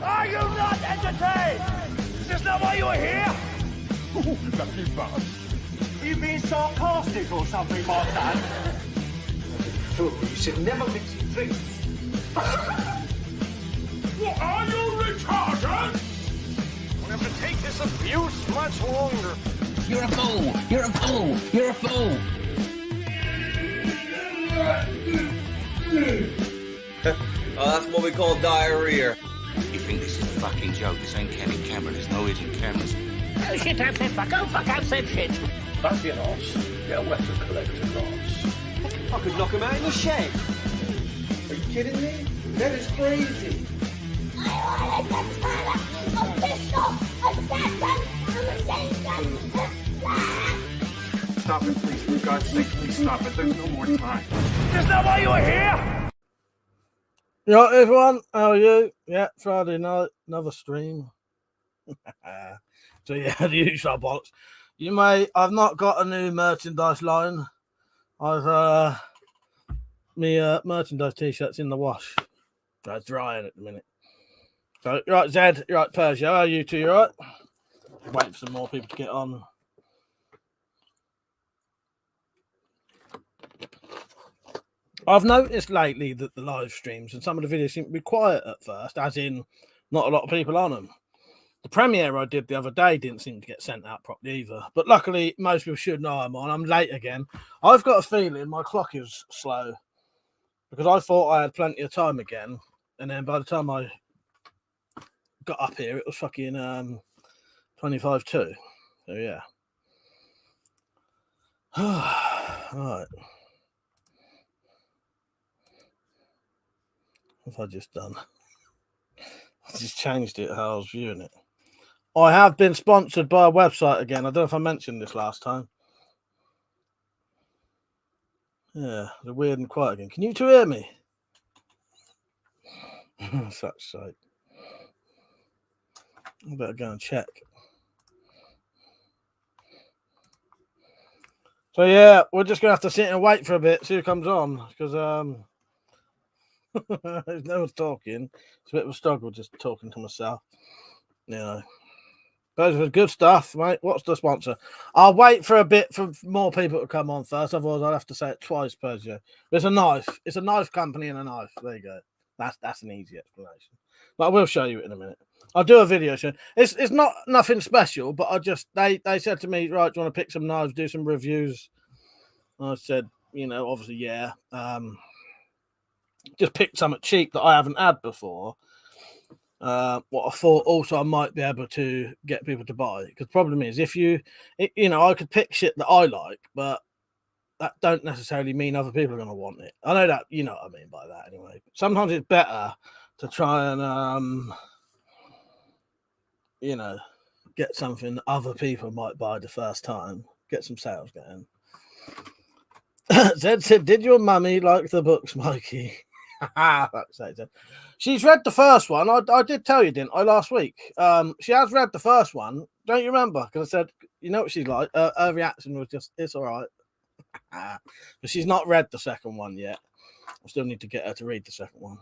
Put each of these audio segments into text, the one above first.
Are you not entertained? Is this not why you were here? Lucky bastard. You being sarcastic or something like that? Fool, you should never mix your drinks. What are you retarded? We'll have to take this abuse much longer. You're a fool! You're a fool! You're a fool! Oh, that's what we call diarrhea. You think this is a fucking joke? This ain't Kenny Cameron. There's no hidden cameras. Oh, shit, I've said fuck. Oh, fuck, I've said shit. Don't be an arse. Get a WeaponCollector, Ross. I could knock him out in the shed. Are you kidding me? That is crazy. Stop it, please. For God's sake, please stop it. There's no more time. Is this not why you were here? Right, everyone, how are you? Yeah, Friday night, another stream. So yeah, the usual bollocks. I've not got a new merchandise line. I've me merchandise t-shirts in the wash. So it's drying at the minute. So right, Zed, right, Persia, how are you two? You right? Wait for some more people to get on. I've noticed lately that the live streams and some of the videos seem to be quiet at first, as in not a lot of people on them. The premiere I did the other day didn't seem to get sent out properly either. But luckily, most people should know I'm on. I'm late again. I've got a feeling my clock is slow because I thought I had plenty of time again. And then by the time I got up here, it was fucking 25-2. So yeah. All right. What have I just done? I just changed it how I was viewing it. I have been sponsored by a website again. I don't know if I mentioned this last time. Yeah, the weird and quiet again. Can you two hear me? Such sake. I better go and check. So yeah, we're just gonna have to sit and wait for a bit, see who comes on, because if no one's talking, it's a bit of a struggle just talking to myself. You know. Those are good stuff, mate. What's the sponsor? I'll wait for a bit for more people to come on first, otherwise I'll have to say it twice, Persia. It's a knife. It's a knife company and a knife. There you go. That's an easy explanation. But I will show you it in a minute. I'll do a video soon. It's not nothing special, but they said to me, right, do you want to pick some knives, do some reviews? I said, you know, obviously, yeah. Just picked something cheap that I haven't had before. What I thought also I might be able to get people to buy, because the problem is if you know, I could pick shit that I like, but that don't necessarily mean other people are going to want it. I know that, you know what I mean by that anyway. Sometimes it's better to try and you know, get something other people might buy the first time, get some sales going. Zed said, did your mummy like the book, Smokey? She's read the first one. I did tell you, didn't I, last week? She has read the first one. Don't you remember? Because I said, you know what she's like? Her reaction was just, it's all right. But she's not read the second one yet. I still need to get her to read the second one.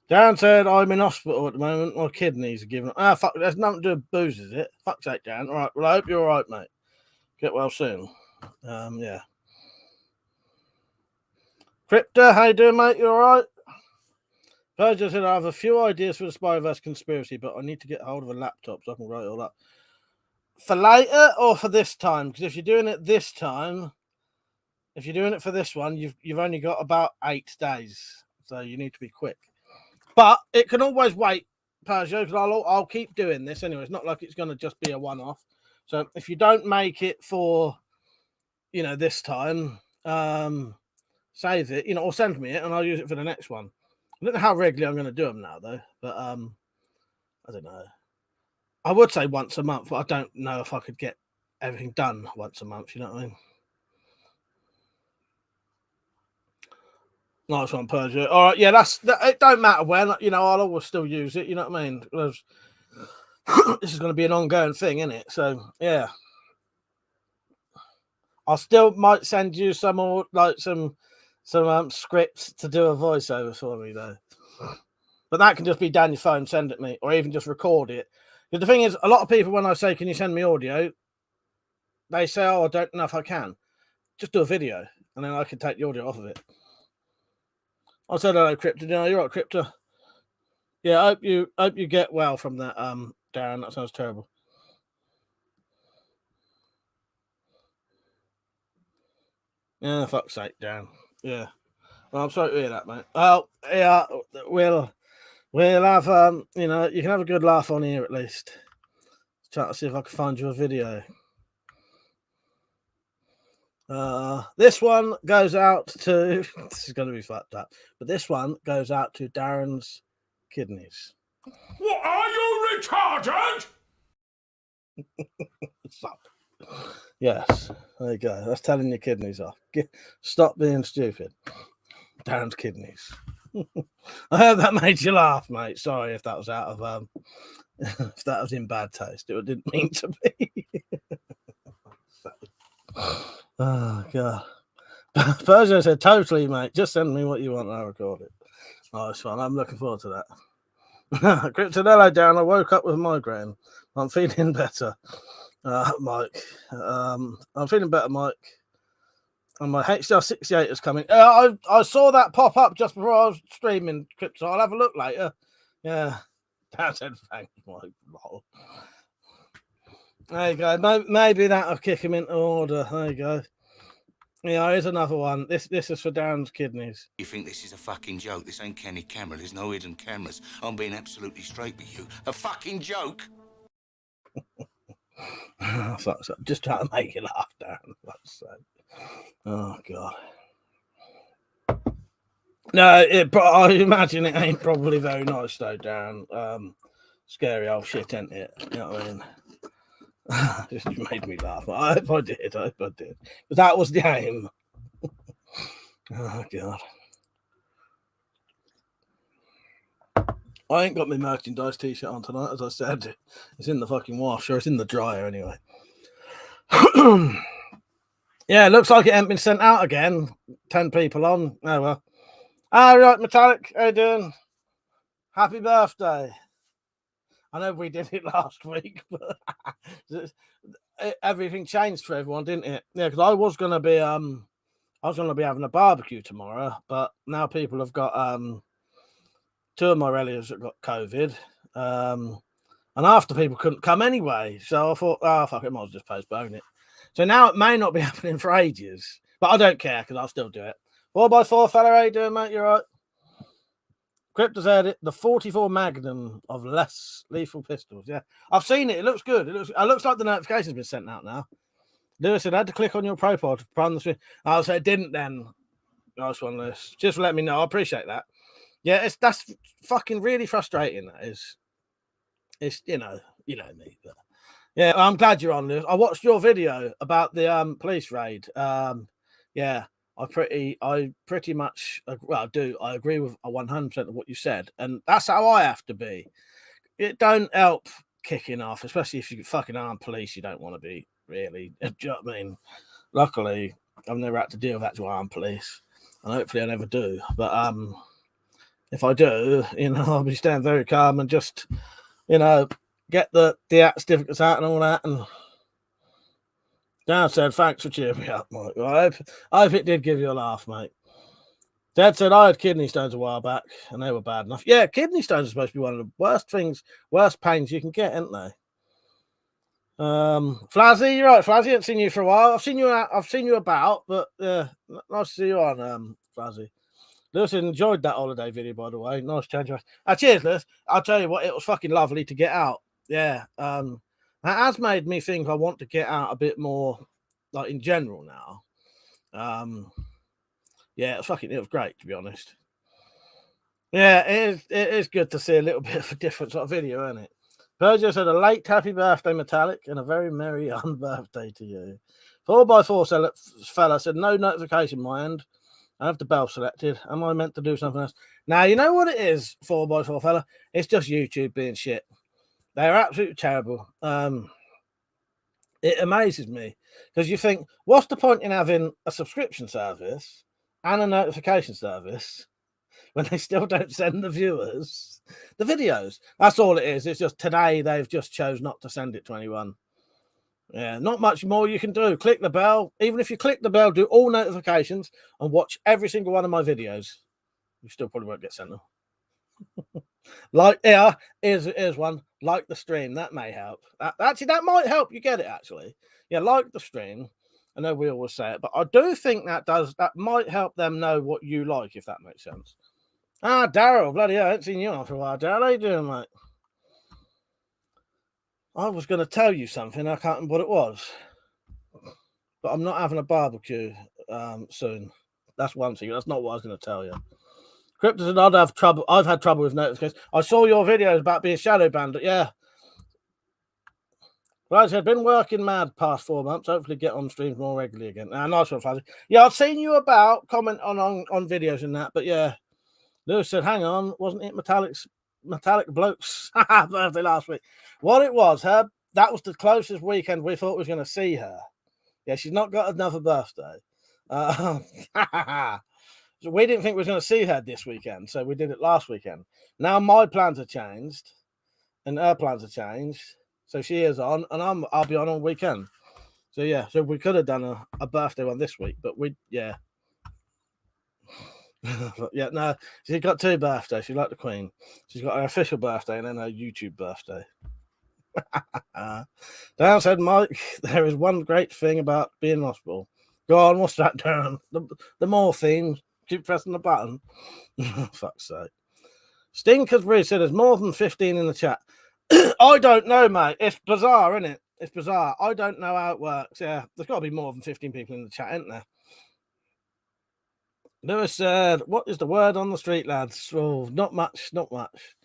Dan said, I'm in hospital at the moment. My kidneys are giving up. Fuck, there's nothing to do with booze, is it? Fuck's sake, Dan. All right, well, I hope you're all right, mate. Get well soon. Yeah. Crypto, how you doing, mate? You all right? Virgil said, I have a few ideas for the Spyroverse conspiracy, but I need to get hold of a laptop so I can write it all up. For later or for this time? Because if you're doing it this time, if you're doing it for this one, you've only got about 8 days. So you need to be quick. But it can always wait, Persia, because I'll keep doing this anyway. It's not like it's going to just be a one-off. So if you don't make it for, you know, this time, save it, you know, or send me it and I'll use it for the next one. I don't know how regularly I'm going to do them now, though, but I don't know. I would say once a month, but I don't know if I could get everything done once a month, you know what I mean? Nice one, Persia. All right, yeah, it don't matter when, you know, I'll always still use it, you know what I mean? Because this is going to be an ongoing thing, isn't it? So, yeah. I still might send you some more, like some scripts to do a voiceover for me, though. But that can just be down your phone, send it me, or even just record it. Because the thing is, a lot of people, when I say, can you send me audio? They say, oh, I don't know if I can. Just do a video, and then I can take the audio off of it. I said hello, Crypto. You're right, Crypto. Yeah, I hope you get well from that, Darren. That sounds terrible. Yeah, fuck's sake, Darren. Yeah. Well, I'm sorry to hear that, mate. Well, yeah, we'll have you know, you can have a good laugh on here at least. Try to see if I can find you a video. This one goes out to this is gonna be fucked up, but this one goes out to Darren's kidneys. What, are you retarded? Yes, there you go. That's telling your kidneys off. Stop being stupid. Darren's kidneys. I hope that made you laugh, mate. Sorry if that was out of if that was in bad taste. It didn't mean to be. Oh god. Persia said totally, mate. Just send me what you want and I'll record it. Oh, it's fun. I'm looking forward to that. Cryptonello down. I woke up with a migraine. I'm feeling better, Mike. I'm feeling better, Mike. And my HDR68 is coming. I saw that pop up just before I was streaming, Crypto. I'll have a look later. Yeah. That said thanks, Mike. There you go. Maybe that'll kick him into order. There you go. Yeah, here's another one. This is for Darren's kidneys. You think this is a fucking joke? This ain't Kenny camera. There's no hidden cameras. I'm being absolutely straight with you. A fucking joke? Just trying to make you laugh, Darren. Oh, God. No, I imagine it ain't probably very nice, though, Darren. Scary old shit, ain't it? You know what I mean? Just made me laugh. I hope I did. But that was the aim. Oh, God. I ain't got my merchandise t-shirt on tonight, as I said. It's in the fucking wash, or it's in the dryer anyway. Yeah, it looks like it ain't been sent out again. 10 people on. Oh, well. All right, Metallic. How you doing? Happy birthday. I know we did it last week, but everything changed for everyone, didn't it? Yeah, because I was gonna be having a barbecue tomorrow, but now people have got 2 of my relatives that got COVID, and after people couldn't come anyway, so I thought, oh fuck it, I might as well just postpone it. So now it may not be happening for ages, but I don't care because I'll still do it. 4x4 fella, how you doing, mate? You right? Crypto's had it, the 44 Magnum of less lethal pistols. Yeah, I've seen it. It looks good. It looks like the notification's been sent out now. Lewis said I had to click on your profile to prime the screen. I'll say it didn't then. Nice one, Lewis. Just let me know. I appreciate that. Yeah, that's fucking really frustrating. That is. It's you know me. But yeah, I'm glad you're on, Lewis. I watched your video about the police raid. Yeah. I pretty much, well, I agree with 100% of what you said, and that's how I have to be. It don't help kicking off, especially if you fucking armed police. You don't want to be really. Do you know what I mean? Luckily, I've never had to deal with actual armed police, and hopefully I never do. But if I do, I'll be staying very calm and just, get the act certificates out and all that, and. Dad said, thanks for cheering me up, Mike. I hope it did give you a laugh, mate. Dad said, I had kidney stones a while back, and they were bad enough. Yeah, kidney stones are supposed to be one of the worst pains you can get, aren't they? Flazzy, you're right, Flazzy. I haven't seen you for a while. I've seen you about, but nice to see you on, Flazzy. Lewis enjoyed that holiday video, by the way. Nice change. Cheers, Lewis. I'll tell you what, it was fucking lovely to get out. Yeah. That has made me think I want to get out a bit more, like in general now. Yeah, it was great, to be honest. Yeah, it is good to see a little bit of a different sort of video, isn't it? Persia said a late happy birthday, Metallic, and a very merry unbirthday to you. 4x4 fella said no notification, my end. I have the bell selected. Am I meant to do something else? Now, you know what it is, 4x4 fella? It's just YouTube being shit. They're absolutely terrible. It amazes me because you think, what's the point in having a subscription service and a notification service when they still don't send the viewers the videos. That's all it is. It's just today they've just chose not to send it to anyone. Yeah, not much more you can do. Click the bell. Even if you click the bell, do all notifications and watch every single one of my videos. You still probably won't get sent them. Like, yeah, here's one. Like the stream. That may help. That might help you get it, actually. Yeah, like the stream. I know we always say it, but I do think that might help them know what you like, if that makes sense. Ah, Daryl, bloody hell, I haven't seen you on for a while. Daryl, how you doing, mate? I was going to tell you something. I can't remember what it was. But I'm not having a barbecue soon. That's one thing. That's not what I was going to tell you. Crypto said I'd have trouble. I've had trouble with notifications. I saw your videos about being shadow banned. Yeah. Right, I've been working mad past 4 months. Hopefully get on streams more regularly again. Nice one, Fuzzy. Yeah, I've seen you about comment on videos and that, but yeah. Lewis said, hang on, wasn't it Metallic Blokes birthday last week? What it was, that was the closest weekend we thought we was going to see her. Yeah, she's not got another birthday. So we didn't think we was going to see her this weekend, so we did it last weekend. Now my plans have changed, and her plans have changed. So she is on, and I'll be on weekend. So yeah, so we could have done a birthday one this week, but yeah. Yeah, no, she's got 2 birthdays. She's like the Queen. She's got her official birthday and then her YouTube birthday. Dan said, Mike, there is one great thing about being in hospital. Go on, what's that, Darren? The morphine. Keep pressing the button. Fuck's sake. Stinkers Breeze said there's more than 15 in the chat. I don't know, mate. It's bizarre, isn't it? It's bizarre. I don't know how it works. Yeah, there's got to be more than 15 people in the chat, isn't there? Lewis said, what is the word on the street, lads? Oh, not much, not much.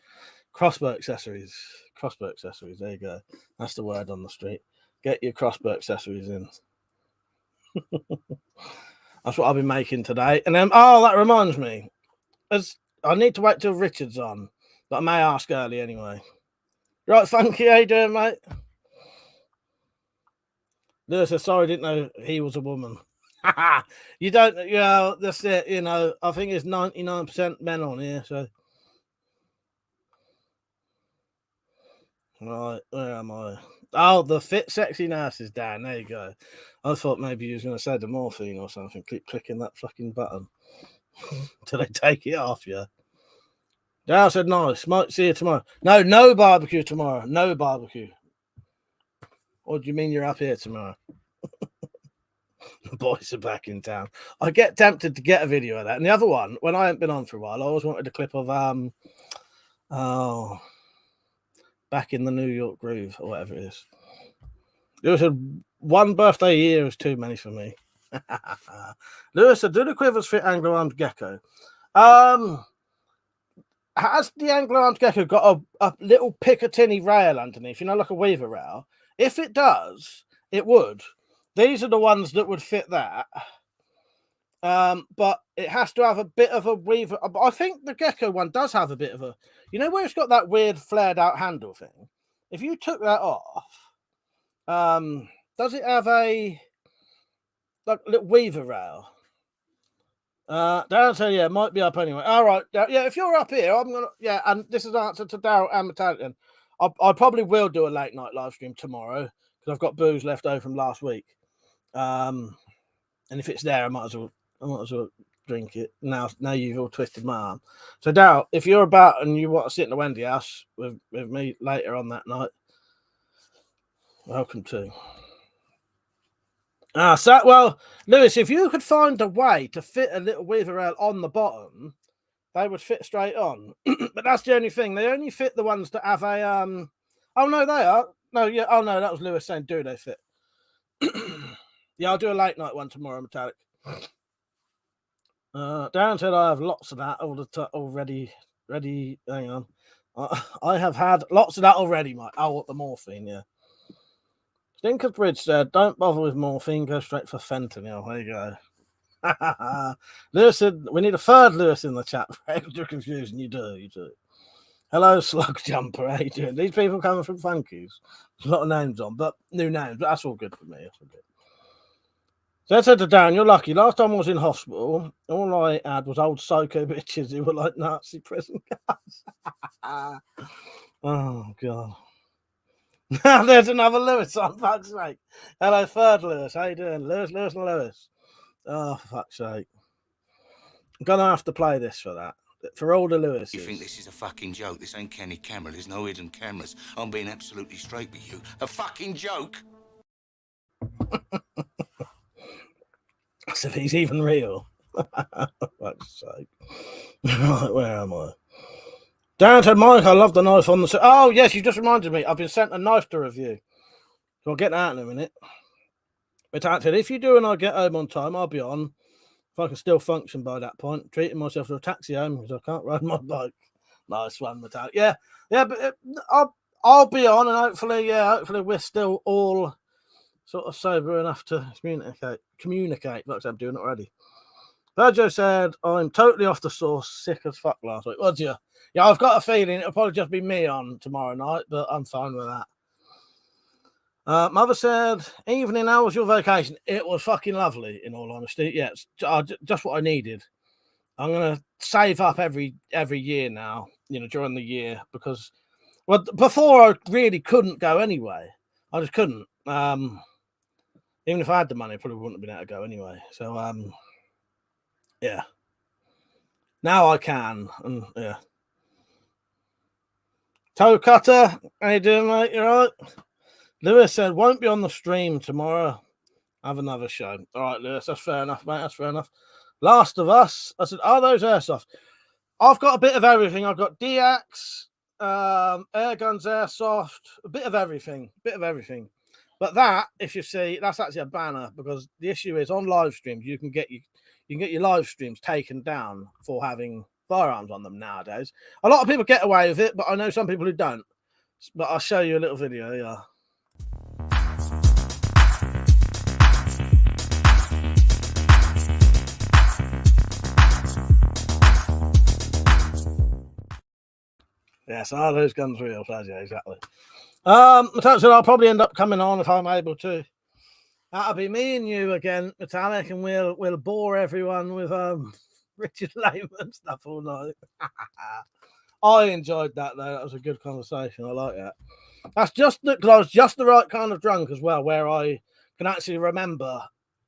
Crossbow accessories. Crossbow accessories. There you go. That's the word on the street. Get your crossbow accessories in. That's what I'll be making today. And then, that reminds me. I need to wait till Richard's on, but I may ask early anyway. Right, Funky, how you doing, mate? Lewis said, sorry, didn't know he was a woman. You don't, that's it, I think it's 99% men on here, so. Right, where am I? Oh, the fit sexy nurse is down. There you go. I thought maybe you was going to say the morphine or something. Keep clicking that fucking button till they take it off you. Dale said, nice. Might see you tomorrow. No barbecue tomorrow. No barbecue. Or do you mean you're up here tomorrow? The boys are back in town. I get tempted to get a video of that. And the other one, when I haven't been on for a while, I always wanted a clip of Back in the New York Groove or whatever it is. Lewis said, one birthday a year is too many for me. Lewis said, do the quivers fit Anglo-armed gecko? Has the Anglo-armed gecko got a little Picatinny rail underneath, like a weaver rail? If it does, it would. These are the ones that would fit that. But it has to have a bit of a weaver. I think the gecko one does have a bit of a, where it's got that weird flared out handle thing. If you took that off, does it have a little weaver rail? Darren said, yeah, it might be up anyway. All right. Yeah, if you're up here, I'm going to, yeah, and this is an answer to Daryl and Metallican. I probably will do a late night live stream tomorrow because I've got booze left over from last week. And if it's there, I might as well drink it. Now you've all twisted my arm. So, Daryl, if you're about and you want to sit in the Wendy house with me later on that night, welcome to. Lewis, if you could find a way to fit a little weaver rail on the bottom, they would fit straight on. But that's the only thing. They only fit the ones that have a oh no, they are. No, yeah, oh no, that was Lewis saying, do they fit? Yeah, I'll do a late night one tomorrow, Metallic. Darren said I have lots of that already. Ready, hang on. I have had lots of that already, Mike. Oh, the morphine, yeah. Stinker's Bridge said, don't bother with morphine, go straight for fentanyl. There you go. Lewis said, we need a third Lewis in the chat for extra confusion. You do. Hello, Slug Jumper. How you doing? These people coming from Funkies. There's a lot of names on, but new names. But that's all good for me. That's all good. So I said to Dan, you're lucky. Last time I was in hospital, all I had was old psycho bitches who were like Nazi prison guards. Oh, God. There's another Lewis on, fuck's sake. Hello, third Lewis. How you doing? Lewis, and Lewis. Oh, for fuck's sake. I'm going to have to play this for that. For all the Lewises. You think this is a fucking joke? This ain't Kenny camera. There's no hidden cameras. I'm being absolutely straight with you. A fucking joke? So if he's even real. Fuck's sake. Right, where am I? Dan said, Mike, I love the knife on the... Oh, yes, you just reminded me. I've been sent a knife to review. So I'll get that in a minute. But Dan said, if you do and I get home on time, I'll be on. If I can still function by that point, treating myself to a taxi home because I can't ride my bike. Nice one, Metallic. Yeah, but I'll be on, and hopefully we're still all sort of sober enough to communicate. Like I'm doing it already. Virgil said, I'm totally off the sauce, sick as fuck last week. Would you? Yeah, I've got a feeling it'll probably just be me on tomorrow night, but I'm fine with that. Mother said, evening, how was your vacation? It was fucking lovely, in all honesty. Yeah, it's just what I needed. I'm going to save up every year now, during the year, because, well, before I really couldn't go anyway. I just couldn't. Even if I had the money, I probably wouldn't have been able to go anyway. So, yeah. Now I can, and yeah. Toe Cutter, how you doing, mate? You all right? Lewis said, won't be on the stream tomorrow. Have another show. All right, Lewis, that's fair enough, mate. That's fair enough. Last of Us. I said, are those airsoft? I've got a bit of everything. I've got DX, air guns, airsoft, a bit of everything. But that, if you see, that's actually a banner, because the issue is on live streams, you can get your live streams taken down for having firearms on them nowadays. A lot of people get away with it, but I know some people who don't. But I'll show you a little video, yeah. Yes, are those guns real? Yeah, exactly. I'll probably end up coming on if I'm able to. That'll be me and you again, Metallic, and we'll bore everyone with Richard Lehman stuff all night. I enjoyed that though. That was a good conversation. I like that. That's just because I was just the right kind of drunk as well, where I can actually remember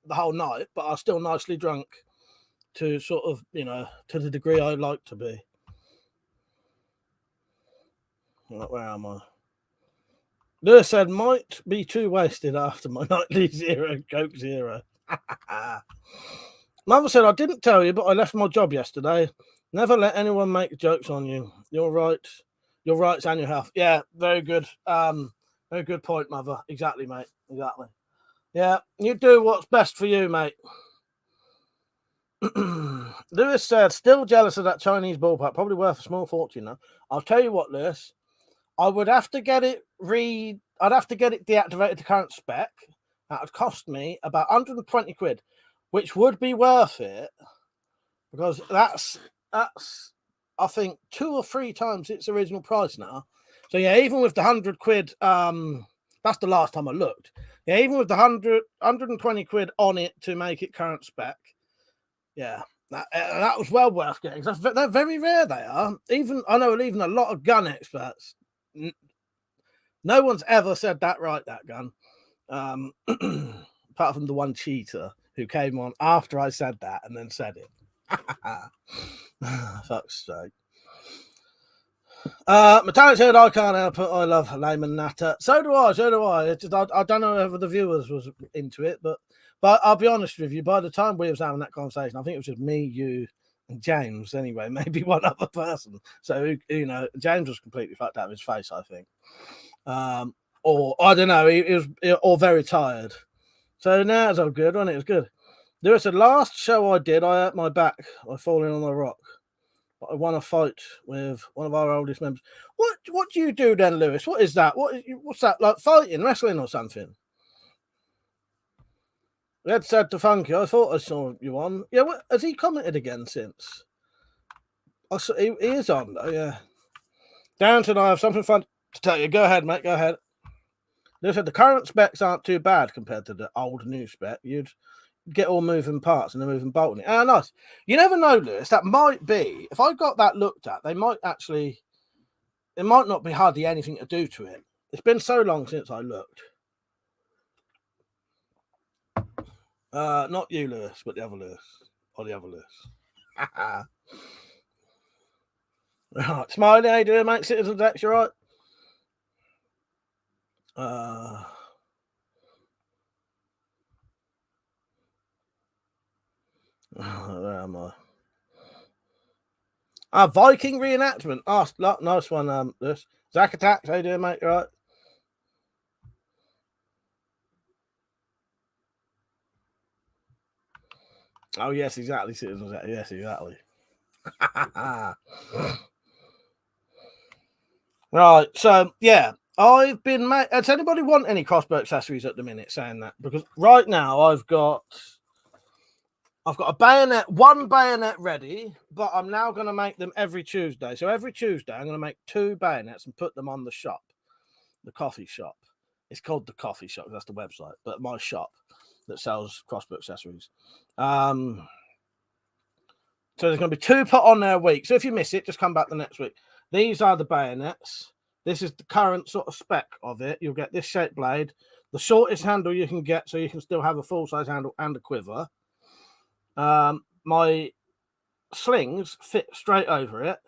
the whole night, but I was still nicely drunk to sort of, to the degree I like to be. Where am I? Lewis said, might be too wasted after my nightly Coke Zero. Mother said, I didn't tell you, but I left my job yesterday. Never let anyone make jokes on you. You're right. Your rights and your health. Yeah, very good. Very good point, Mother. Exactly, mate. Exactly. Yeah, you do what's best for you, mate. Lewis said, still jealous of that Chinese ballpark. Probably worth a small fortune now. I'll tell you what, Lewis. I would have to get it I'd have to get it deactivated to current spec. That would cost me about 120 quid, which would be worth it because that's I think 2 or 3 times its original price now. So yeah, even with the 100 quid, that's the last time I looked. Yeah, even with the 120 quid on it to make it current spec, yeah, that was well worth getting. They're very rare. They are. Even I know even a lot of gun experts. No one's ever said that right, that gun. Apart from the one cheater who came on after I said that and then said it. Fuck's sake. Metallic said, I can't help it. I love Layman Natter. So do I. I don't know whether the viewers was into it, but I'll be honest with you, by the time we was having that conversation, I think it was just me, you, and James anyway, maybe one other person. So, James was completely fucked out of his face, I think. Or I don't know, he was all very tired. So now it's all good, wasn't it? It was good. There said, last show I did, I hurt my back by falling on a rock. But I won a fight with one of our oldest members. What do you do then, Lewis? What is that? What's that, like fighting, wrestling or something? Ed said to Funky, I thought I saw you on. Yeah, has he commented again since? He is on, though, yeah. Downton, I have something fun to tell you. Go ahead, mate, go ahead. They said the current specs aren't too bad compared to the old new spec. You'd get all moving parts and the moving bolt in it. Ah, nice. You never know, Lewis. That might be, if I got that looked at, they might actually, it might not be hardly anything to do to it. It's been so long since I looked. Not you, Lewis, but the other Lewis. Or the other Lewis. Right. Smiley, how you doing, mate? Citizens X, you right? Where am I? Viking reenactment. Oh, nice one, Lewis. Zach Attacks, how you doing, mate? You right? Oh, yes, exactly, Citizens X. Yes, exactly. Right, so yeah, I've been. Does anybody want any crossbow accessories at the minute? Saying that because right now I've got a bayonet, one bayonet ready, but I'm now going to make them every Tuesday. So every Tuesday I'm going to make 2 bayonets and put them on the shop, the coffee shop. It's called the coffee shop. That's the website, but my shop that sells crossbow accessories. So there's going to be 2 put on there a week. So if you miss it, just come back the next week. These are the bayonets. This is the current sort of spec of it. You'll get this shaped blade, the shortest handle you can get, so you can still have a full-size handle and a quiver. My slings fit straight over it,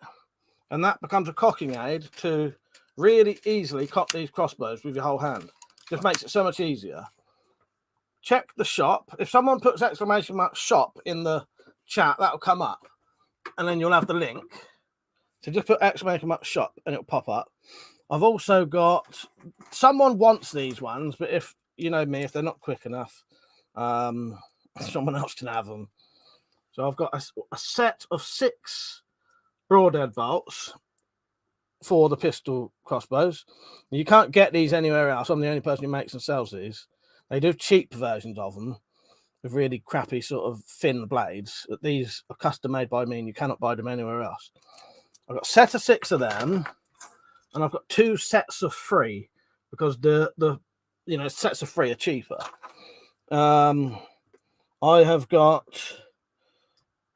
and that becomes a cocking aid to really easily cock these crossbows with your whole hand. Just makes it so much easier. Check the shop. If someone puts exclamation mark shop in the chat, that'll come up, and then you'll have the link. So just put exclamation mark shop and it'll pop up. I've also got, someone wants these ones, but if you know me, if they're not quick enough, someone else can have them. So I've got a set of 6 broadhead bolts for the pistol crossbows. You can't get these anywhere else. I'm the only person who makes and sells these. They do cheap versions of them with really crappy sort of thin blades. But these are custom made by me and you cannot buy them anywhere else. I've got a set of 6 of them, and I've got 2 sets of 3 because the sets of 3 are cheaper. I have got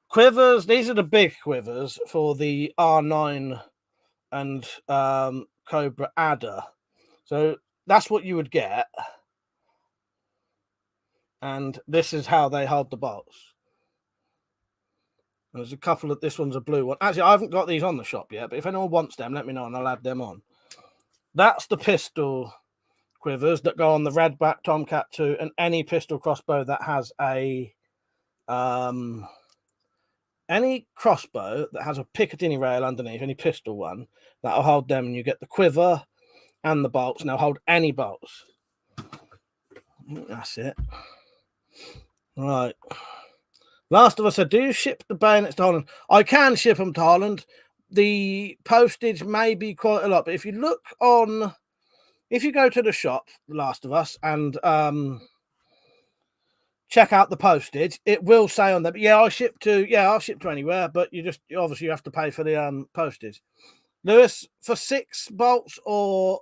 quivers. These are the big quivers for the R9 and Cobra Adder. So that's what you would get. And this is how they hold the bolts. There's a couple of, this one's a blue one. Actually, I haven't got these on the shop yet, but if anyone wants them, let me know and I'll add them on. That's the pistol quivers that go on the Redback Tomcat 2 and any pistol crossbow that has a any crossbow that has a Picatinny rail underneath, any pistol one, that'll hold them, and you get the quiver and the bolts, and they'll hold any bolts. That's it. Right. Last of Us said, do you ship the bayonets to Holland? I can ship them to Holland. The postage may be quite a lot, but if you look on, if you go to the shop, The Last of Us, and check out the postage, it will say on there, but I'll ship to anywhere, but you obviously have to pay for the postage. Lewis, for 6 bolts or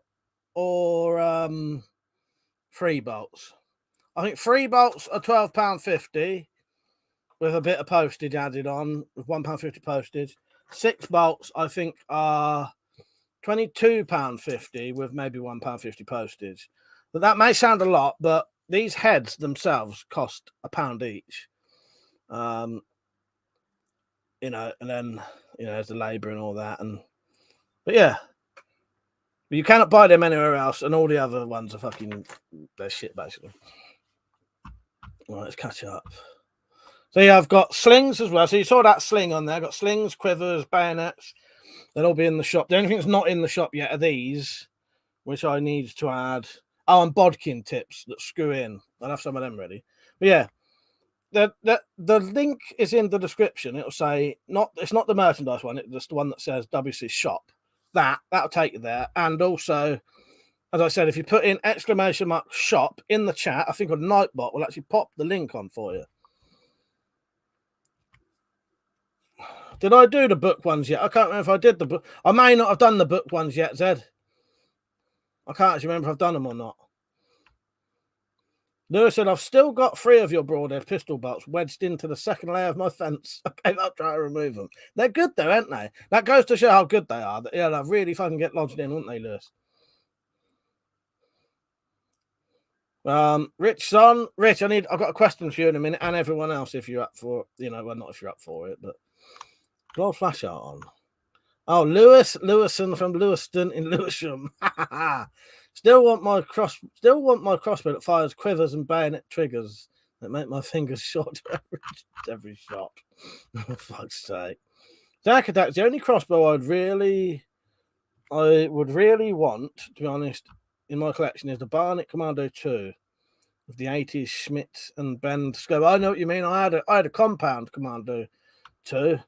3 bolts? I think 3 bolts are £12.50 with a bit of postage added on, with £1.50 postage. 6 bolts, I think, are £22.50 with maybe £1.50 postage. But that may sound a lot, but these heads themselves cost £1 each. And then there's the labour and all that. But you cannot buy them anywhere else, and all the other ones are they're shit basically. Right, let's catch up. So I've got slings as well. So you saw that sling on there. I've got slings, quivers, bayonets. They'll all be in the shop. The only thing that's not in the shop yet are these, which I need to add. Oh, and bodkin tips that screw in. I'll have some of them ready. But the link is in the description. It'll say it's not the merchandise one. It's just the one that says WC shop. That'll take you there. And also, as I said, if you put in exclamation mark shop in the chat, I think a Nightbot will actually pop the link on for you. Did I do the book ones yet? I can't remember if I did the book. I may not have done the book ones yet, Zed. I can't actually remember if I've done them or not. Lewis said, I've still got 3 of your broadhead pistol bolts wedged into the second layer of my fence. I gave up trying to remove them. They're good though, aren't they? That goes to show how good they are. Yeah, they really fucking get lodged in, wouldn't they, Lewis? Rich, I've got a question for you in a minute, and everyone else if you're up for, well, not if you're up for it, but gold flash art on. Oh, Lewison from Lewiston in Lewisham. Still want my crossbow that fires quivers and bayonet triggers that make my fingers short every shot. For fuck's sake. Dark Attack's the only crossbow I would really want, to be honest, in my collection is the Barnet Commando 2 of the 80s Schmidt and Bend scope. I know what you mean. I had a compound Commando 2.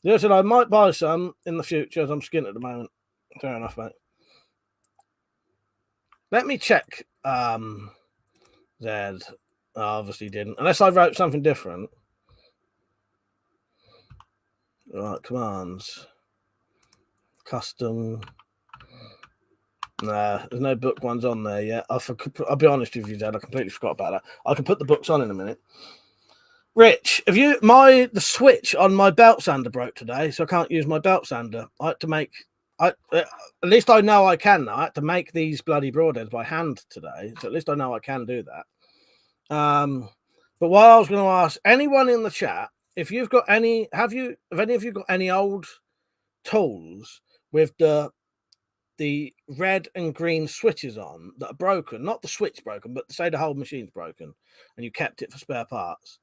They said I might buy some in the future as I'm skint at the moment. Fair enough, mate. Let me check. Zed obviously didn't, unless I wrote something different. Right, commands. Custom. Nah, there's no book ones on there yet. I'll be honest with you, Dad. I completely forgot about that. I can put the books on in a minute. Rich, the switch on my belt sander broke today, so I can't use my belt sander. I had to make. At least I know I can now. I had to make these bloody broadheads by hand today, so at least I know I can do that. But what I was going to ask anyone in the chat, if you've got any, have any of you got any old tools with the red and green switches on that are broken? Not the switch broken, but say the whole machine's broken, and you kept it for spare parts.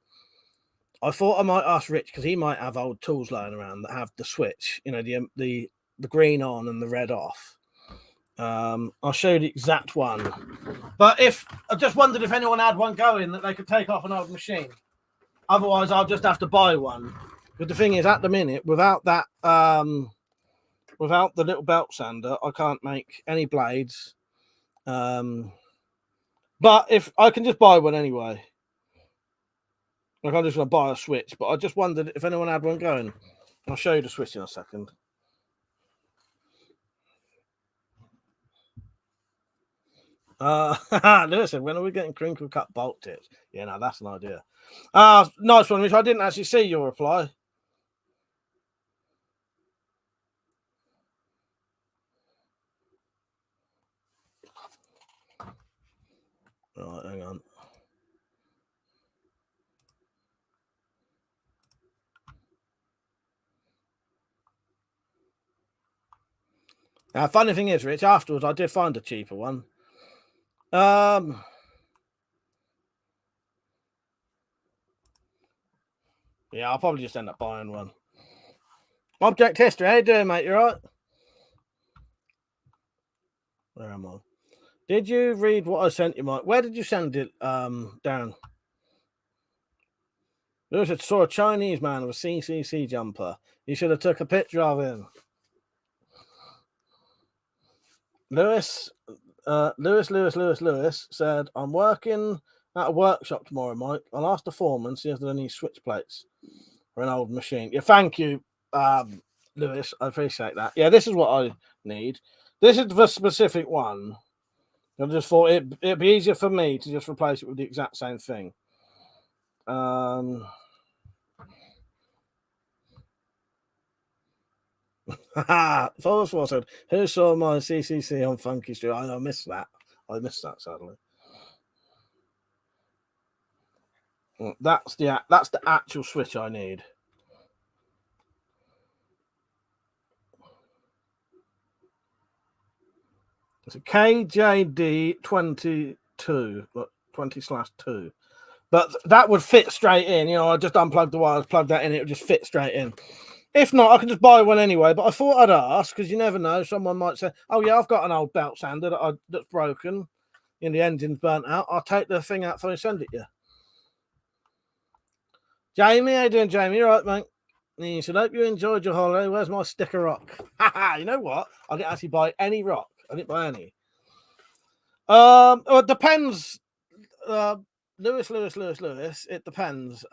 I thought I might ask Rich because he might have old tools lying around that have the switch, the green on and the red off. I'll show you the exact one. But I just wondered if anyone had one going that they could take off an old machine. Otherwise, I'll just have to buy one. But the thing is, at the minute, without that, without the little belt sander, I can't make any blades. But if I can just buy one anyway. Like I'm just going to buy a switch, but I just wondered if anyone had one going. I'll show you the switch in a second. Listen, when are we getting crinkle cut bolt tips? Yeah, no, that's an idea. Nice one, Rich. I didn't actually see your reply. Right, hang on. Funny thing is, Rich, afterwards I did find a cheaper one. Yeah, I'll probably just end up buying one. Object history, how you doing, mate? You right? Where am I? Did you read what I sent you, Mike? Where did you send it, Darren? Lewis saw a Chinese man with a CCC jumper. You should have took a picture of him. Lewis said, I'm working at a workshop tomorrow, Mike. I'll ask the foreman, see if there's any switch plates for an old machine. Yeah, thank you, Lewis. I appreciate that. Yeah, this is what I need. This is the specific one. I just thought it'd be easier for me to just replace it with the exact same thing. Forrest said, who saw my CCC on Funky Street? I missed that. Sadly. That's the actual switch I need. It's a KJD 22, 20/2. But that would fit straight in. I just unplugged the wires, plugged that in, it would just fit straight in. If not, I can just buy one anyway. But I thought I'd ask because you never know. Someone might say, "Oh yeah, I've got an old belt sander that's broken, and the engine's burnt out. I'll take the thing out for you and send it you." Jamie, how you doing, Jamie? You right, mate? He said, "Hope you enjoyed your holiday. Where's my sticker rock?" You know what? I didn't actually buy any rock. I didn't buy any. Well, it depends. Lewis. It depends.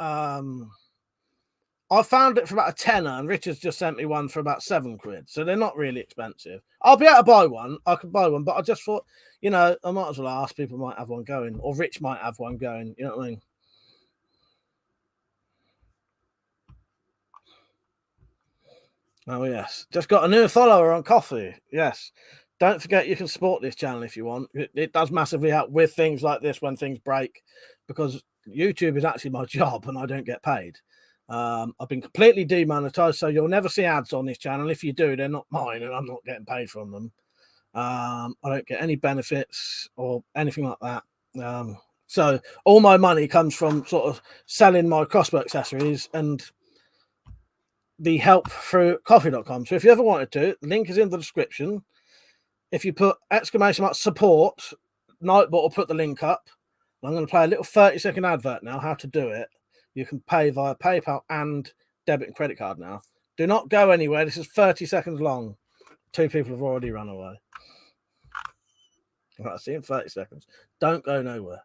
I found it for about a tenner, and Richard's just sent me one for about £7. So they're not really expensive. I'll be able to buy one. I could buy one, but I just thought, you know, I might as well ask. People might have one going, or Rich might have one going. You know what I mean? Oh, yes. Just got a new follower on Coffee. Yes. Don't forget you can support this channel if you want. It does massively help with things like this when things break, because YouTube is actually my job and I don't get paid. I've been completely demonetized, so you'll never see ads on this channel. If you do, they're not mine and I'm not getting paid from them. I don't get any benefits or anything like that. So all my money comes from sort of selling my Crossbow accessories and the help through coffee.com. So if you ever wanted to, the link is in the description. If you put !support, Nightbot will put the link up. I'm going to play a little 30-second advert now, how to do it. You can pay via PayPal and debit and credit card now. Do not go anywhere. This is 30 seconds long. 2 people have already run away. Right, see you in 30 seconds. Don't go nowhere.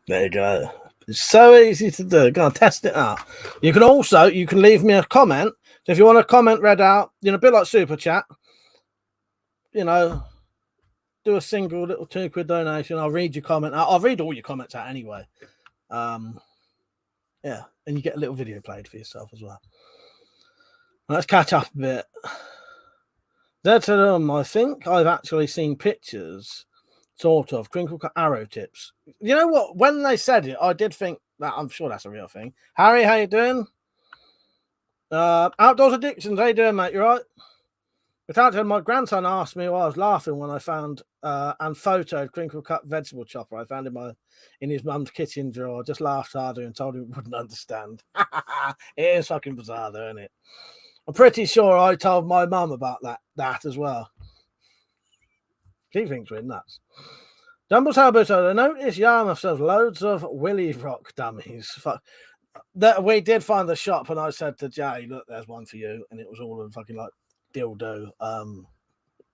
There you go. It's so easy to do. Go on, test it out. You can leave me a comment. So if you want a comment read out, you know, a bit like Super Chat, you know, do a single little £2 donation. I'll read your comment out. I'll read all your comments out anyway. Yeah, and you get a little video played for yourself as well. Let's catch up a bit. That's I think I've actually seen pictures, sort of, crinkle cut arrow tips. You know what? When they said it, I did think that I'm sure that's a real thing. Harry, how you doing? Outdoors Addictions, how you doing, mate? You right? Without my grandson asked me why I was laughing when I found and photoed crinkle cut vegetable chopper I found in his mum's kitchen drawer. I just laughed harder and told him he wouldn't understand. It is fucking bizarre, though, isn't it? I'm pretty sure I told my mum about that as well. She thinks we're nuts. Jumble Saboteur, I noticed Yarmouth sells loads of Willy Rock dummies. We did find the shop, and I said to Jay, look, there's one for you. And it was all in fucking like dildo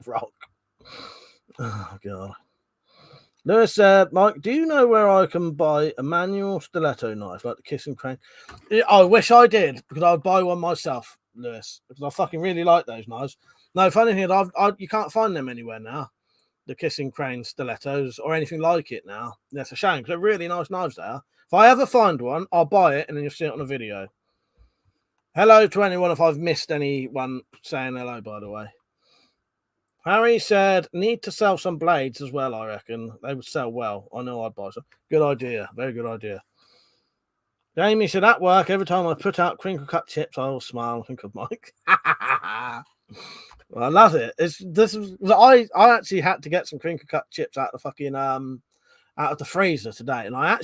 rock. Oh, God. Lewis said, Mike, do you know where I can buy a manual stiletto knife like the Kissing Crane? I wish I did, because I would buy one myself, Lewis, because I fucking really like those knives. No, funny thing, you can't find them anywhere now. The Kissing Crane stilettos or anything like it now. That's a shame, because they're really nice knives there. If I ever find one, I'll buy it and then you'll see it on a video. Hello to anyone if I've missed anyone saying hello, by the way. Harry said, need to sell some blades as well, I reckon. They would sell well. I know I'd buy some. Good idea. Very good idea. Jamie said, at work, every time I put out crinkle cut chips, I will smile and think of Mike. Well, I love it. I actually had to get some crinkle cut chips out of the fucking out of the freezer today, and I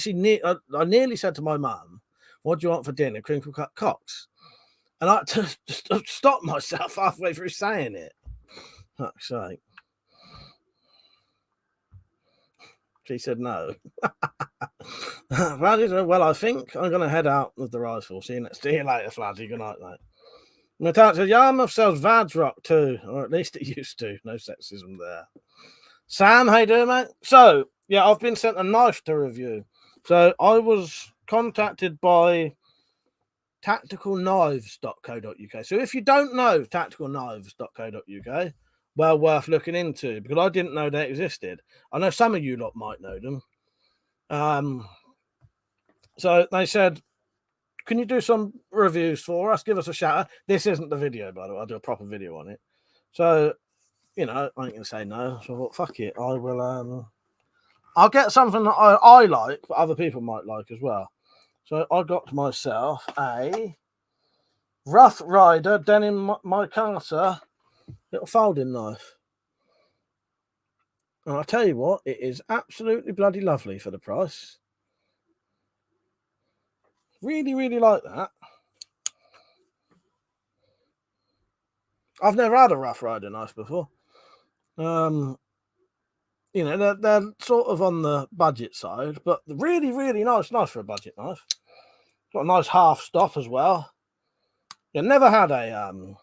nearly said to my mum, "What do you want for dinner? Crinkle cut cocks?" And I just stopped myself halfway through saying it. Fuck's sake. She said no. Well, I think I'm going to head out with the rifle. See you later, Fladgy. Good night, mate. Natasha said, Yarmouth sells Vads Rock too, or at least it used to. No sexism there. Sam, how you doing, mate? So, yeah, I've been sent a knife to review. So I was contacted by tacticalknives.co.uk. So if you don't know tacticalknives.co.uk, well worth looking into, because I didn't know they existed. I know some of you lot might know them. So they said, can you do some reviews for us? Give us a shout out. This isn't the video, by the way. I'll do a proper video on it. So, you know, I ain't going to say no. So I thought, fuck it. I will, I'll get something that I like, but other people might like as well. So I got myself a Rough Rider denim micarta little folding knife. And I'll tell you what, it is absolutely bloody lovely for the price. Really, really like that. I've never had a Rough Rider knife before. You know, they're sort of on the budget side, but really, really nice for a budget knife. Got a nice half stop as well. You never had a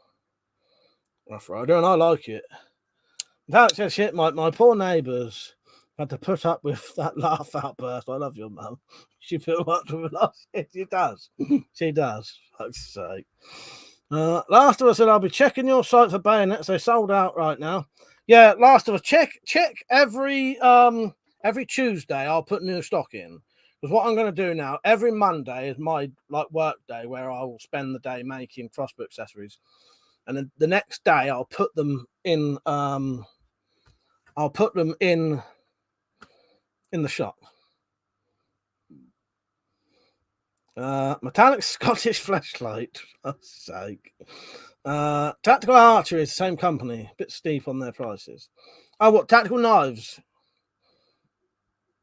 Rough Rider, and I like it. That's just shit. My poor neighbours had to put up with that laugh outburst. I love your mum. She put up with a laugh. She does. She does. Fuck's sake. Last of Us said, I'll be checking your site for bayonets. They sold out right now. Yeah, Last of Us, check every Tuesday. I'll put new stock in, because what I'm going to do now, every Monday is my work day where I will spend the day making crossbow accessories, and then the next day I'll put them in. I'll put them in the shop. Metallic Scottish flashlight. For God's sake. Tactical Archery is the same company. A bit steep on their prices. Oh, what? Tactical Knives.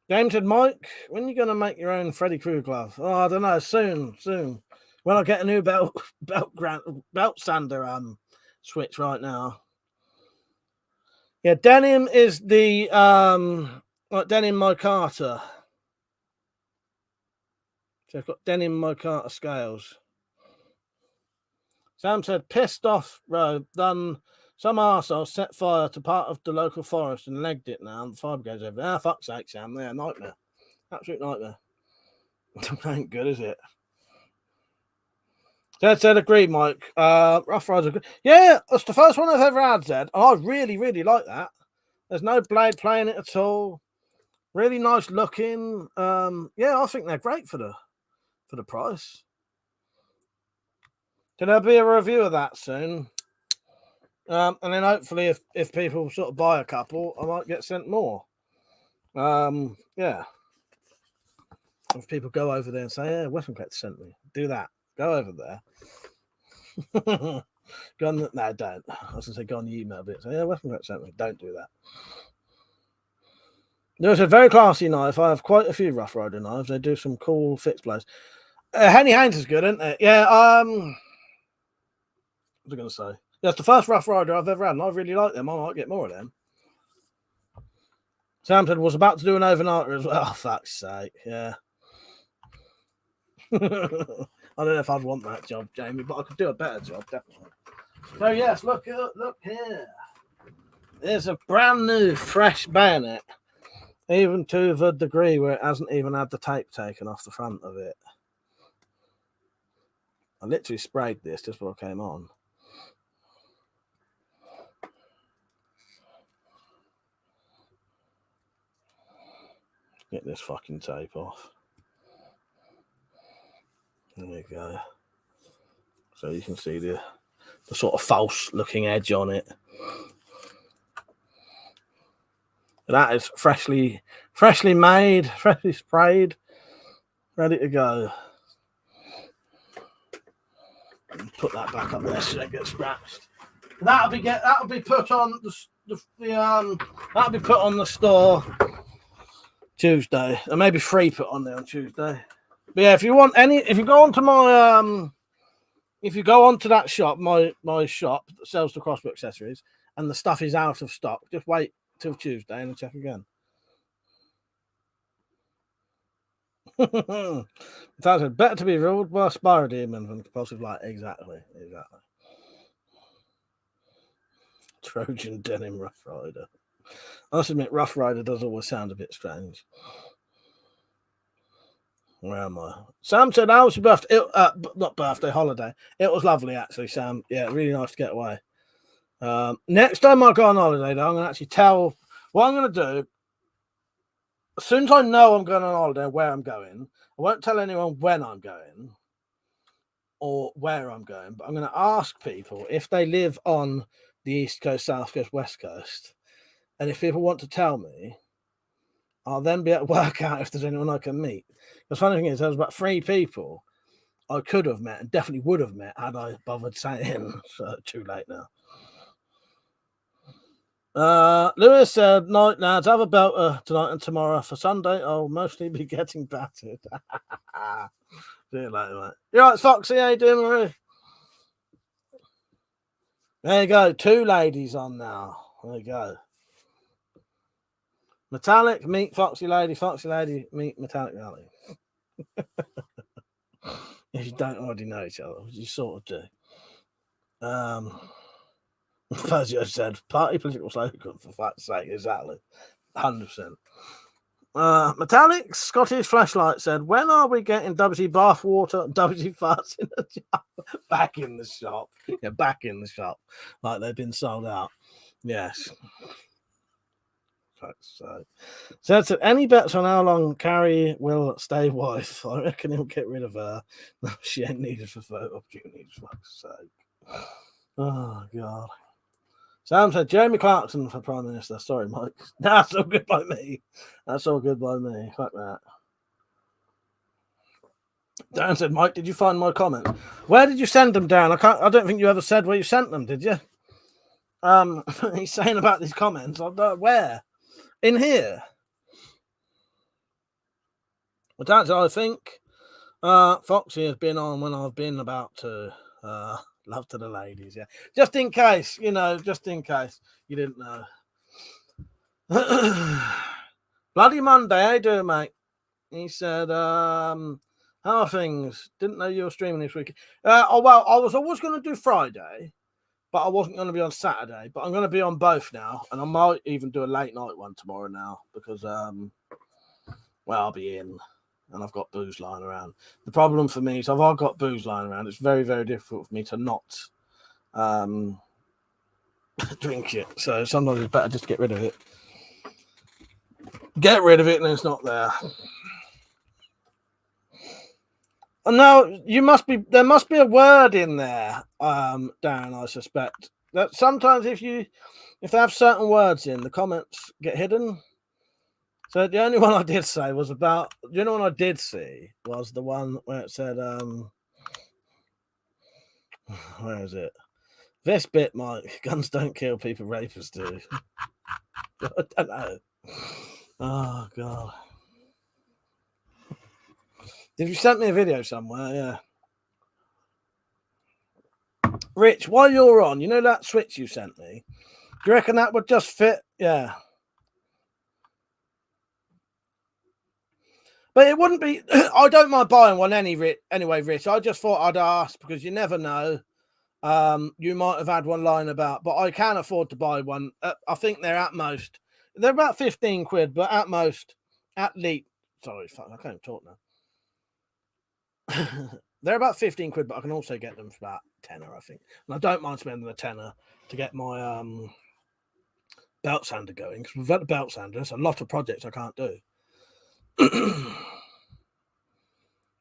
James said, Mike, when are you going to make your own Freddy Krueger glove? Oh, I don't know. Soon. When I get a new belt sander switch right now. Yeah, denim is the like denim micarta. So I've got denim micarta scales. Sam said, pissed off, bro. Done. Some arsehole set fire to part of the local forest and legged it now, and the fire goes over. Ah, fuck's sake, Sam. Yeah, nightmare. Absolute nightmare. Ain't good, is it? Zed said, agreed, Mike. Rough Riders are good. Yeah, that's the first one I've ever had, Zed. And I really, really like that. There's no blade playing it at all. Really nice looking. Yeah, I think they're great for the price. So there'll be a review of that soon. And then hopefully if people sort of buy a couple, I might get sent more. Yeah. If people go over there and say, yeah, WeaponCollector sent me. Do that. Go over there. Go on, no, don't. I was going to say go on the email bit. Say, yeah, WeaponCollector sent me. Don't do that. There's a very classy knife. I have quite a few Rough Rider knives. They do some cool fixed blows. Henny Haynes is good, isn't it? Yeah, what was I going to say? That's the first Rough Rider I've ever had, and I really like them. I might get more of them. Sam said, was about to do an overnighter as well. Oh, fuck's sake, yeah. I don't know if I'd want that job, Jamie, but I could do a better job, definitely. So, yes, look here. There's a brand new, fresh bayonet, even to the degree where it hasn't even had the tape taken off the front of it. I literally sprayed this just before I came on. Get this fucking tape off. There we go. So you can see the sort of false looking edge on it. That is freshly made, freshly sprayed, ready to go. Put that back up there so it gets scratched. That'll be put on that'll be put on the store Tuesday, and maybe free put on there on Tuesday. But yeah, if you go onto my if you go onto that shop, my shop that sells the crossbow accessories, and the stuff is out of stock, just wait till Tuesday and check again. That's better to be ruled by a Spyro demon than compulsive light. Exactly. Trojan denim Rough Rider. I must admit, Rough Rider does always sound a bit strange. Where am I? Sam said, how was your birthday? Not birthday, holiday. It was lovely, actually, Sam. Yeah, really nice to get away. Next time I go on holiday, though, I'm going to actually tell what I'm going to do. As soon as I know I'm going on holiday and where I'm going, I won't tell anyone when I'm going or where I'm going, but I'm going to ask people if they live on the East Coast, South Coast, West Coast. And if people want to tell me, I'll then be able to work out if there's anyone I can meet. The funny thing is, there was about 3 people I could have met and definitely would have met had I bothered saying. So too late now. Lewis said, night lads, have a belter tonight and tomorrow. For Sunday, I'll mostly be getting battered. See you later, mate. You right, Foxy? How you doing, Marie? There you go. 2 ladies on now. There you go. Metallic, meet Foxy Lady, meet Metallic Lady. If you don't already know each other, you sort of do. Fazio said, party political slogan, for fuck's sake, exactly. 100%. Metallic Scottish Flashlight said, when are we getting WC bathwater, WC farts in the jar? Back in the shop. Yeah, back in the shop. Like they've been sold out. Yes. So that's it. Any bets on how long Carrie will stay wife? I reckon he'll get rid of her. No, she ain't needed for photo opportunities, for fuck's sake. Oh, God. Sam said, Jeremy Clarkson for Prime Minister. Sorry, Mike. That's all good by me. That's all good by me. Fuck that. Dan said, Mike, did you find my comment? Where did you send them, Dan? I don't think you ever said where you sent them, did you? He's saying about these comments. I don't know where. In here. Well, Dan said, I think Foxy has been on when I've been about to. Love to the ladies, yeah. Just in case, just in case you didn't know. Bloody Monday, how you doing, mate? He said, how are things? Didn't know you were streaming this week. Well, I was always going to do Friday, but I wasn't going to be on Saturday. But I'm going to be on both now, and I might even do a late night one tomorrow now because, I'll be in. And I've got booze lying around. The problem for me is if I've got booze lying around, it's very, very difficult for me to not drink it. So sometimes it's better just to get rid of it. Get rid of it and it's not there. And now there must be a word in there, Dan, I suspect. That sometimes if they have certain words in, the comments get hidden. So the only one I did say was about, the only one I did see was the one where it said, where is it? This bit, Mike, guns don't kill people, rapists do. I don't know. Oh, God. Did you send me a video somewhere? Yeah. Rich, while you're on, you know that switch you sent me? Do you reckon that would just fit? Yeah. But it wouldn't be. I don't mind buying one anyway, Rich. I just thought I'd ask because you never know. You might have had one lying about, but I can afford to buy one. I think they're about 15 quid, but at least. Sorry, fuck, I can't talk now. They're about 15 quid, but I can also get them for about tenner, I think. And I don't mind spending a tenner to get my belt sander going because without the belt sander, there's a lot of projects I can't do.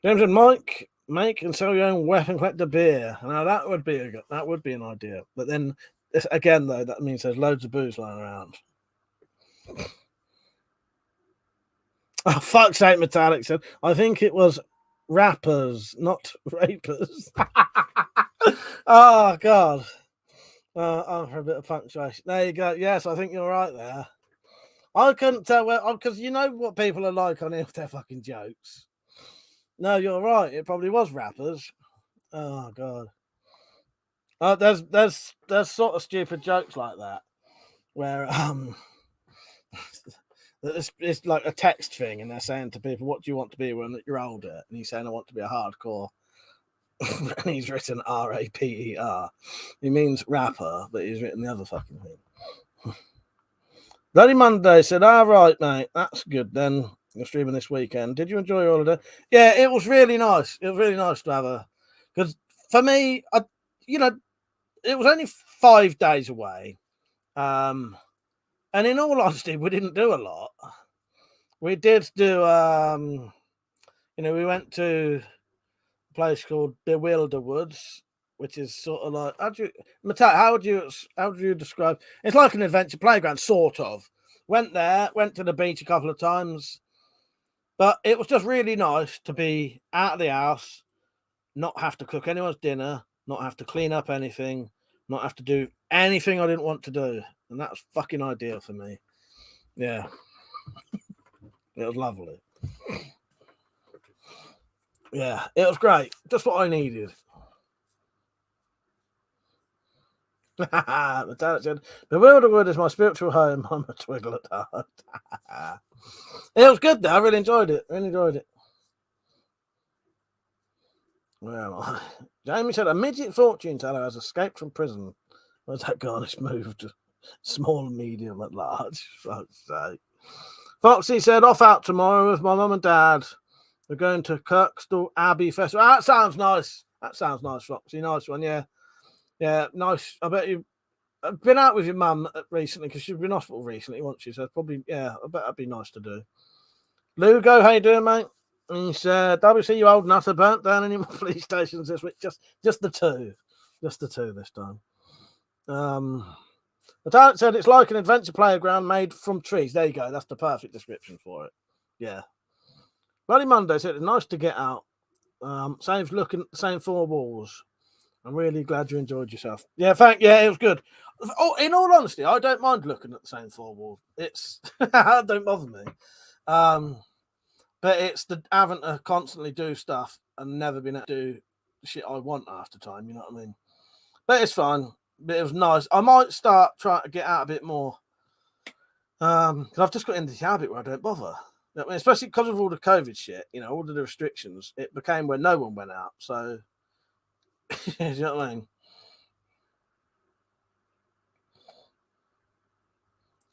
James and Mike, make and sell your own WeaponCollector beer. Now that would be an idea. But then again, though, that means there's loads of booze lying around. Oh, fuck's sake, Metallic said. I think it was rappers, not rapers. Oh, God. I'm for a bit of punctuation. There you go. Yes, I think you're right there. I couldn't tell because you know what people are like on here with their fucking jokes. No, you're right. It probably was rappers. Oh, God. There's sort of stupid jokes like that where it's like a text thing and they're saying to people, what do you want to be when you're older? And he's saying, I want to be a hardcore. And he's written R-A-P-E-R. He means rapper, but he's written the other fucking thing. Bloody Monday said, right, mate, that's good then. You're streaming this weekend. Did you enjoy your holiday? Yeah, it was really nice. It was really nice to have because for me, it was only 5 days away. And in all honesty, we didn't do a lot. We did do, we went to a place called Bewilderwoods, which is sort of like, how would you describe? It's like an adventure playground, sort of. Went there, went to the beach a couple of times, but it was just really nice to be out of the house, not have to cook anyone's dinner, not have to clean up anything, not have to do anything I didn't want to do. And that's fucking ideal for me. Yeah. It was lovely. Yeah, it was great. Just what I needed. The talent said, Bewilderwood is my spiritual home. I'm a twiggle at heart. It was good, though. I really enjoyed it. Where am I? Jamie said, a midget fortune teller has escaped from prison. Where's that garnish moved? Small, medium, at large. Fuck's sake. Foxy said, off out tomorrow with my mum and dad. We're going to Kirkstall Abbey Festival. That sounds nice. Foxy. Nice one, yeah. Yeah, nice. I bet you've been out with your mum recently because she's been in hospital recently, wasn't she? So probably, yeah, I bet that'd be nice to do. Lugo, how you doing, mate? And he said, WC, you old nutter, burnt down any more police stations this week? Just the two. Just the two this time. The talent said it's like an adventure playground made from trees. There you go. That's the perfect description for it. Yeah. Bloody Monday said it's nice to get out. Saves looking at the same four walls. I'm really glad you enjoyed yourself. Yeah, it was good. Oh, in all honesty, I don't mind looking at the same four walls. It's that don't bother me. But it's the having to constantly do stuff and never been able to do shit I want after time, you know what I mean? But it's fine. But it was nice. I might start trying to get out a bit more. Because I've just got into the habit where I don't bother. I mean, especially because of all the COVID shit, you know, all the restrictions, it became where no one went out. So, you know what I mean?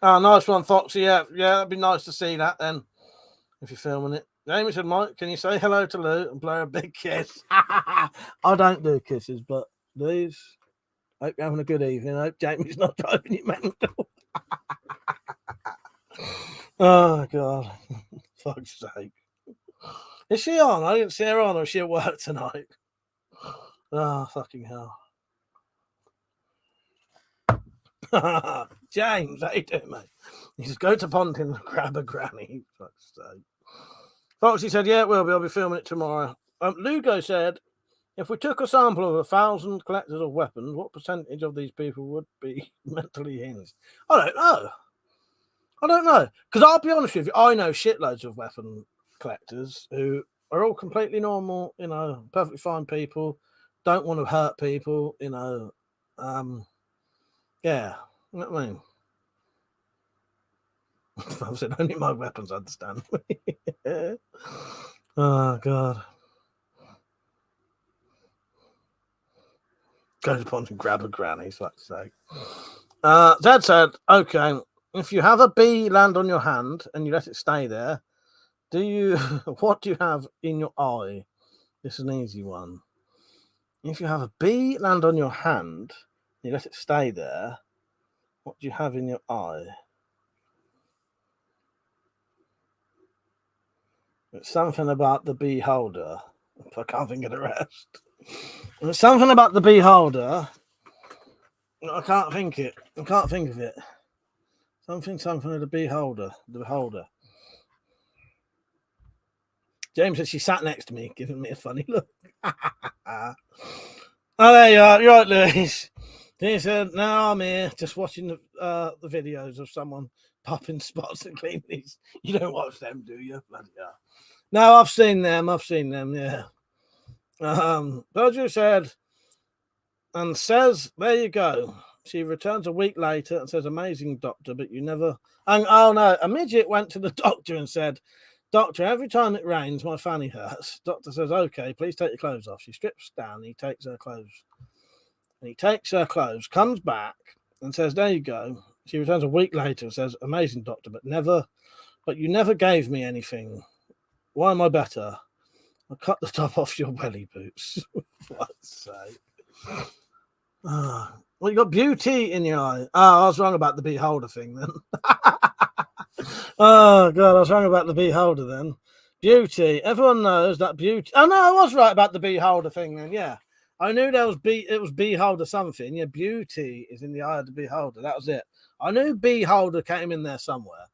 Oh, nice one, Foxy. Yeah, that'd be nice to see that then, if you're filming it. Jamie said, Mike, can you say hello to Lou and blow her a big kiss? I don't do kisses, but these. Hope you're having a good evening. I hope Jamie's not driving you mental. Oh, God. Fuck's sake. Is she on? I didn't see her on, or is she at work tonight? Oh, fucking hell. James, how you doing, mate? You just go to Pontin and grab a granny. Fuck's sake. Foxy said, yeah, it will be. I'll be filming it tomorrow. Lugo said, if we took a sample of 1,000 collectors of weapons, what percentage of these people would be mentally hinged? I don't know. Because I'll be honest with you, I know shitloads of weapon collectors who are all completely normal, you know, perfectly fine people, don't want to hurt people, you know. Yeah, you know what I mean? I said, only my weapons understand me. Oh, God. Go to Pond and grab a granny, so that's sake. Dad said, okay, if you have a bee land on your hand and you let it stay there, what do you have in your eye? This is an easy one. If you have a bee land on your hand and you let it stay there, what do you have in your eye? It's something about the beholder. I can't think of the rest. It's something about the beholder. I can't think of it. Something of the beholder. The beholder. James said she sat next to me, giving me a funny look. Oh, there you are. You're right, Louise. He said, no, I'm here just watching the videos of someone popping spots and clean these. You don't watch them, do you? Bloody hell. No, I've seen them, yeah. Virgil said, and says, there you go. She returns a week later and says, amazing doctor, but you never. And oh no, a midget went to the doctor and said, doctor, every time it rains, my fanny hurts. Doctor says, okay, please take your clothes off. She strips down, and he takes her clothes, comes back and says, there you go. She returns a week later and says, amazing doctor, but you never gave me anything. Why am I better? I cut the top off your welly boots. For fuck's sake. Oh, well, you got beauty in your eye. Oh, I was wrong about the beholder thing then. Oh, God, I was wrong about the beholder then. Beauty. Everyone knows that beauty. Oh, no, I was right about the beholder thing then, yeah. I knew it was beholder something. Yeah, beauty is in the eye of the beholder. That was it. I knew beholder came in there somewhere.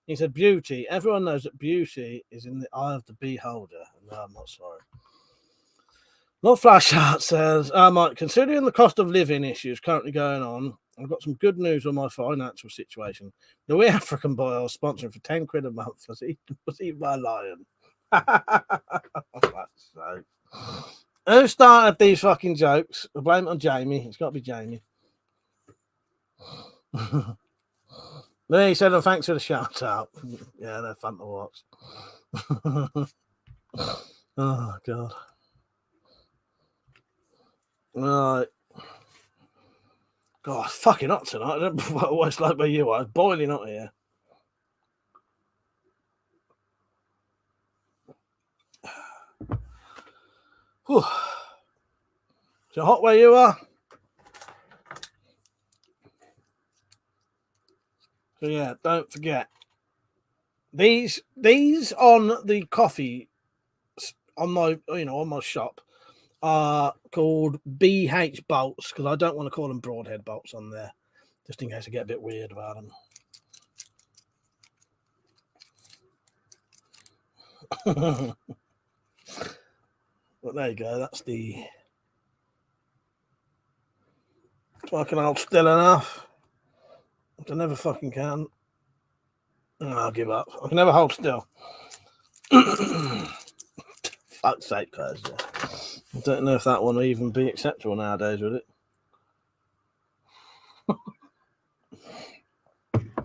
He said beauty. Everyone knows that beauty is in the eye of the beholder. No, I'm not sorry. Lord Flashheart says, Mike, considering the cost of living issues currently going on, I've got some good news on my financial situation. The wee African boy I was sponsoring for 10 quid a month was eaten by a lion. Who started these fucking jokes? I blame it on Jamie. It's got to be Jamie. Then he said, "Oh, thanks for the shout out." Yeah, they're fun to watch. Oh god. Right. God, it's fucking hot tonight. I don't know what it's like where you are. It's boiling hot here. Whew. Is it hot where you are? So yeah, don't forget these on the coffee on my shop are called BH bolts because I don't want to call them broadhead bolts on there, just in case I get a bit weird about them. But there you go. That's the fucking hold still enough. I never fucking can. I'll give up. I can never hold still. Fuck's sake, guys. I don't know if that one will even be acceptable nowadays, would it?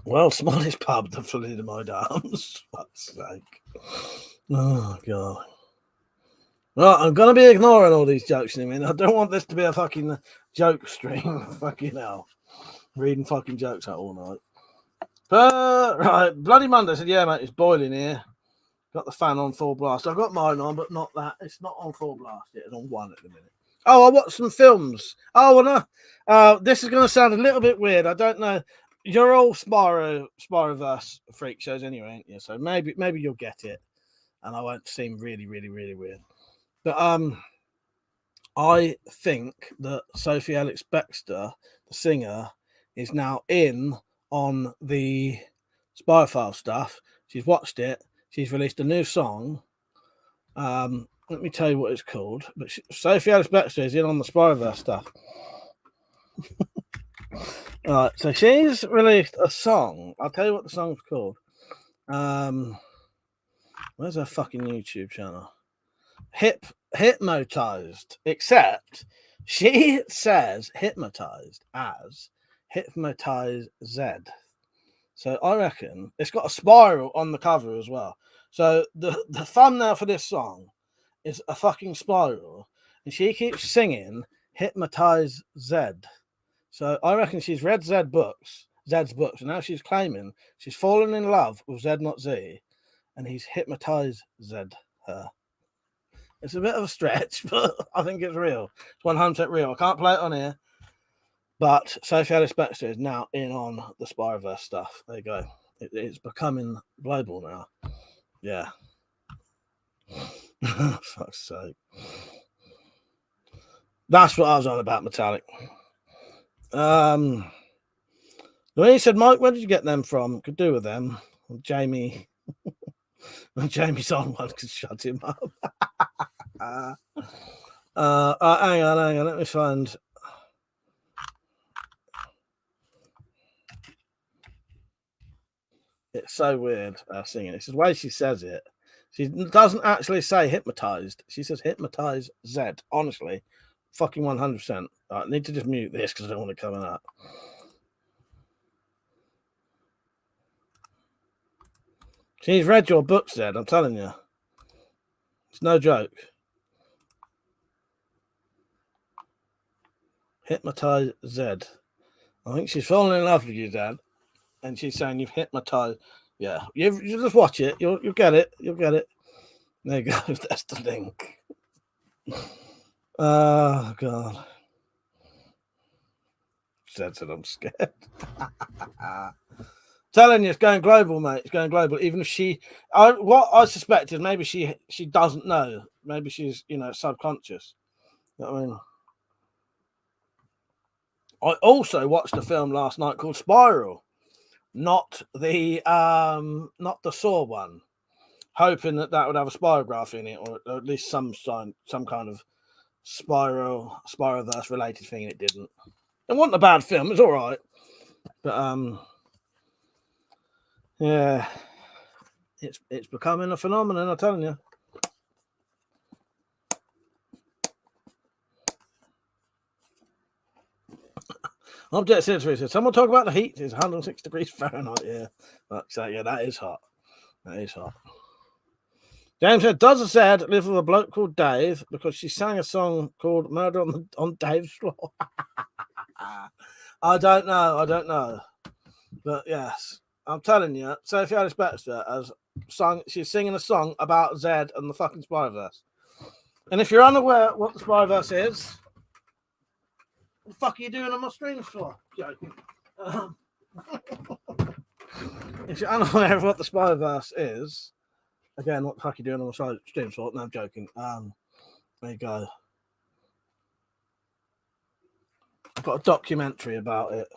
Well, smallest pub, the thalidomide arms. Fuck's sake. Oh, God. Well, I'm going to be ignoring all these jokes in a minute. I don't want this to be a fucking joke stream. Fucking hell. Reading fucking jokes out all night. Right, Bloody Monday said, yeah, mate, it's boiling here. Got the fan on full blast. I've got mine on, but not that. It's not on full blast yet. It's on one at the minute. Oh, I watched some films. Oh, no. This is going to sound a little bit weird. I don't know. You're all Spyroverse freak shows anyway, ain't you? So maybe you'll get it. And I won't seem really, really, really weird. But I think that Sophie Alex Bextor, the singer, is now in on the Spyfile stuff. She's watched it. She's released a new song. Let me tell you what it's called. But Sophie Alex Bextor is in on the Spyroverse stuff. All right, so she's released a song. I'll tell you what the song's called. Where's her fucking YouTube channel? Hypnotized. Except she says hypnotized as Hypnotize Z. So I reckon it's got a spiral on the cover as well. So the thumbnail for this song is a fucking spiral, and she keeps singing Hypnotize Z. So I reckon she's read Zed's books, and now she's claiming she's fallen in love with Zed, not Z, and he's hypnotized Zed her. It's a bit of a stretch, but I think it's real. It's 100% real. I can't play it on here. But Sophie Alex Bextor is now in on the Spyroverse stuff. There you go. It's becoming global now. Yeah. Fuck's sake. That's what I was on about, Metallic. When he said, Mike, where did you get them from? Could do with them. Jamie. When Jamie's on one, could shut him up. Hang on. Let me find. It's so weird singing. It's the way she says it. She doesn't actually say hypnotized. She says hypnotize Z. Honestly, fucking 100%. I need to just mute this because I don't want it coming up. She's read your book, Zed. I'm telling you. It's no joke. Hypnotize Z. I think she's falling in love with you, Dad. And she's saying you've hypnotized. Yeah, you just watch it. You'll get it. You'll get it. There you go. That's the link. Oh God. Said I'm scared. Telling you, it's going global, mate. It's going global. Even if what I suspect is maybe she doesn't know. Maybe she's subconscious. You know what I mean? I also watched a film last night called Spiral. Not the Saw one, hoping that would have a spirograph in it, or at least some kind of Spyroverse related thing. It didn't. It wasn't a bad film. It's all right, but yeah, it's becoming a phenomenon. I'm telling you. Object Sensory says, someone talk about the heat. It's 106 degrees Fahrenheit. Yeah. So, yeah, that is hot. That is hot. James said, does Zed live with a bloke called Dave because she sang a song called Murder on Dave's Floor? I don't know. But yes, I'm telling you, Sophie Alice Baxter has sung, she's singing a song about Zed and the fucking Spyroverse. And if you're unaware what the Spyroverse is, what the fuck are you doing on my streams for? Joking. If you're unaware of what the Spyroverse is, again, what the fuck are you doing on my streams for? No, I'm joking. There you go. I've got a documentary about it,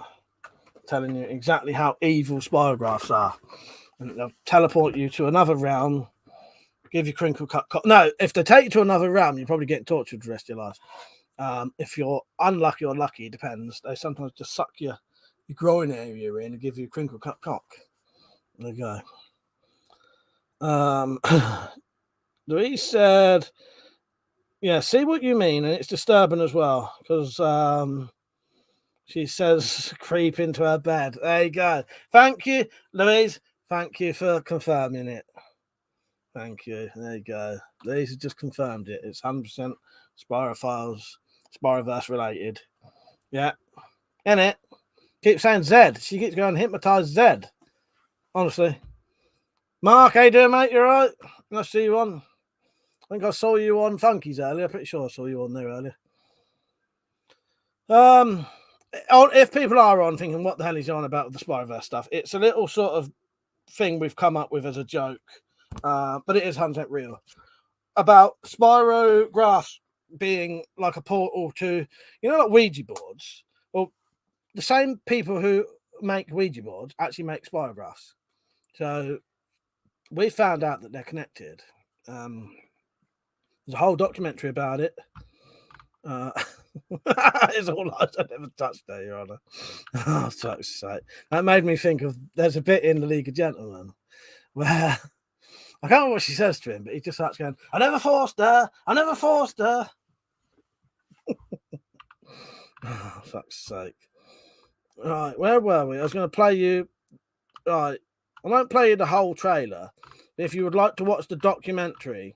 telling you exactly how evil spyrographs are. And they'll teleport you to another realm, give you crinkle cut. No, if they take you to another realm, you're probably getting tortured for the rest of your life. If you're unlucky or lucky, depends. They sometimes just suck your groin area in and give you a crinkle cut cock. There you go. Louise said, yeah, see what you mean, and it's disturbing as well, because she says creep into her bed. There you go. Thank you, Louise. Thank you for confirming it. Thank you. There you go. Louise has just confirmed it. It's 100% Spyroverse related. Yeah. In it. Keep saying Zed. She keeps going hypnotize Zed. Honestly. Mark, how you doing, mate? You all right? Nice to see you on. I think I saw you on Funky's earlier. Pretty sure I saw you on there earlier. If people are on thinking, what the hell is he on about with the Spyroverse stuff? It's a little sort of thing we've come up with as a joke, but it is 100% real. About Spyrographs being like a portal to, like Ouija boards. Well, the same people who make Ouija boards actually make Spyrographs. So we found out that they're connected. There's a whole documentary about it. It's all lies. I never touched that, Your Honour. Oh, fuck's sake. That made me think of, there's a bit in The League of Gentlemen where I can't remember what she says to him, but he just starts going, I never forced her. I never forced her. Oh, fuck's sake. Right, where were we? I was going to play you. Right, I won't play you the whole trailer. But if you would like to watch the documentary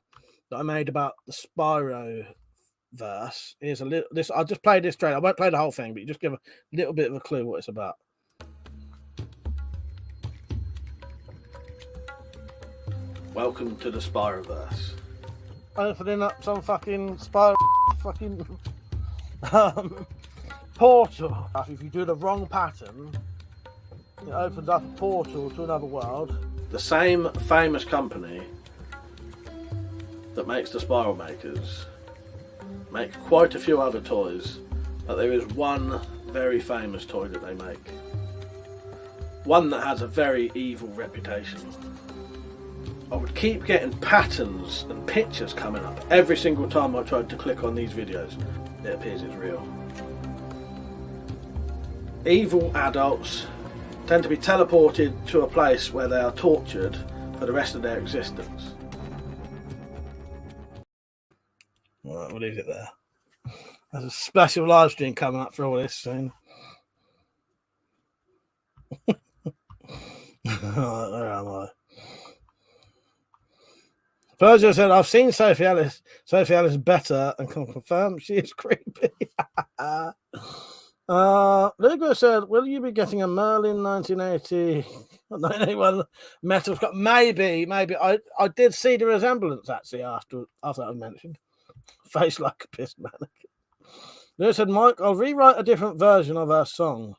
that I made about the Spyroverse, here's a little. I'll just play this trailer. I won't play the whole thing, but you just give a little bit of a clue what it's about. Welcome to the Spyroverse. Opening up some fucking portal. If you do the wrong pattern, it opens up a portal to another world. The same famous company that makes the Spiral Makers make quite a few other toys, but there is one very famous toy that they make. One that has a very evil reputation. I would keep getting patterns and pictures coming up every single time I tried to click on these videos. It appears it's real. Evil adults tend to be teleported to a place where they are tortured for the rest of their existence. Alright, we'll leave it there. There's a special live stream coming up for all this soon. Alright, where am I? Virgil said, I've seen Sophie Alice. Sophie Alice is better and can confirm she is creepy. Lugo said, will you be getting a Merlin 1981 metal? Maybe. I did see the resemblance actually after that was mentioned. Face like a piss mannequin. Lugo said, Mike, I'll rewrite a different version of her song,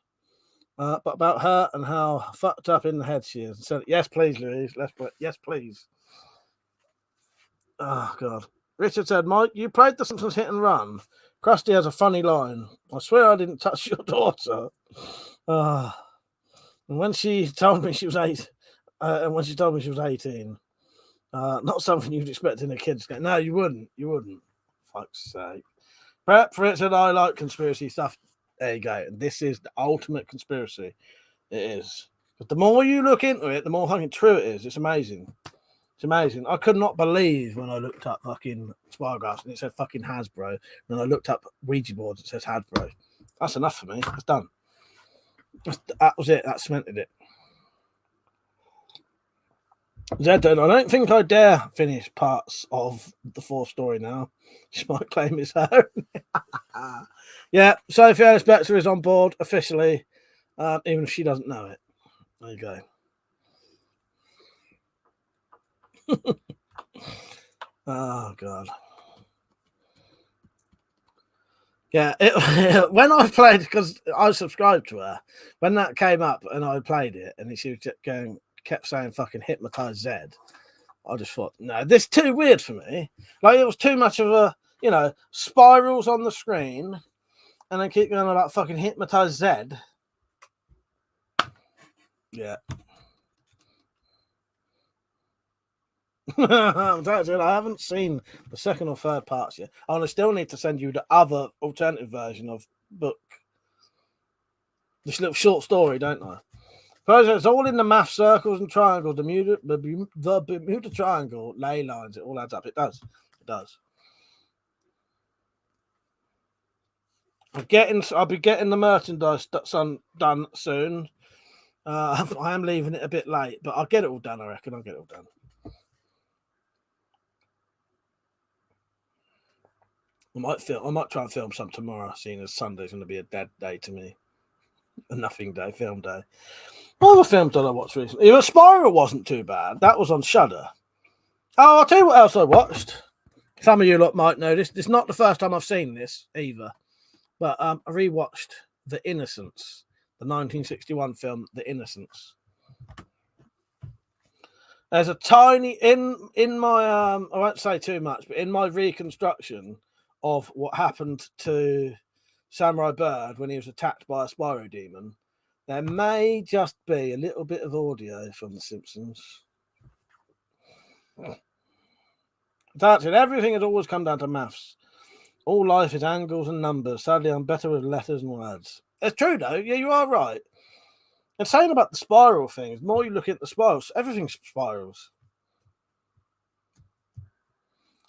but about her and how fucked up in the head she is. Said, yes, please, Louise. Yes, please. Oh, God. Richard said, Mike, you played The Simpsons Hit and Run. Krusty has a funny line. I swear I didn't touch your daughter. And when she told me she was 8, and when she told me she was 18, not something you'd expect in a kid's game. No, you wouldn't. Fuck's sake. Prep for it said, I like conspiracy stuff. There you go. And this is the ultimate conspiracy. It is. But the more you look into it, the more fucking true it is. It's amazing. It's amazing. I could not believe when I looked up fucking Spyrographs and it said fucking Hasbro. When I looked up Ouija boards, it says Hasbro. That's enough for me. It's done. That was it. That cemented it. Zedden, I don't think I dare finish parts of the 4th story now. She might claim it's her. Yeah, Sophie Ellis Betzer is on board officially, even if she doesn't know it. There you go. Oh, God. Yeah, when I played, because I subscribed to her, when that came up and I played it, and she was kept saying fucking hypnotize Zed, I just thought, no, this is too weird for me. Like, it was too much of a, spirals on the screen, and then keep going about fucking hypnotize Zed. Yeah. I haven't seen the 2nd or 3rd parts yet. And I still need to send you the other alternative version of book. This little short story, don't I? But it's all in the math circles and triangles, the Bermuda Triangle, ley lines, it all adds up. It does. It does. I'll be getting the merchandise done soon. I am leaving it a bit late, but I'll get it all done, I reckon. I'll get it all done. I might try and film some tomorrow, seeing as Sunday's going to be a dead day to me. A nothing day, film day. What other films did I watch recently? Even Spyro wasn't too bad. That was on Shudder. Oh, I'll tell you what else I watched. Some of you lot might know this. This is not the first time I've seen this either. But I rewatched The Innocents, the 1961 film The Innocents. There's a tiny in my I won't say too much, but in my reconstruction of what happened to Samurai Bird when he was attacked by a Spyro demon, there may just be a little bit of audio from The Simpsons. That's it. Everything has always come down to maths. All life is angles and numbers. Sadly, I'm better with letters and words. It's true, though. Yeah, you are right. And saying about the spiral thing, the more you look at the spirals, everything spirals.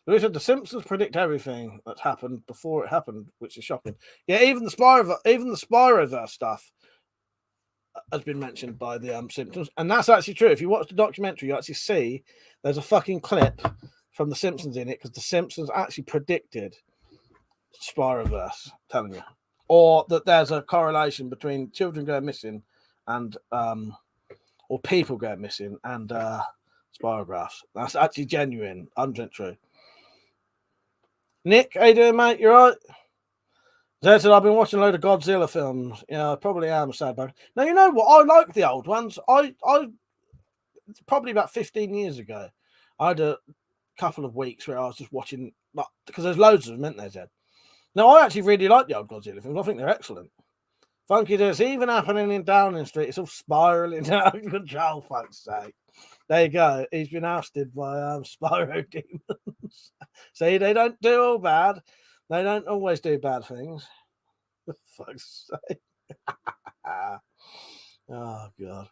We said the Simpsons predict everything that's happened before it happened, which is shocking. Yeah, even the Spyroverse stuff has been mentioned by the Simpsons, and that's actually true. If you watch the documentary, you actually see there's a fucking clip from the Simpsons in it, because the Simpsons actually predicted Spyroverse, I'm telling you, or that there's a correlation between children going missing and or people going missing and spirographs. That's actually genuine, 100% true. Nick, how you doing, mate? You right? Zed said, I've been watching a load of Godzilla films. Yeah, I probably am sad about it. Now, you know what? I like the old ones. I probably about 15 years ago, I had a couple of weeks where I was just watching, because there's loads of them, isn't there, Zed? Now, I actually really like the old Godzilla films. I think they're excellent. Funky, there's even happening in Downing Street. It's all spiraling out of control, fuck's sake. There you go. He's been ousted by Spyro demons. See, they don't do all bad. They don't always do bad things. For fuck's sake. Oh, God.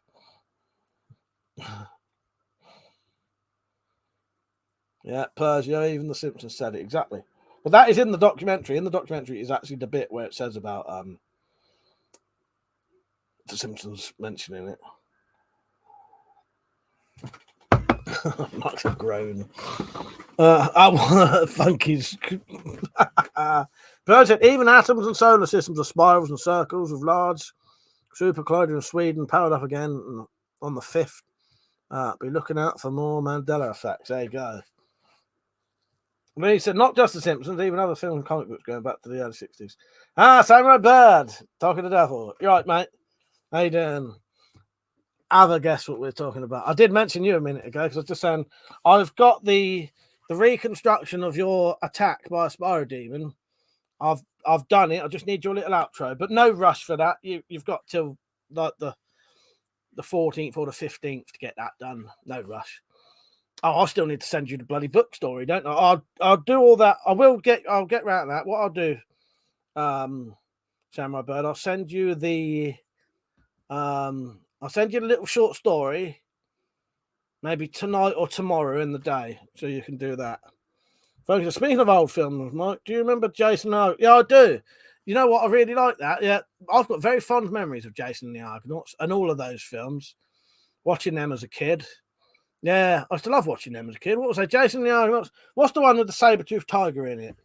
Yeah, Persia, even the Simpsons said it. Exactly. But that is in the documentary. In the documentary is actually the bit where it says about the Simpsons mentioning it. Max a groan. Funky's. But even atoms and solar systems are spirals and circles with large super colliding in Sweden, powered up again on the 5th. Be looking out for more Mandela effects. There you go. But he said, not just the Simpsons, even other film and comic books going back to the early 60s. Samurai Bird, talking to the devil. You're right, mate. How you doing? Have a guess what we're talking about. I did mention you a minute ago because I was just saying I've got the reconstruction of your attack by a Spyro demon. I've done it. I just need your little outro, but no rush for that. You've got till like the 14th or the 15th to get that done. No rush. Oh, I still need to send you the bloody book story, don't I? I'll do all that. I'll get around that. What I'll do, Samurai Bird, I'll send you the little short story, maybe tonight or tomorrow in the day, so you can do that. Folks, speaking of old films, Mike, do you remember Jason? Yeah, I do. you know what? I really like that. Yeah, I've got very fond memories of Jason and the Argonauts and all of those films. Watching them as a kid. Yeah, I used to love watching them as a kid. What was that? Jason and the Argonauts. What's the one with the saber-toothed tiger in it?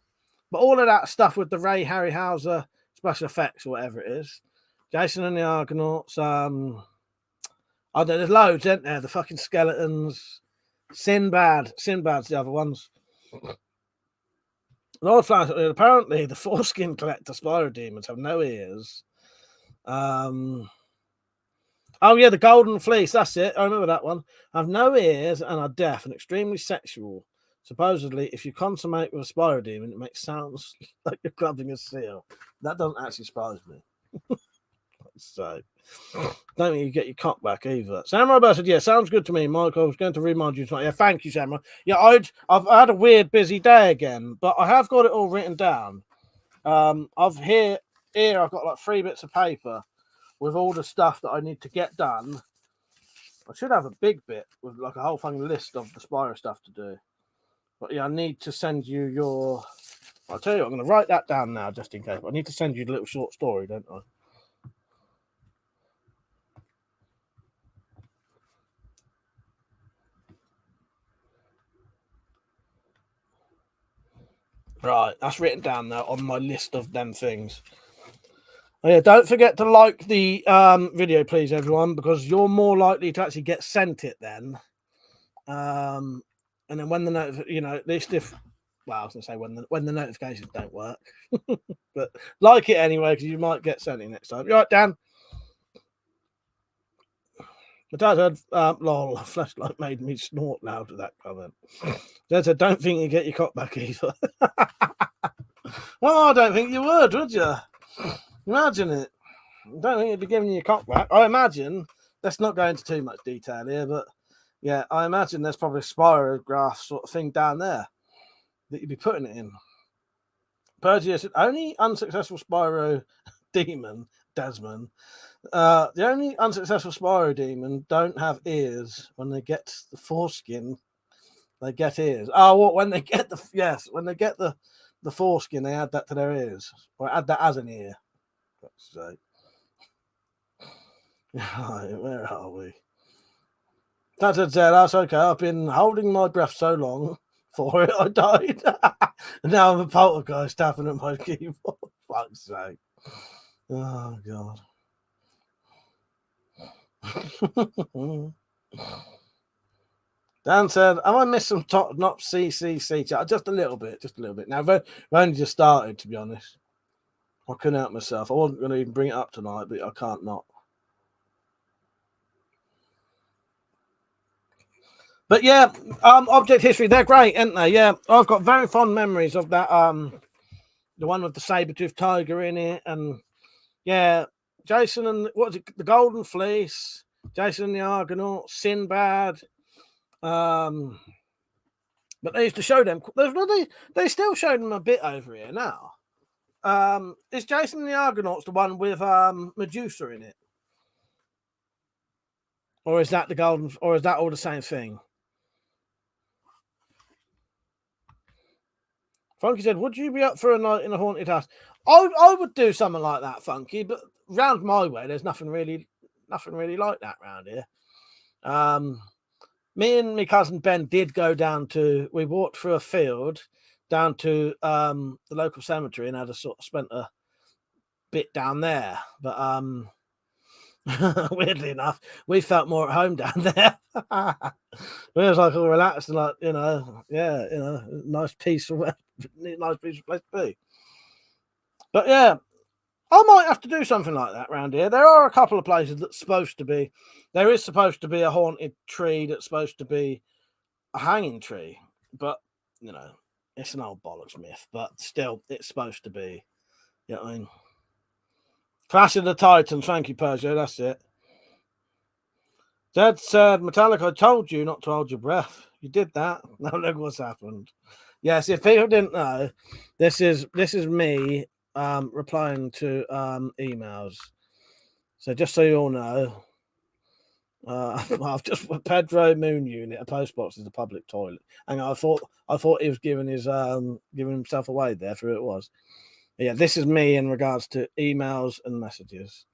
But all of that stuff with the Ray Harryhauser special effects or whatever it is. Jason and the Argonauts. I don't know, there's loads, isn't there? The fucking skeletons. Sinbad's the other ones. Apparently, the foreskin collector Spyro demons have no ears. Oh yeah, the golden fleece. That's it. I remember that one. Have no ears and are deaf and extremely sexual. Supposedly, if you consummate with a Spyro demon, it makes sounds like you're clubbing a seal. That doesn't actually surprise me. So, don't think you get your cock back either. Samurai Bird said, "Yeah, sounds good to me, Mike. I was going to remind you tonight." Yeah, thank you, Samurai. Yeah, I've had a weird, busy day again, but I have got it all written down. I've here I've got like 3 bits of paper with all the stuff that I need to get done. I should have a big bit with like a whole fucking list of the Spyro stuff to do. But yeah, I need to send you your. I'll tell you, I'm going to write that down now just in case. I need to send you the little short story, don't I? Right, that's written down now on my list of them things. Oh, yeah, don't forget to like the video, please, everyone, because you're more likely to actually get sent it then. And then when the at least if, well, I was gonna say when the notifications don't work, but like it anyway because you might get sent it next time. You all right, Dan? My dad said, lol, flashlight made me snort loud with that comment. Dad said, don't think you get your cock back either. Oh, I don't think you would you? Imagine it. I don't think you'd be giving you your cock back. I imagine, let's not go into too much detail here, but yeah, I imagine there's probably a spirograph sort of thing down there that you'd be putting it in. Pergia said, only unsuccessful Spyro demon, Desmond. The only unsuccessful Spyro demon don't have ears. When they get the foreskin, they get ears. Oh, what? When they get when they get the foreskin, they add that to their ears, or add that as an ear. So, right, where are we? That's okay. I've been holding my breath so long for it, I died. And now I'm a poltergeist tapping at my keyboard. Fuck's sake. Oh, God. Dan said, have I missed some top not CCC chat? Just a little bit. Now, we've only just started, to be honest. I couldn't help myself. I wasn't going to even bring it up tonight, but I can't not. But yeah, object history, they're great, aren't they? Yeah, I've got very fond memories of that. The one with the saber-toothed tiger in it, and yeah, Jason and what's it? The Golden Fleece, Jason and the Argonaut, Sinbad. But they used to show them. They still show them a bit over here now. Is Jason and the Argonauts the one with Medusa in it, or is that the Golden? Or is that all the same thing? Funky said, would you be up for a night in a haunted house? I would do something like that, Funky, but round my way, there's nothing really like that round here. Me and my cousin Ben did go down we walked through a field down to the local cemetery and had a sort of spent a bit down there. But weirdly enough, we felt more at home down there. We was like all relaxed and like, nice peaceful place to be. But yeah, I might have to do something like that around here. There are a couple of places that's supposed to be. There is supposed to be a haunted tree that's supposed to be a hanging tree, but it's an old bollocks myth. But still, it's supposed to be. You know what I mean? Clash of the Titans. Thank you, Persia. That's it. Dad said, Metallica, I told you not to hold your breath. You did that. Now look what's happened. Yes, if people didn't know, this is me replying to emails. So just so you all know, I've just put Pedro Moon Unit, a postbox is a public toilet. And I thought he was giving himself away there for who it was. Yeah, this is me in regards to emails and messages.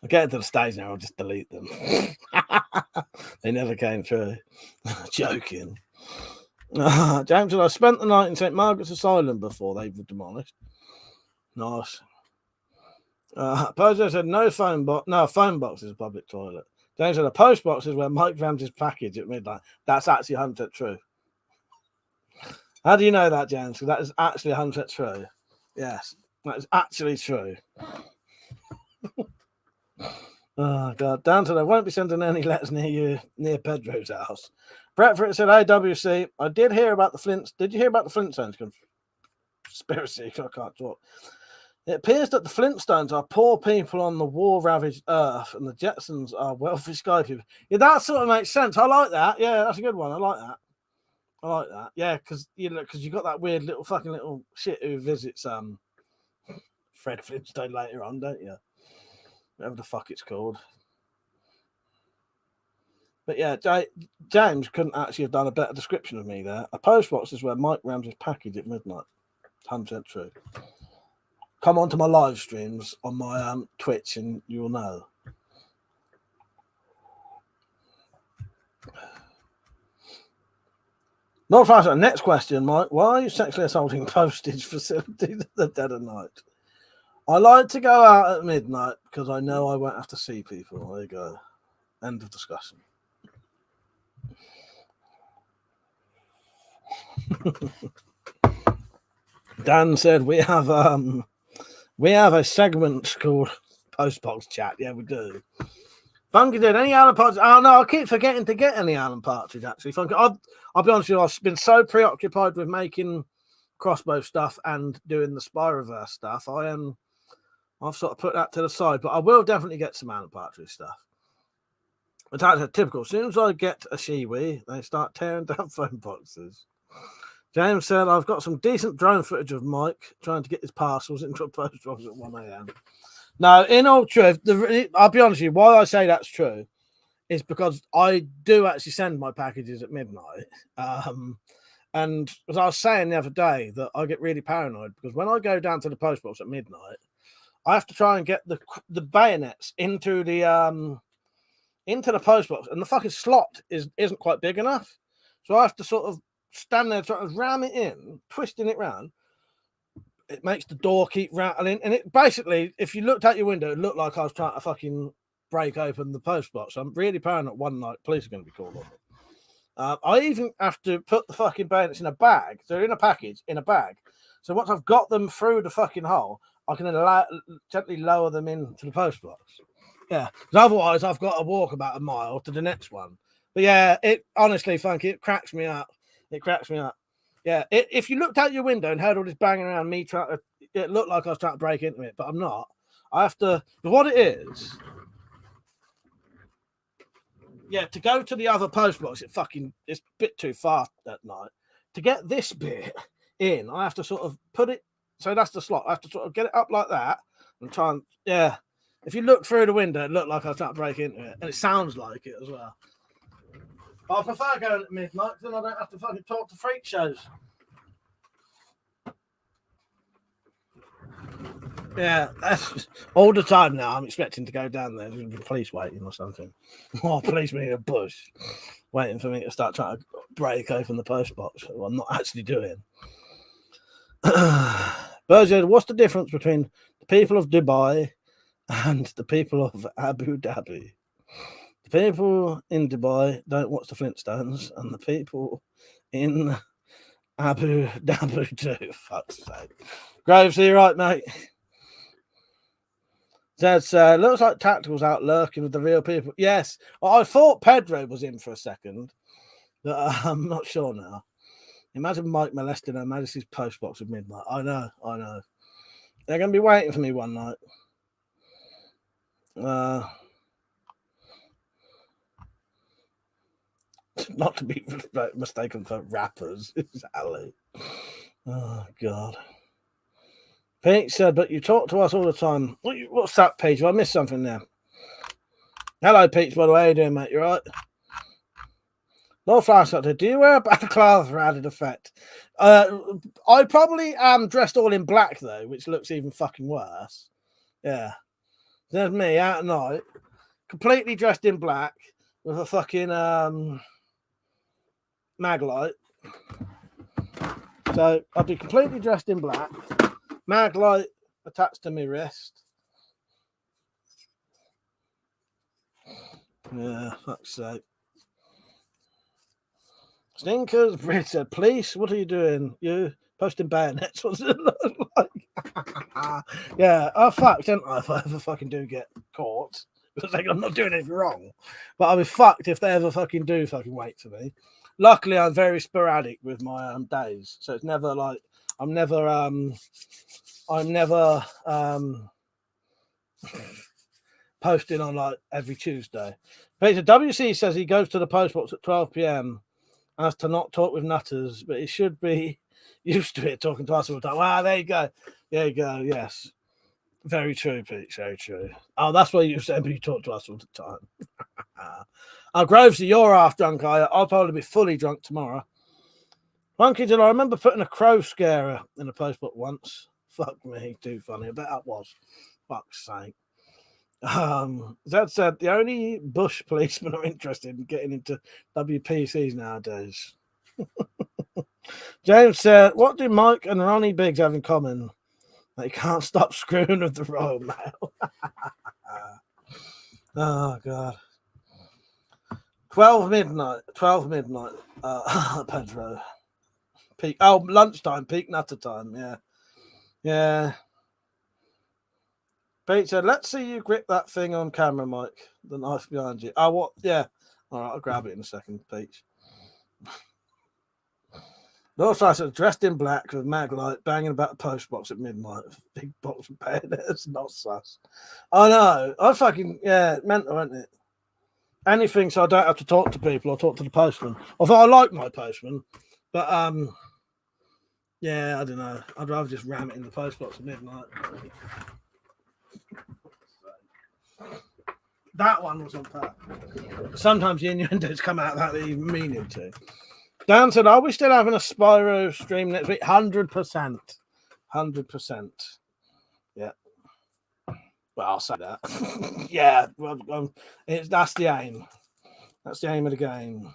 I get to the stage now, I'll just delete them. They never came through. Joking. James, I spent the night in St. Margaret's Asylum before they were demolished. Nice. Pozo said no phone box. No, a phone box is a public toilet. James said a post box is where Mike rams his package at midnight. That's actually 100% true. How do you know that, James? Because that is actually 100% true. Yes, that is actually true. Oh God, down to there won't be sending any letters near Pedro's house. Bretford said, AWC, I did hear about the Flints. Did you hear about the Flintstones conspiracy? I can't talk. It appears that the Flintstones are poor people on the war-ravaged Earth, and the Jetsons are wealthy sky people. Yeah, that sort of makes sense. I like that. Yeah, that's a good one. I like that. I like that. Yeah, because you got that weird little fucking little shit who visits Fred Flintstone later on, don't you? Whatever the fuck it's called. But yeah, James couldn't actually have done a better description of me there. A postbox is where Mike rams his package at midnight. 100% true. Come on to my live streams on my Twitch and you'll know. Not faster. Next question, Mike. Why are you sexually assaulting postage facilities at the dead of night? I like to go out at midnight because I know I won't have to see people. There you go. End of discussion. Dan said we have a segment called Postbox Chat. Yeah, we do. Funky did any Alan Partridge? Oh no, I keep forgetting to get any Alan Partridge. Actually, Funky, I'll be honest with you. I've been so preoccupied with making Crossbow stuff and doing the Spyroverse stuff. I've sort of put that to the side, but I will definitely get some Alan Partridge stuff. But that's typical. As soon as I get a Shiwi, they start tearing down phone boxes. James said, I've got some decent drone footage of Mike trying to get his parcels into a post office at 1 a.m. Now, in all truth, I'll be honest with you, why I say that's true is because I do actually send my packages at midnight. And as I was saying the other day, that I get really paranoid because when I go down to the post box at midnight, I have to try and get the bayonets into the post box, and the fucking slot isn't quite big enough. So I have to sort of stand there trying to ram it in, twisting it round. It makes the door keep rattling, and it basically, if you looked out your window, it looked like I was trying to fucking break open the post box. I'm really paranoid. One night, police are going to be called on me. I even have to put the fucking bayonets in a bag. They're in a package, in a bag. So once I've got them through the fucking hole, I can gently lower them into the post box. Yeah, because otherwise I've got to walk about a mile to the next one. But yeah, it honestly, Funky, it cracks me up. It cracks me up. Yeah, if you looked out your window and heard all this banging around, me trying to, it looked like I was trying to break into it, but I'm not. I have to. What it is, yeah, to go to the other post box, it's a bit too far at night. To get this bit in, I have to sort of put it. So that's the slot. I have to sort of get it up like that and try and, yeah. If you look through the window, it looked like I was trying to break into it, and it sounds like it as well. But I prefer going at midnight, then I don't have to fucking talk to freak shows. Yeah, that's all the time now. I'm expecting to go down there. There's the police waiting or something. Or policemen in a bush waiting for me to start trying to break open the post box. What I'm not actually doing. Berger, what's the difference between the people of Dubai and the people of Abu Dhabi? The people in Dubai don't watch the Flintstones, and the people in Abu Dhabi do. Fuck's sake. Graves, are you right, mate? Says, looks like Tactical's out lurking with the real people. Yes, well, I thought Pedro was in for a second, but I'm not sure now. Imagine Mike molesting Her Majesty's postbox at midnight. I know. They're going to be waiting for me one night. Not to be mistaken for rappers, exactly. Oh, God. Pete said, but you talk to us all the time. What's that, Pete? Well, I missed something there. Hello, Pete, by the way. How you doing, mate? You all right? Lord Firestarter, do you wear a balaclava for added effect? I probably am dressed all in black, though, which looks even fucking worse. Yeah. There's me out at night, completely dressed in black with a fucking mag light. So I'll be completely dressed in black, mag light attached to my wrist. Yeah, fuck's sake. Stinkers, Brit said, police, what are you doing? You posting bayonets? What's it look like? Yeah, I fucked, didn't I, if I ever fucking do get caught. Because I'm not doing anything wrong. But I'll be fucked if they ever fucking do fucking wait for me. Luckily, I'm very sporadic with my days. So it's never like, I'm never posting on like every Tuesday. Peter WC says he goes to the post box at 12 p.m. as to not talk with nutters, but he should be used to it talking to us all the time. Wow, there you go. There you go. Yes. Very true, Pete. Very true. Oh, that's what you said, but you talk to us all the time. Grovesy, you're half drunk. I'll probably be fully drunk tomorrow. Monkey, did I remember putting a crow scarer in a post book once? Fuck me, too funny. I bet that was. Fuck's sake. Zed said the only bush policemen are interested in getting into WPCs nowadays. James said, what do Mike and Ronnie Biggs have in common? They can't stop screwing with the Royal Mail. Oh, God. 12 midnight, Pedro. Peak. Oh, lunchtime, peak nutter time. Yeah. Yeah. Pete said, let's see you grip that thing on camera, Mike. The knife behind you. Oh, what? Yeah. All right, I'll grab it in a second, Pete. Lord said, dressed in black with mag light, banging about the post box at midnight. Big box of bayonets, not sus. I know. I fucking, yeah, mental, isn't it? Anything so I don't have to talk to people or talk to the postman. Although I like my postman, but yeah, I don't know. I'd rather just ram it in the post box at midnight. That one was on purpose. Sometimes the innuendos come out without even meaning to. Dan said, are we still having a Spyro stream next week? 100%. 100%. Yeah. Well, I'll say that. Yeah. Well, that's the aim. That's the aim of the game.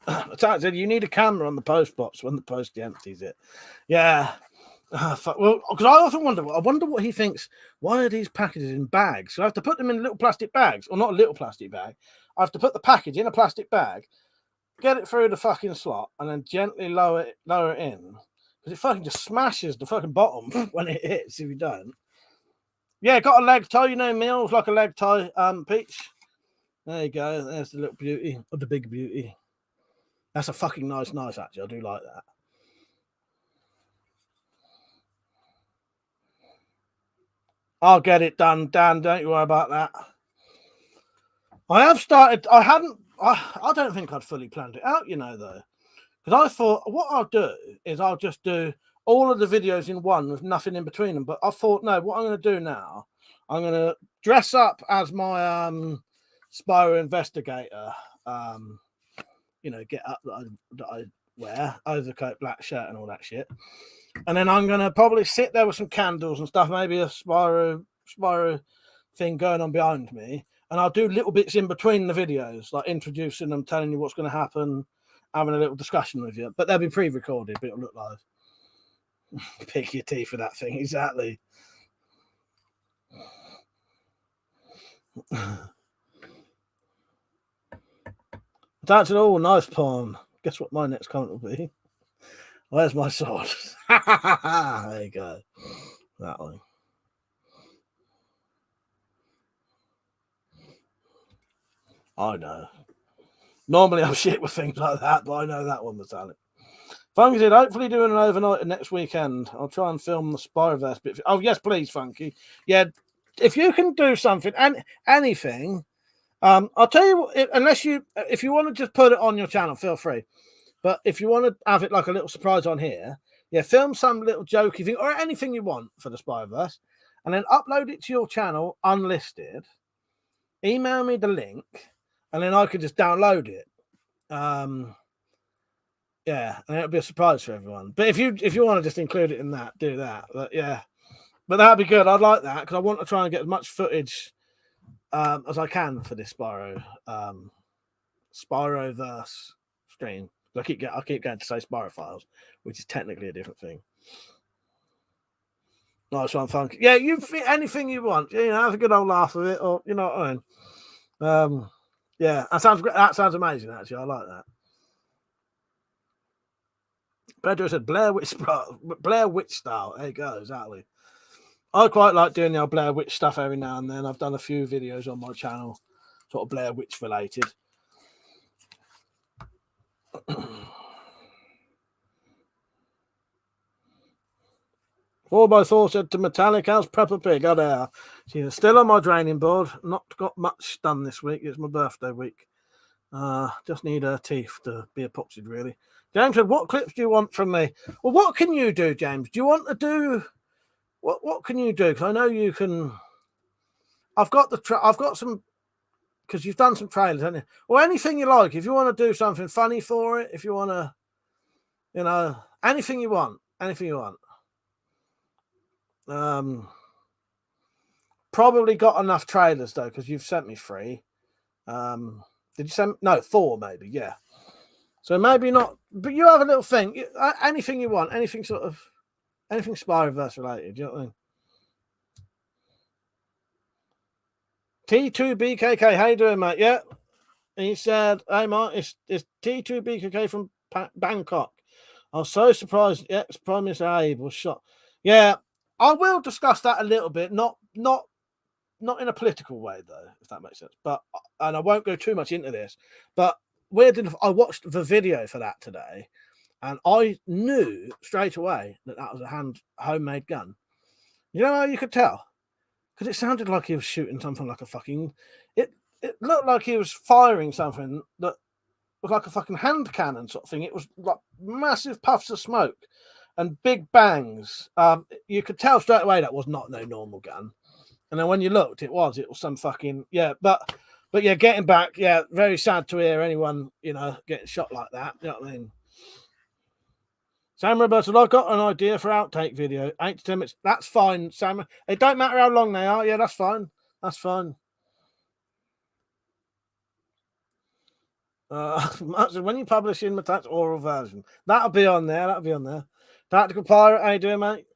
Attack said, you need a camera on the post box when the post empties it. Yeah. Well, because I often wonder what he thinks. Why are these packages in bags? So I have to put them in little plastic bags, or not a little plastic bag. I have to put the package in a plastic bag, get it through the fucking slot, and then gently lower it in. Because it fucking just smashes the fucking bottom when it hits if you don't. Yeah, got a leg tie, you know, meals like a leg tie, Peach. There you go. There's the little beauty, or the big beauty. That's a fucking nice knife, actually. I do like that. I'll get it done, Dan. Don't you worry about that. I have started. I don't think I'd fully planned it out, you know, though. Because I thought what I'll do is I'll just do all of the videos in one with nothing in between them. But I thought, no, what I'm going to do now, I'm going to dress up as my Spyro investigator, you know, get up that I wear, overcoat, black shirt and all that shit. And then I'm going to probably sit there with some candles and stuff, maybe a Spyro thing going on behind me. And I'll do little bits in between the videos, like introducing them, telling you what's going to happen, having a little discussion with you. But they'll be pre-recorded, but it'll look live. Pick your teeth for that thing, exactly. That's an all nice poem. Guess what my next comment will be? Where's my sword? There you go. That one. I know. Normally I'm shit with things like that, but I know that one was Alec. Funky said, hopefully doing an overnight next weekend. I'll try and film the Spyroverse bit. Oh, yes, please, Funky. Yeah, if you can do something, and anything, I'll tell you, if you want to just put it on your channel, feel free. But if you want to have it like a little surprise on here, yeah, film some little jokey thing or anything you want for the Spyroverse, and then upload it to your channel unlisted. Email me the link, and then I could just download it. Yeah, and it'll be a surprise for everyone. But if you want to just include it in that, do that. But yeah, but that'd be good. I'd like that because I want to try and get as much footage as I can for this Spyroverse stream. I keep going to say Spyro Files, which is technically a different thing. Nice one, Funky. Yeah, you fit anything you want. You know, have a good old laugh with it, or you know what I mean. Yeah, that sounds great. That sounds amazing. Actually, I like that. Pedro said Blair Witch style. There you go, exactly. I quite like doing the old Blair Witch stuff every now and then. I've done a few videos on my channel, sort of Blair Witch related. 4x4 said to Metallic, how's Peppa Pig? Oh, there. She's still on my draining board. Not got much done this week. It's my birthday week. Just need her teeth to be epoxied, really. James said, what clips do you want from me? Well, what can you do, James? Do you want to do... What can you do? Because I know you can... I've got some... Because you've done some trailers, haven't you? Or anything you like. If you want to do something funny for it, if you want to... You know, anything you want. Anything you want. Probably got enough trailers though, because you've sent me 3. Did you send? No, 4 maybe. Yeah. So maybe not, but you have a little thing. Anything you want, anything Spyroverse related. You know what I mean? T2BKK, how you doing, mate? Yeah. He said, "Hey, Mark, it's T2BKK from Bangkok. I was so surprised. Ex-Prime Minister Abe was shot. Yeah." I will discuss that a little bit, not in a political way though, if that makes sense. And I won't go too much into this. But weird enough, I watched the video for that today, and I knew straight away that was a homemade gun. You know how you could tell? Because it sounded like he was shooting something like a fucking. It looked like he was firing something that was like a fucking hand cannon sort of thing. It was like massive puffs of smoke and big bangs. You could tell straight away that was not no normal gun. And then when you looked, it was some fucking But yeah, getting back, yeah, very sad to hear anyone getting shot like that. You know what I mean? Sam Roberto, I've got an idea for outtake video, 8 to 10 minutes. That's fine, Sam. It don't matter how long they are. Yeah, that's fine. That's fine. When you publish in Metallic's oral version, that'll be on there. That'll be on there. Tactical Pirate, how you doing, mate?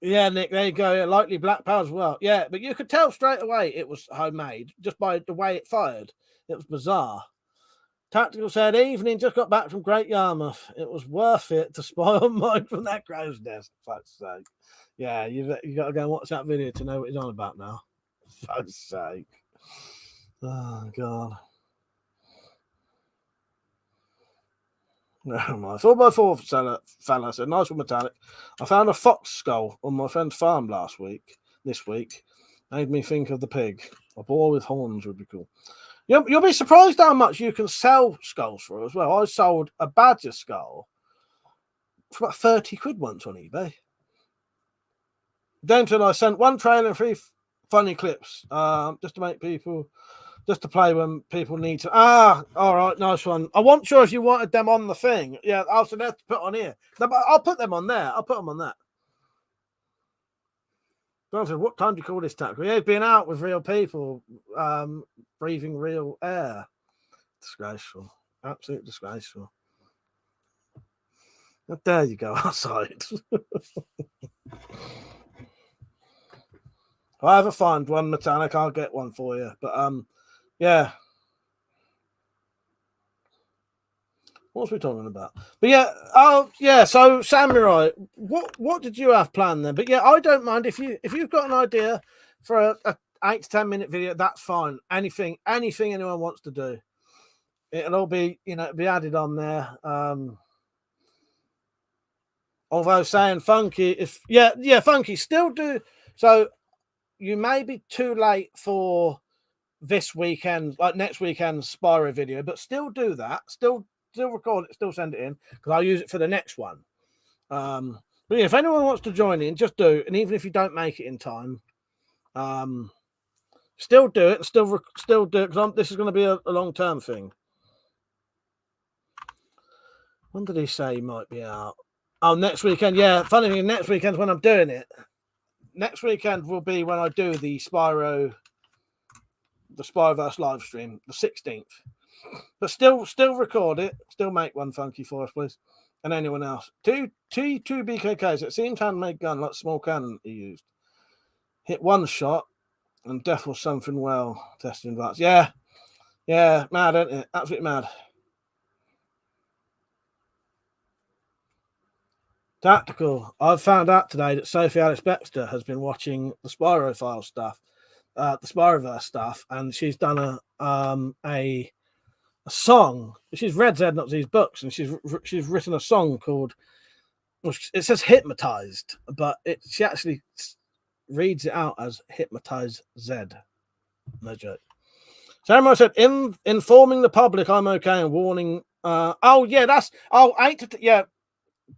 Yeah, Nick, there you go. Yeah, likely black power as well. Yeah, but you could tell straight away it was homemade just by the way it fired. It was bizarre. Tactical said, evening, just got back from Great Yarmouth. It was worth it to spoil mine from that crow's nest. Fuck's sake. Yeah, you got to go and watch that video to know what he's on about now. Fuck's sake. Oh, God. No, my 4x4 fella said, nice one, Metallic. I found a fox skull on my friend's farm this week. Made me think of the pig. A boar with horns would be cool. You'll be surprised how much you can sell skulls for as well. I sold a badger skull for about 30 quid once on eBay. Then I sent 1 trailer and 3 funny clips just to make people... Just to play when people need to. All right, nice one. I wasn't sure if you wanted them on the thing. Yeah, I'll have to put on here. No, but I'll put them on there. I'll put them on that. Said, what time do you call this tactical? Yeah, being out with real people, breathing real air. Disgraceful. Absolutely disgraceful. But there you go, outside. If I ever find one Metallic, I'll get one for you. But yeah. What was we talking about? But yeah, so Samurai, what did you have planned then? But yeah, I don't mind if you've got an idea for a 8 to 10 minute video, that's fine. Anything anyone wants to do. It'll all be, be added on there. Although saying Funky, Funky still do. So you may be too late for this weekend, like next weekend's Spyro video, but still do that. Still record it, still send it in, because I'll use it for the next one. But yeah, if anyone wants to join in, just do. And even if you don't make it in time, still do it. Still do it, because this is going to be a long-term thing. When did he say he might be out? Oh, next weekend. Yeah, funny thing, next weekend's when I'm doing it. Next weekend will be when I do the Spyroverse live stream, the 16th. But still record it. Still make one funky for us, please. And anyone else. Two BKKs. It seems handmade gun, like small cannon he used. Hit one shot, and death was something well tested in advance. Yeah, mad, isn't it? Absolutely mad. Tactical. I've found out today that Sophie Alex Baxter has been watching the Spyroverse stuff, and she's done a song. She's read Zednot's books, and she's written a song called. It says hypnotized, but she actually reads it out as hypnotize Z. No joke. Samurai said, informing the public I'm okay and warning.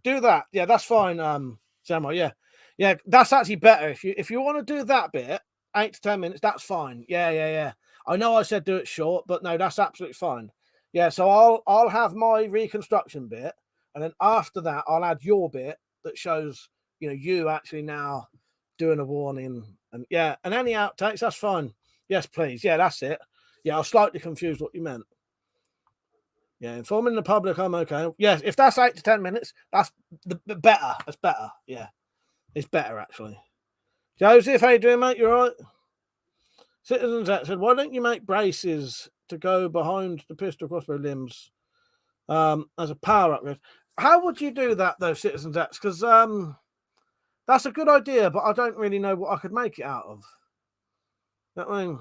Do that. Yeah, that's fine. Samurai. Yeah, that's actually better. If you want to do that bit, 8 to 10 minutes, that's fine. Yeah. I know I said do it short, but no, that's absolutely fine. Yeah, so I'll have my reconstruction bit, and then after that, I'll add your bit that shows you actually now doing a warning, and any outtakes. That's fine. Yes, please. Yeah, that's it. Yeah, I was slightly confused what you meant. Yeah, informing the public I'm okay. Yes, if that's 8 to 10 minutes, that's the better. That's better. Yeah, it's better actually. Joseph, how you doing, mate? You all right? Citizens X said, why don't you make braces to go behind the pistol crossbow limbs as a power upgrade? How would you do that though, Citizens X? Because that's a good idea, but I don't really know what I could make it out of. I mean,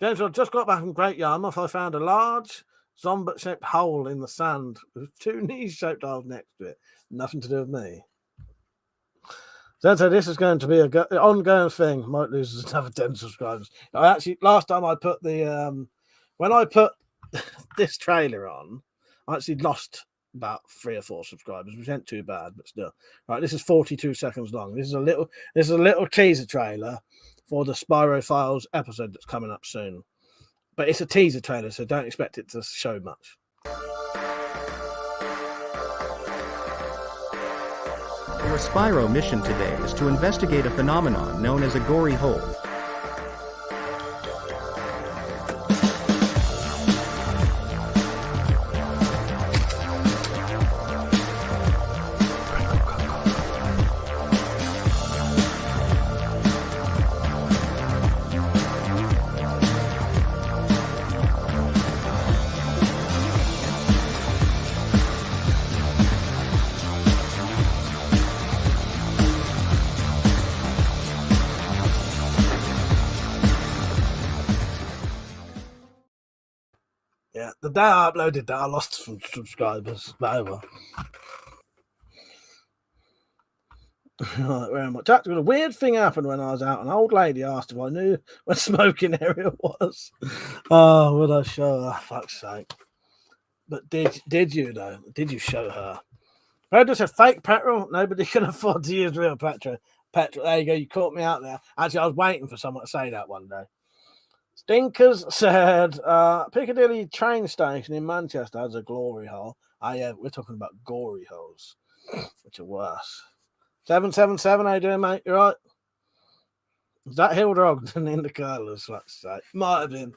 James, I just got back from Great Yarmouth. I found a large zombie-shaped hole in the sand with 2 knee-shaped holes next to it. Nothing to do with me. So this is going to be an ongoing thing. Might lose another 10 subscribers. I actually, last time I put the when I put this trailer on, I actually lost about 3 or 4 subscribers, which ain't too bad, but still. Right, this is 42 seconds long. This is a little teaser trailer for the Spyro Files episode that's coming up soon. But it's a teaser trailer, so don't expect it to show much. Your Spyro mission today is to investigate a phenomenon known as a gory hole. Yeah, the day I uploaded that, I lost some subscribers. But over. Right, very much. Actually, a weird thing happened when I was out. An old lady asked if I knew where the smoking area was. Oh, would I show her? Fuck's sake. But did you, though? Did you show her? Pedro said fake petrol. Nobody can afford to use real petrol. There you go. You caught me out there. Actually, I was waiting for someone to say that one day. Stinkers said Piccadilly train station in Manchester has a glory hole. Oh, yeah, we're talking about gory holes, which are worse. 777, how you doing, mate? You right? Is that Hilda Ogden in the curlers? Let's say. Might have been.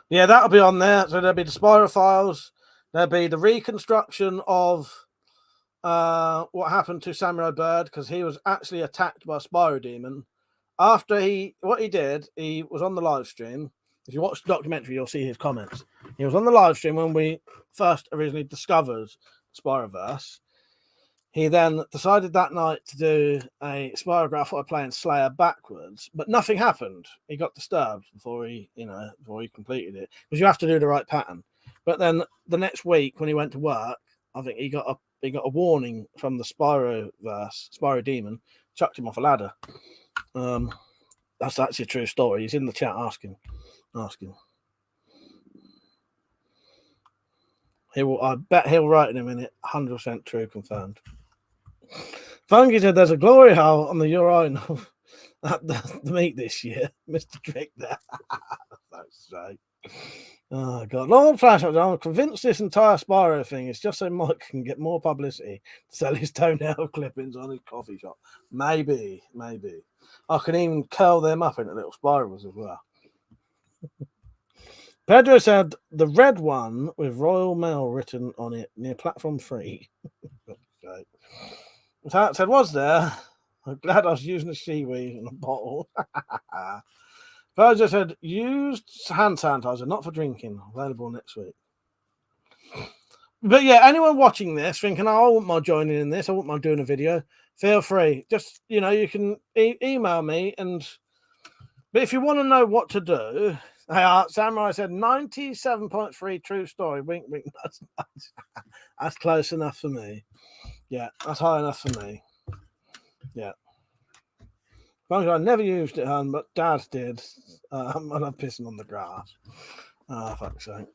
Yeah, that'll be on there. So there'll be the Spyro Files. There'll be the reconstruction of what happened to Samurai Bird, because he was actually attacked by a Spyro Demon. After he was on the live stream. If you watch the documentary, you'll see his comments. He was on the live stream when we first originally discovered Spyroverse. He then decided that night to do a Spyrograph by playing Slayer backwards, but nothing happened. He got disturbed before he completed it, because you have to do the right pattern. But then the next week when he went to work, I think he got a warning from the Spyro Demon, chucked him off a ladder. That's actually a true story. He's in the chat asking. I bet he'll write in a minute. 100% true, confirmed. Funky said there's a glory hole on the urinal at the meet this year. Mr. Trick there. That's right. Oh, God. Lord Flash, I'm convinced this entire Spyro thing is just so Mike can get more publicity to sell his toenail clippings on his coffee shop. Maybe. I can even curl them up into little spirals as well. Pedro said the red one with Royal Mail written on it near platform 3. Okay. That said, was there? I'm glad I was using a seaweed in a bottle. Pedro said used hand sanitizer, not for drinking. Available next week. But yeah, anyone watching this thinking, oh, I wouldn't mind joining in this, I wouldn't mind doing a video, feel free. Just, you can email me. But if you want to know what to do, Samurai said 97.3 true story. Wink, wink. That's close enough for me. Yeah, that's high enough for me. Yeah. I never used it, hon, but Dad did. I'm pissing on the grass. Oh, fuck's sake.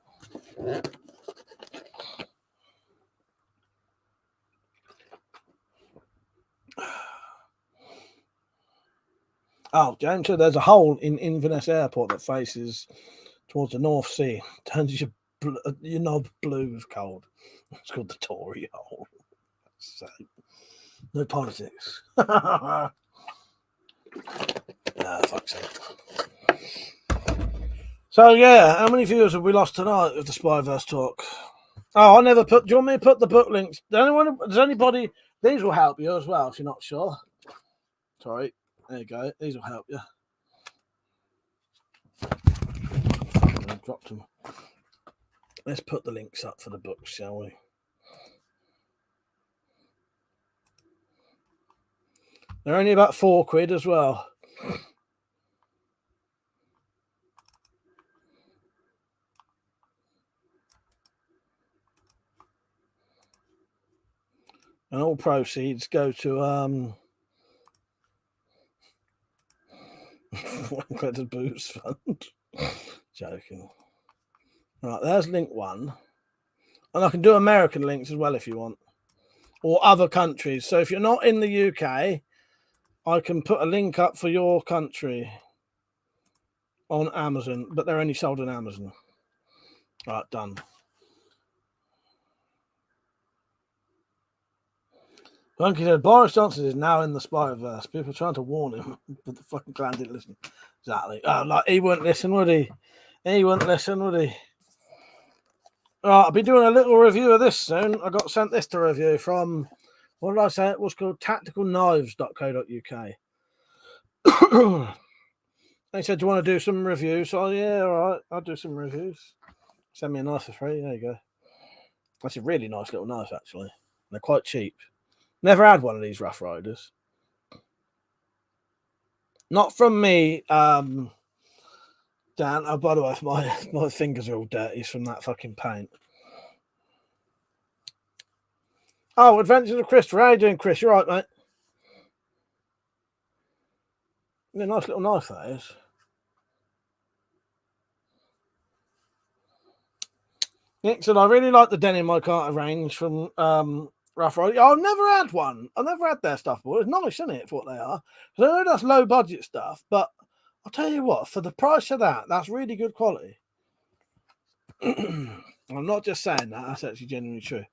Oh, James said there's a hole in Inverness Airport that faces towards the North Sea. Turns your knob blue with cold. It's called the Tory hole. So, no politics. Fuck's sake. So, yeah, how many viewers have we lost tonight of the Spyverse talk? Oh, I never put... Do you want me to put the book links? Does anybody... These will help you as well if you're not sure. Sorry. There you go. These will help you. I dropped them. Let's put the links up for the books, shall we? They're only about £4 as well. And all proceeds go to Credit Boots Fund. Joking. Right, there's link 1. And I can do American links as well if you want. Or other countries. So if you're not in the UK, I can put a link up for your country on Amazon, but they're only sold on Amazon. Right, done. Funky said Boris Johnson is now in the Spyroverse. People are trying to warn him, but the fucking clan didn't listen. Exactly. He wouldn't listen, would he? He wouldn't listen, would he? Right, I'll be doing a little review of this soon. I got sent this to review from, what did I say? It was called tacticalknives.co.uk. They said, do you want to do some reviews? So, yeah, all right, I'll do some reviews. Send me a knife for free. There you go. That's a really nice little knife, actually. They're quite cheap. Never had one of these Rough Riders. Not from me, Dan. Oh, by the way, my fingers are all dirty from that fucking paint. Oh, Adventures of Chris. How you doing, Chris? You right, mate? Yeah, nice little knife, that is. Nick said, I really like the Denim Micarta range from Rough Rider. I've never had one. I've never had their stuff, but it's nice, isn't it, for what they are? Because I know that's low budget stuff, but I'll tell you what, for the price of that, that's really good quality. I'm not just saying that, that's actually genuinely true.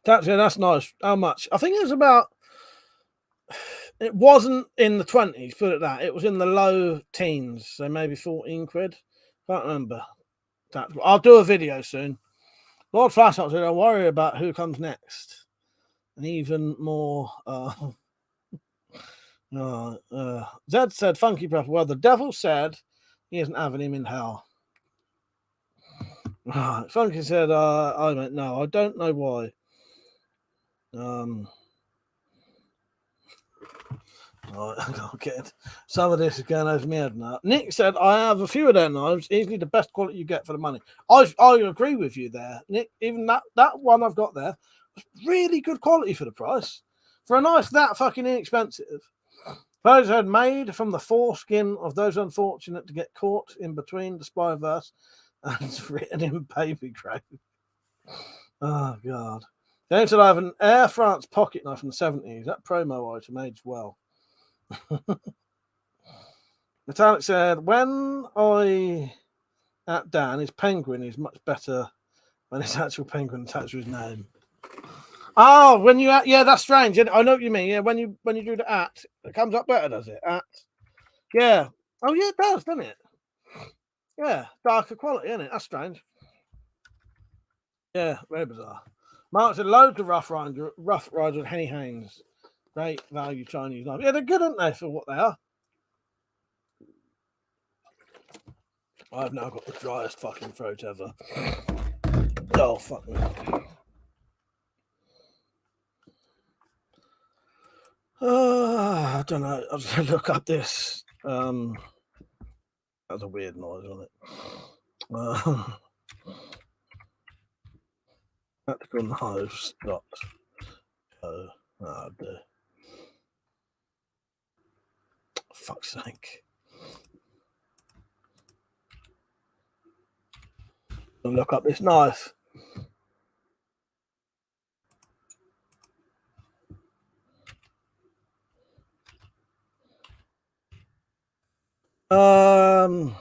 That's nice. How much? I think it was about, it wasn't in the 20s, put it that. It was in the low teens, so maybe 14 quid. Can't remember. I'll do a video soon. Lord Flashlight said, don't worry about who comes next. And even more. Zed said, Funky Prep. Well, the devil said he isn't having him in hell. Right. Funky said, I don't know. I don't know why. Right, I'll get some of this is going over my head now. Nick said, I have a few of their knives, easily the best quality you get for the money. I agree with you there, Nick. Even that one I've got there was really good quality for the price. For a knife that fucking inexpensive. Those had made from the foreskin of those unfortunate to get caught in between the Spyroverse and it's written in baby grave. Oh, God. James said I have an Air France pocket knife from the 70s. That promo item aged well. Metallic said, when I at Dan, his penguin is much better when his actual penguin attached to his name. Oh, when you yeah, that's strange. I know what you mean. Yeah, when you do the at, it comes up better, does it? At, yeah. Oh yeah, it does, doesn't it? Yeah, darker quality, isn't it? That's strange. Yeah, very bizarre. Mark said loads of Rough Riders with Henny Haynes. Great value Chinese knife. Yeah, they're good, aren't they, for what they are? I've now got the driest fucking throat ever. Oh, fuck me. I don't know. I was going to look up this. That was a weird noise, wasn't it? Tactical knives. Not. Oh, dear. Fuck's sake. I'll look up this knife. I'm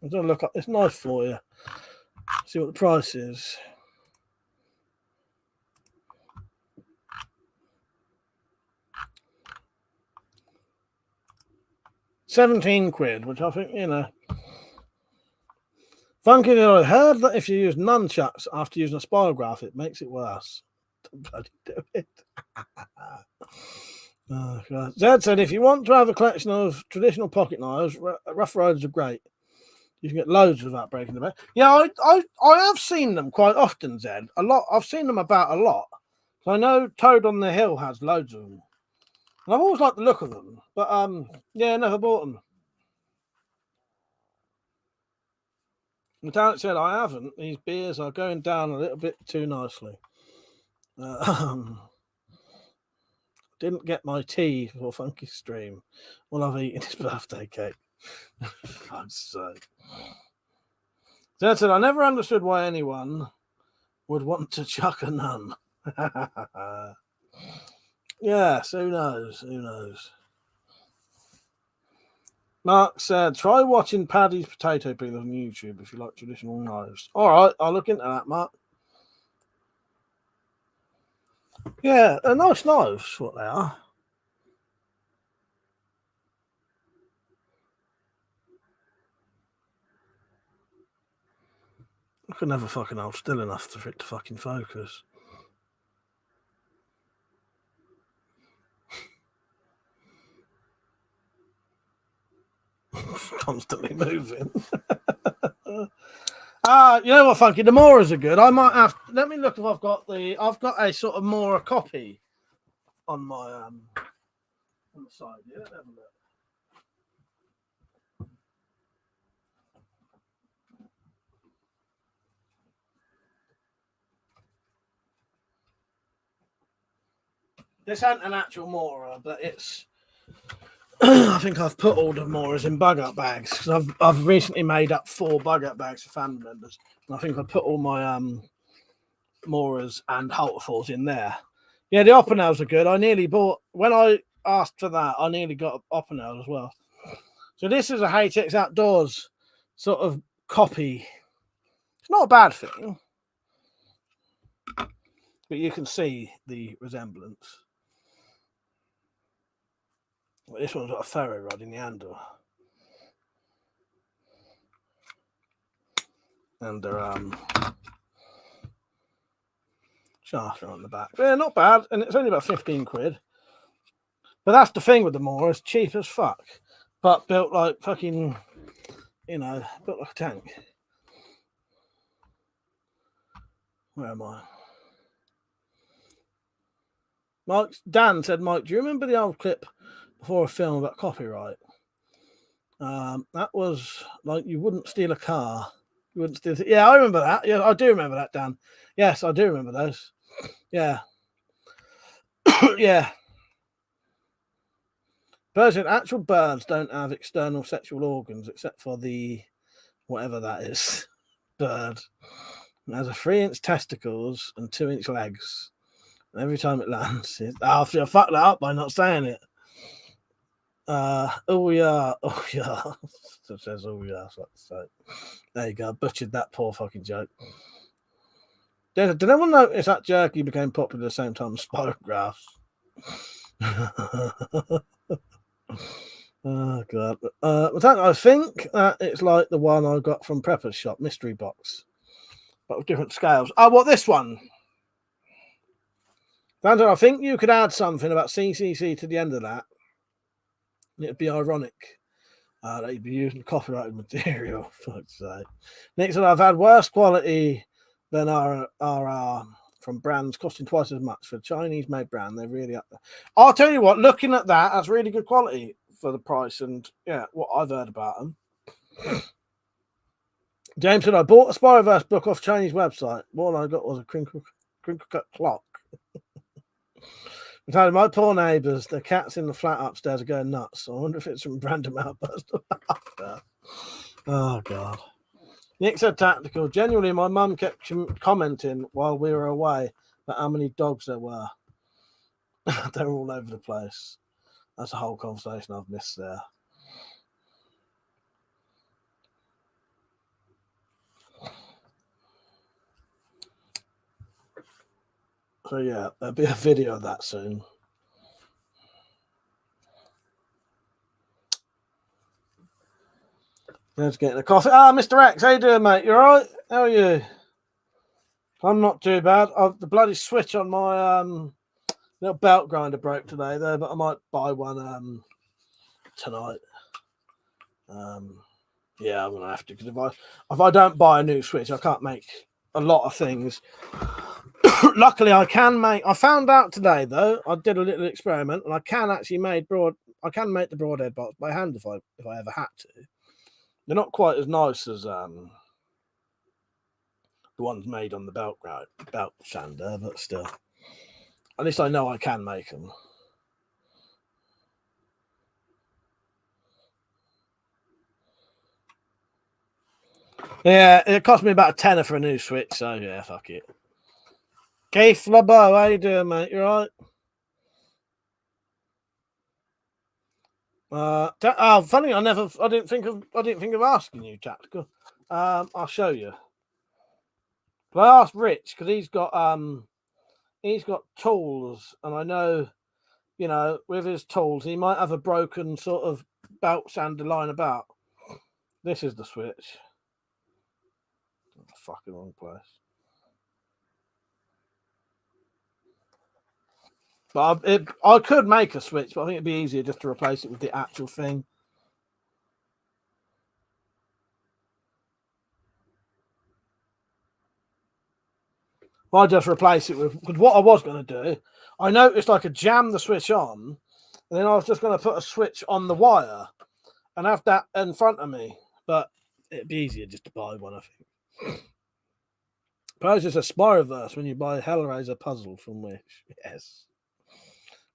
going to look up this knife for you. See what the price is. £17, which I think, you know. Funky, I heard that if you use nunchucks after using a spirograph, it makes it worse. Don't bloody do it. Oh, God. Zed said, if you want to have a collection of traditional pocket knives, Rough Riders are great. You can get loads without breaking the bank. Yeah, I have seen them quite often, Zed. A lot. I've seen them about a lot. I know Toad on the Hill has loads of them. And I've always liked the look of them. But, yeah, never bought them. Metallic said, I haven't. These beers are going down a little bit too nicely. Didn't get my tea for Funky Stream. All I've eaten is birthday cake. Fuck's sake. Zed said, I never understood why anyone would want to chuck a nun. Yes, who knows? Who knows? Mark said, try watching Paddy's potato peelers on YouTube if you like traditional knives. All right, I'll look into that, Mark. Yeah, they're nice knives, what they are. I could never fucking hold still enough for it to fucking focus. Constantly moving. You know what, Funky? The Moras are good. I might have. Let me look if I've got a sort of Mora copy on my on the side. Yeah, let me have a look. This ain't an actual Mora, but it's. I think I've put all the Moras in bug up bags because I've recently made up 4 bug up bags for family members, and I think I put all my Moras and Halterfalls in there. Yeah, the Oppenels are good. I nearly bought when I asked for that. I nearly got Oppenel as well. So this is a HX Outdoors sort of copy. It's not a bad thing, but you can see the resemblance. Well, this one's got a ferro rod in the handle. And they're shafter on the back. Yeah, not bad. And it's only about £15. But that's the thing with the Mora, it's cheap as fuck. But built like fucking, you know, built like a tank. Where am I? Dan said, Mike, do you remember the old clip before a film about copyright? That was like you wouldn't steal a car. You wouldn't steal. Yeah, I remember that. Yeah, I do remember that, Dan. Yes, I do remember those. Yeah. Yeah. Persian, actual birds don't have external sexual organs except for the whatever that is. Bird. It has a 3-inch testicles and 2-inch legs. And every time it lands, I fucked that up by not saying it. Oh yeah. It says oh yeah. So there you go. Butchered that poor fucking joke. Did anyone notice that jerky became popular at the same time as Spyroverse? Oh god. I think that it's like the one I got from Prepper's shop, mystery box, but with different scales. Oh, what this one? Sandra, I think you could add something about CCC to the end of that. It'd be ironic that you'd be using copyrighted material. Fuck's sake. Nick said I've had worse quality than our from brands costing twice as much for a Chinese-made brand. They're really up there. I'll tell you what. Looking at that, that's really good quality for the price, and yeah, what I've heard about them. James said I bought a Spyroverse book off Chinese website. All I got was a crinkle cut clock. My poor neighbours, the cats in the flat upstairs are going nuts. I wonder if it's from random outburst. Oh, God. Nick said tactical. Genuinely, my mum kept commenting while we were away about how many dogs there were. They're all over the place. That's a whole conversation I've missed there. So, yeah, there'll be a video of that soon. Let's get the coffee. Mr. X, how you doing, mate? You all right? How are you? I'm not too bad. The bloody switch on my little belt grinder broke today, though, but I might buy one tonight. Yeah, I'm going to have to, because if I don't buy a new switch, I can't make a lot of things. Luckily, I found out today, though, I did a little experiment, and I can actually make the broadhead bolts by hand if I ever had to. They're not quite as nice as the ones made on the belt sander, but still. At least I know I can make them. Yeah, it cost me about a tenner for a new switch, so yeah, fuck it. Keith LeBeau, how you doing, mate? You all right? Funny, I didn't think of asking you, Tactical. I'll show you. But I asked Rich because he's got tools, and I know, with his tools, he might have a broken sort of belt sander lying about. This is the switch. Fucking wrong place. But I could make a switch, but I think it'd be easier just to replace it with the actual thing. I just replace it with, because what I was going to do, I noticed I could jam the switch on, and then I was just going to put a switch on the wire and have that in front of me. But it'd be easier just to buy one, I think. Suppose it's a Spyroverse when you buy a Hellraiser puzzle from Wish. Yes.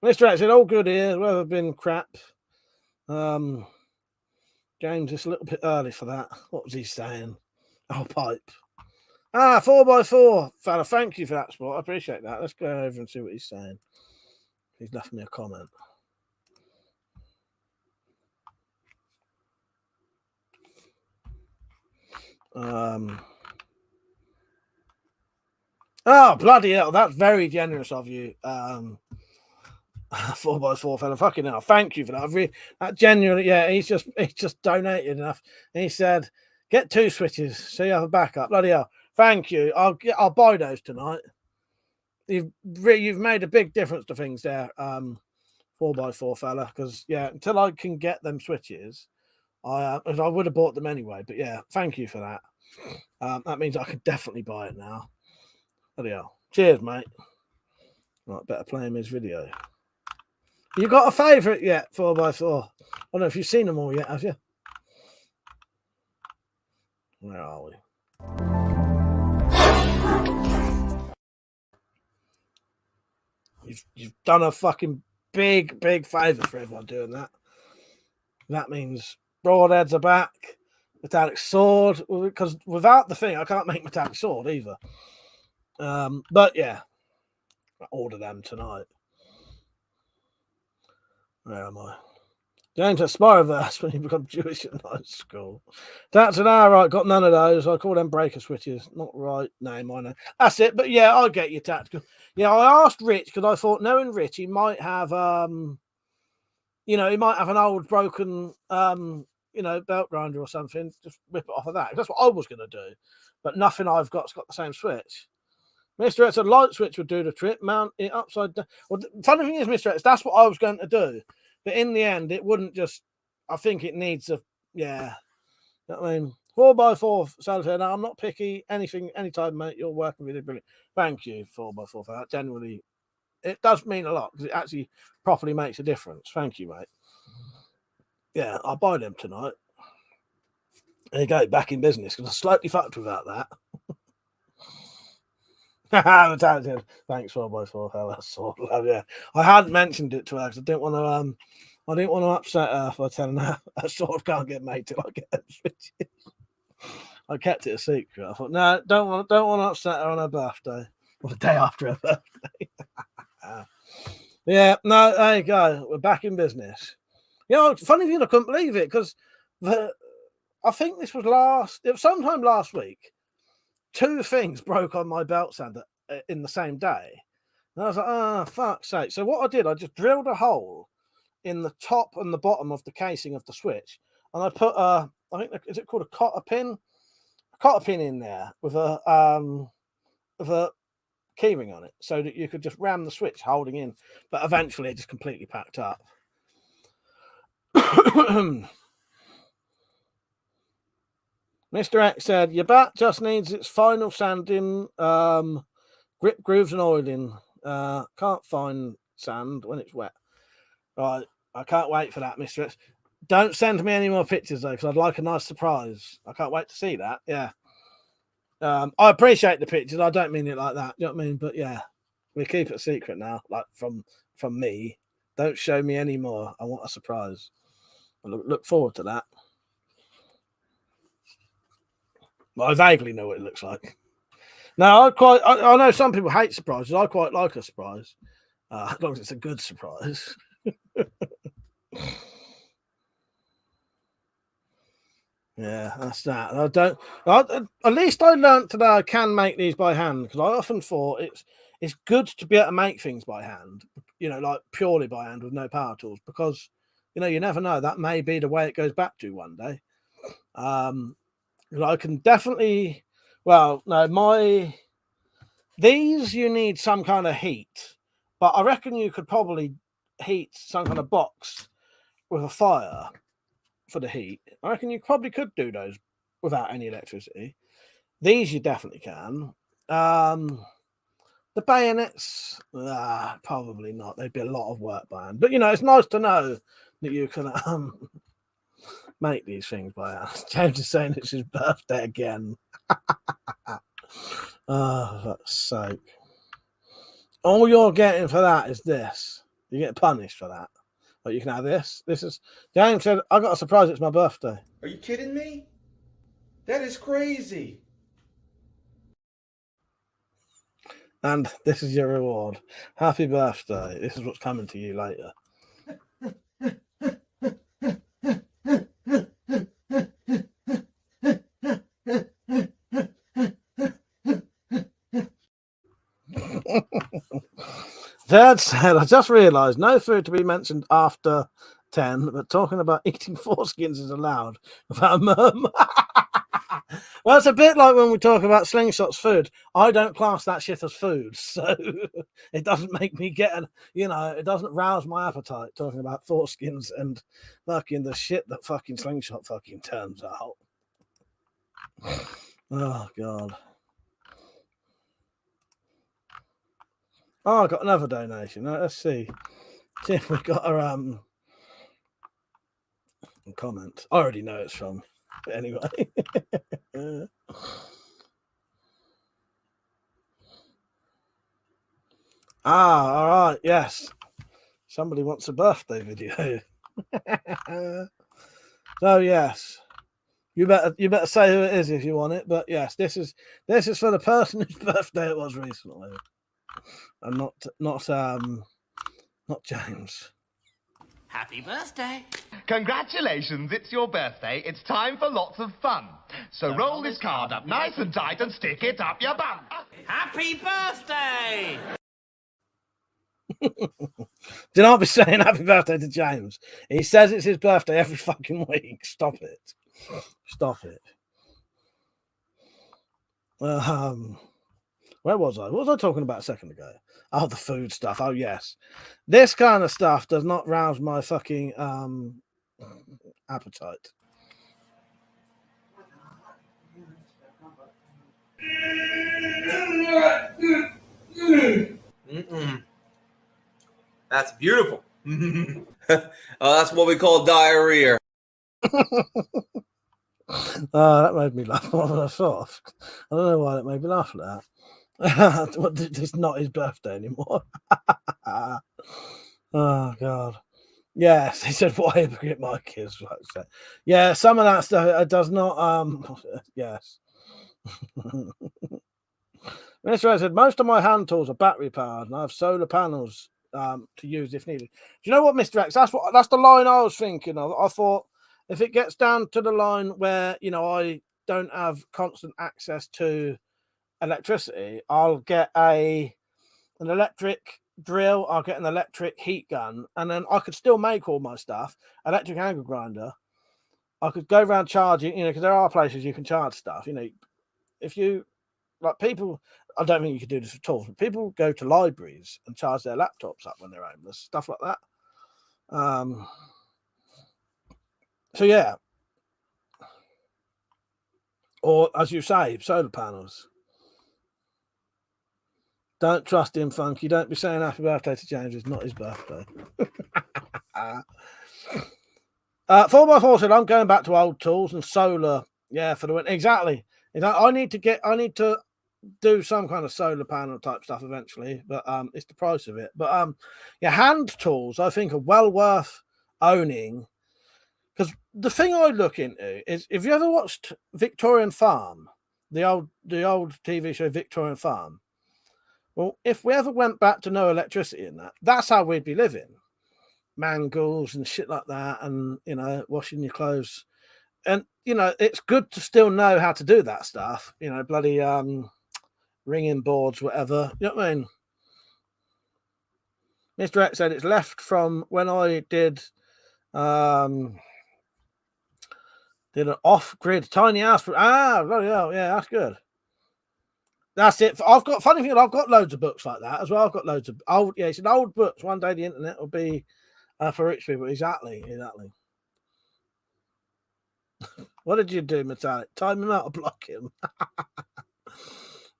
Mr. X said, all good here. Weather been crap. James, it's a little bit early for that. What was he saying? Oh, pipe. 4x4. Fella, thank you for that, Sport. I appreciate that. Let's go over and see what he's saying. He's left me a comment. Oh, bloody hell. That's very generous of you. 4x4 fella, fucking hell. Thank you for that. That genuinely, yeah, he's just donated enough. And he said, get 2 switches so you have a backup. Bloody hell. Thank you. I'll buy those tonight. You've made a big difference to things there, 4x4 fella, because yeah, until I can get them switches, I would have bought them anyway. But yeah, thank you for that. That means I can definitely buy it now. Bloody hell. Cheers, mate. Right, better play him his video. You got a favourite yet, 4x4? I don't know if you've seen them all yet, have you? Where are we? You've done a fucking big favour for everyone doing that. That means broadheads are back. Metallic sword, because without the thing, I can't make metallic sword either. But yeah, I order them tonight. Where am I? James at Spyroverse when you become Jewish at night school. That's an hour, right? Got none of those. I call them breaker switches. Not right name, I know. That's it. But yeah, I get you tactical. Yeah, I asked Rich because I thought knowing Rich, he might have he might have an old broken belt grinder or something. Just rip it off of that. That's what I was gonna do. But nothing I've got's got the same switch. Mr. X, a light switch would do the trick. Mount it upside down. Well, the funny thing is, Mr. X, that's what I was going to do. But in the end, it wouldn't just. I think it needs a. Yeah. You know what I mean? 4x4 solitaire. Now, I'm not picky. Anytime, mate, you're working really brilliant. Thank you, 4x4, for that. Generally, it does mean a lot because it actually properly makes a difference. Thank you, mate. Yeah, I'll buy them tonight. There you go, back in business because I slightly fucked without that. Thanks 4x4. Hell, that's sort of love. Yeah, I hadn't mentioned it to her because I didn't want to upset her by telling her I sort of can't get made till I get them switches. I kept it a secret. I thought, no, don't want to upset her on her birthday or the day after her birthday. Yeah, no, there you go. We're back in business. Funny thing, I couldn't believe it because I think this was sometime last week. 2 things broke on my belt sander in the same day. And I was like, oh, fuck's sake. So what I did, I just drilled a hole in the top and the bottom of the casing of the switch. And I put is it called a cotter pin? A cotter pin in there with a keyring on it so that you could just ram the switch holding in. But eventually it just completely packed up. Mr. X said, your bat just needs its final sanding, grip grooves and oiling. Can't find sand when it's wet. Right, I can't wait for that, Mr. X. Don't send me any more pictures, though, because I'd like a nice surprise. I can't wait to see that, yeah. I appreciate the pictures. I don't mean it like that, you know what I mean? But, yeah, we keep it secret now, like from me. Don't show me any more. I want a surprise. I look forward to that. Well, I vaguely know what it looks like. Now, I know some people hate surprises. I quite like a surprise, as long as it's a good surprise. Yeah, that's that. At least I learned today I can make these by hand because I often thought it's good to be able to make things by hand, like purely by hand with no power tools because, you never know. That may be the way it goes back to one day. I can definitely, these you need some kind of heat, but I reckon you could probably heat some kind of box with a fire for the heat. I reckon you probably could do those without any electricity. These you definitely can. The bayonets, probably not. They'd be a lot of work by hand, but it's nice to know that you can make these things by hand. James is saying it's his birthday again. Oh, fuck's sake. All you're getting for that is this. You get punished for that. But you can have this. This is James said, I got a surprise, it's my birthday. Are you kidding me? That is crazy. And this is your reward. Happy birthday. This is what's coming to you later. Dad said, I just realised no food to be mentioned after 10, but talking about eating foreskins is allowed without a murmur. Well, it's a bit like when we talk about Slingshot's food. I don't class that shit as food, so it doesn't make me it doesn't rouse my appetite talking about foreskins and fucking the shit that fucking Slingshot fucking turns out. Oh, God. Oh, I got another donation. Let's see. See if we got a comment. I already know it's from. But anyway. All right. Yes. Somebody wants a birthday video. So yes, you better say who it is if you want it. But yes, this is for the person whose birthday it was recently, and not James. Happy birthday. Congratulations, it's your birthday. It's time for lots of fun. So roll this card up nice and tight and stick it up your bum. Happy birthday. Do not be saying happy birthday to James. He says it's his birthday every fucking week. Stop it. Stop it. Where was I? What was I talking about a second ago? Oh, the food stuff. Oh, yes. This kind of stuff does not rouse my fucking appetite. That's beautiful. That's what we call diarrhea. That made me laugh more than I thought. I don't know why it made me laugh at that. It's not his birthday anymore. Oh God. Yes, he said, "Why hypocrite my kids?" Like that. Yeah, some of that stuff does not. Yes. Mr. said, most of my hand tools are battery powered, and I have solar panels to use if needed. Do you know what, Mr. X? That's the line I was thinking of. I thought if it gets down to the line where I don't have constant access to electricity, I'll get an electric drill, I'll get an electric heat gun, and then I could still make all my stuff. Electric angle grinder. I could go around charging, because there are places you can charge stuff. If you like people, I don't think you could do this at all. But people go to libraries and charge their laptops up when they're homeless, stuff like that. So yeah, or as you say, solar panels. Don't trust him, Funky. Don't be saying happy birthday to James. It's not his birthday. 4x4 said, I'm going back to old tools and solar. Yeah, for the win. Exactly. I need to do some kind of solar panel type stuff eventually, but it's the price of it. But hand tools I think are well worth owning, because the thing I look into is, if you ever watched Victorian Farm, the old TV show Victorian Farm. Well, if we ever went back to no electricity in that's how we'd be living. Mangles and shit like that, and washing your clothes. And it's good to still know how to do that stuff. Bloody ringing boards, whatever. You know what I mean? Mr. X said it's left from when I did an off-grid tiny house. Bloody hell, yeah, that's good. That's it. I've got loads of books like that as well. I've got loads of old books. One day the internet will be for rich people. Exactly. What did you do, Metallic? Time him out or block him?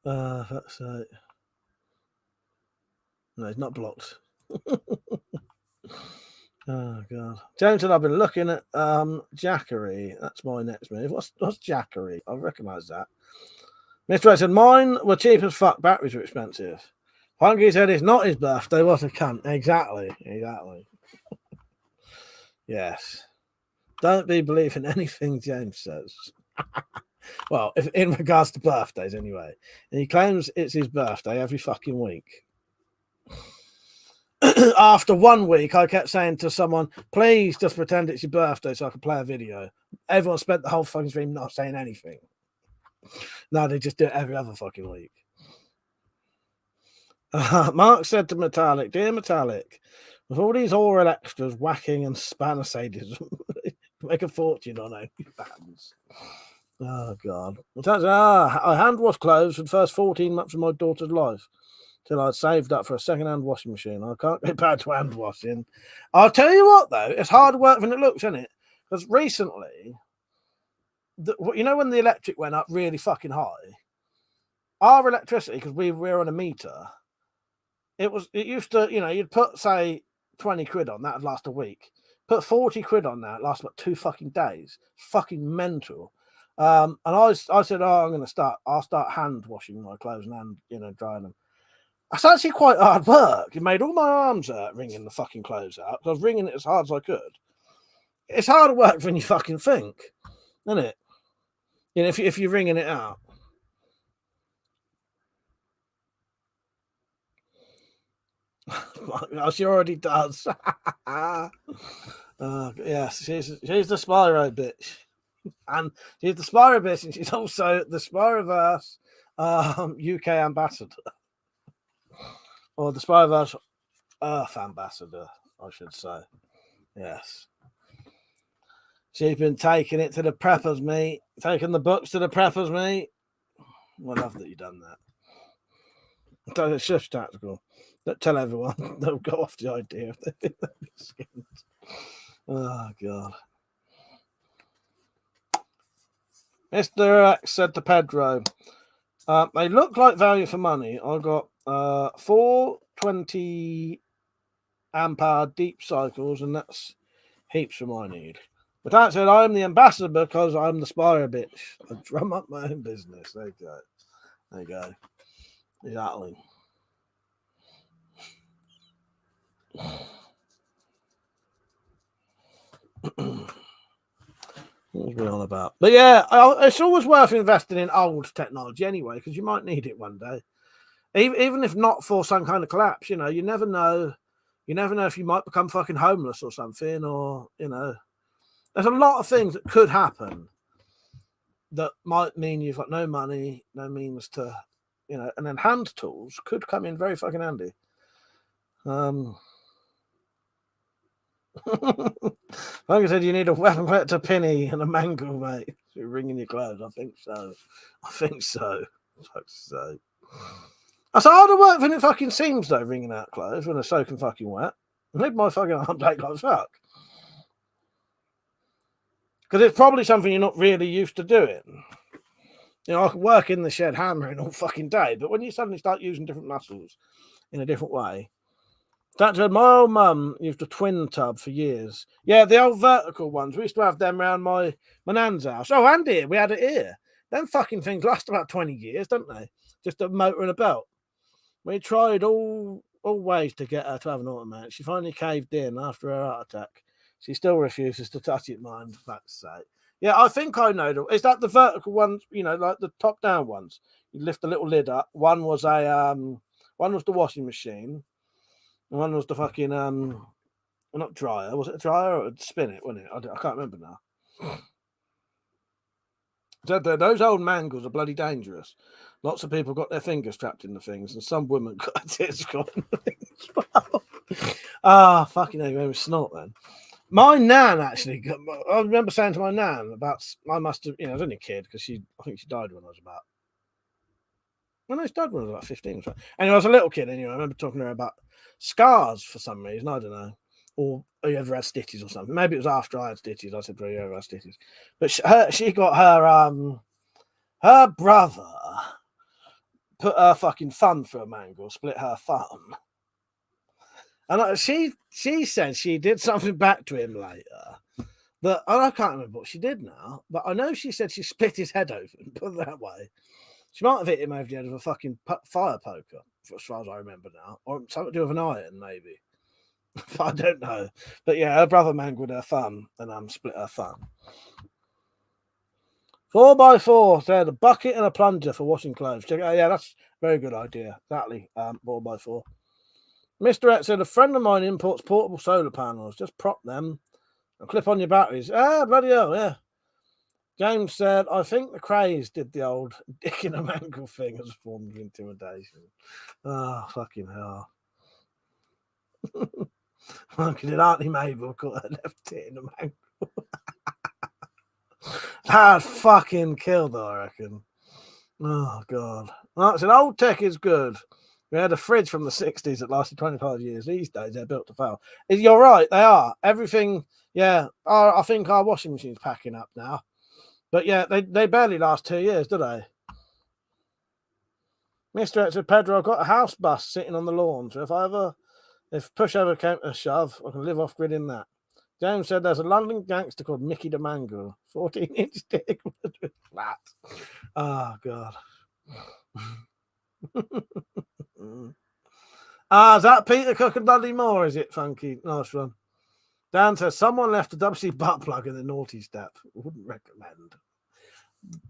That's right. No, he's not blocked. Oh God. James said, I've been looking at Jackery. That's my next move. What's Jackery? I recognise that. Mr. Ray said, mine were cheap as fuck, batteries were expensive. Funky said it's not his birthday, what a cunt. Exactly. Yes. Don't be believing anything James says. Well, if in regards to birthdays anyway. And he claims it's his birthday every fucking week. After 1 week, I kept saying to someone, please just pretend it's your birthday so I can play a video. Everyone spent the whole fucking stream not saying anything. No, they just do it every other fucking week. Mark said to Metallic, dear Metallic, with all these oral extras whacking and spanner sadism, make a fortune on OnlyFans. Oh, God. I hand wash clothes for the first 14 months of my daughter's life till I'd saved up for a second-hand washing machine. I can't get back to hand washing. I'll tell you what, though, it's hard work than it looks, isn't it? Because recently, when the electric went up really fucking high, our electricity, because we were on a meter, it used to, you'd put, say, 20 quid on, that would last a week. Put 40 quid on that, it lasts about 2 fucking days. Fucking mental. And I said, I'll start hand washing my clothes and drying them. That's actually quite hard work. It made all my arms hurt wringing the fucking clothes out, because I was wringing it as hard as I could. it's harder work than you fucking think, isn't it? You know, if you're ringing it out. She already does. Yes, she's the Spyro bitch, and she's the Spyro bitch, and she's also the Spyroverse UK ambassador, or the Spyroverse Earth ambassador, I should say. Yes, she's been taking it to the preppers, mate. Taking the books to the preppers, mate. I love that you've done that. It's just tactical. Don't tell everyone. They'll go off the idea if they think they'll be skinned. Oh, God. Mr. X said to Pedro, they look like value for money. I got 420 ampere deep cycles, and that's heaps from I need. But that said, I'm the ambassador because I'm the Spyro bitch. I drum up my own business. There you go. There you go. Exactly. What was we on about? But yeah, it's always worth investing in old technology anyway, because you might need it one day. Even if not for some kind of collapse, you know, you never know. You never know if you might become fucking homeless or something, or, you know, there's a lot of things that could happen that might mean you've got no money, no means to, you know, and then hand tools could come in very fucking handy. Like I said, you need a weapon collector penny and a mangle, mate. You're wringing your clothes. I think so. That's harder work than it fucking seems, though, wringing out clothes when they're soaking fucking wet. I need my fucking arm take like fuck. Because it's probably something you're not really used to doing. You know, I can work in the shed hammering all fucking day, but when you suddenly start using different muscles in a different way. That's my old mum used a twin tub for years. Yeah, the old vertical ones. We used to have them around my nan's house. Oh, and here, we had it here. Them fucking things last about 20 years, don't they? Just a motor and a belt. We tried all ways to get her to have an automatic. She finally caved in after her heart attack. She still refuses to touch it, mind, for fuck's sake. Yeah, I think I know. Is that the vertical ones, you know, like the top-down ones? You lift the little lid up. One was the washing machine. One was the fucking not dryer. Was it a dryer or it'd spin it, wasn't it? I can't remember now. So those old mangles are bloody dangerous. Lots of people got their fingers trapped in the things, and some women got their tits caught in the things as well. Fucking hell, you made me snort then. My nan actually, I remember saying to my nan about, I must have, you know, I was only a kid because I think she died when I was about, well, no, she died when I was about 15 or something. Anyway, I was a little kid anyway. I remember talking to her about scars for some reason. I don't know. Or you ever had stitches or something. Maybe it was after I had stitches. I said, well, you ever had stitches. But she got her brother put her fucking thumb through a mangle, split her thumb. And she said she did something back to him later. That I can't remember what she did now, but I know she said she split his head open, put it that way. She might have hit him over the head with a fucking fire poker, as far as I remember now. Or something to do with an iron, maybe. I don't know. But yeah, her brother mangled her thumb and split her thumb. 4x4 said a bucket and a plunger for washing clothes. Yeah, that's a very good idea. Exactly. 4x4. Mr. X said a friend of mine imports portable solar panels. Just prop them and clip on your batteries. Bloody hell, yeah. James said, I think the craze did the old dick in a mangle thing as a form of intimidation. Oh, fucking hell. Did Auntie Mabel call her left tit in a mangle? That fucking killed her, I reckon. Oh, God. Well, it's an old tech is good. We had a fridge from the 60s that lasted 25 years. These days, they're built to fail. You're right, they are. Everything, yeah. I think our washing machine's packing up now. But yeah, they barely last 2 years, do they? Mr. X said, Pedro, I've got a house bus sitting on the lawn. So if push ever came to shove, I can live off grid in that. James said there's a London gangster called Mickey the Mango. 14-inch dick with flat. Oh, God. Is that Peter Cook and Dudley Moore, is it, Funky? Nice one. Dan says someone left a WC butt plug in the naughty step. Wouldn't recommend.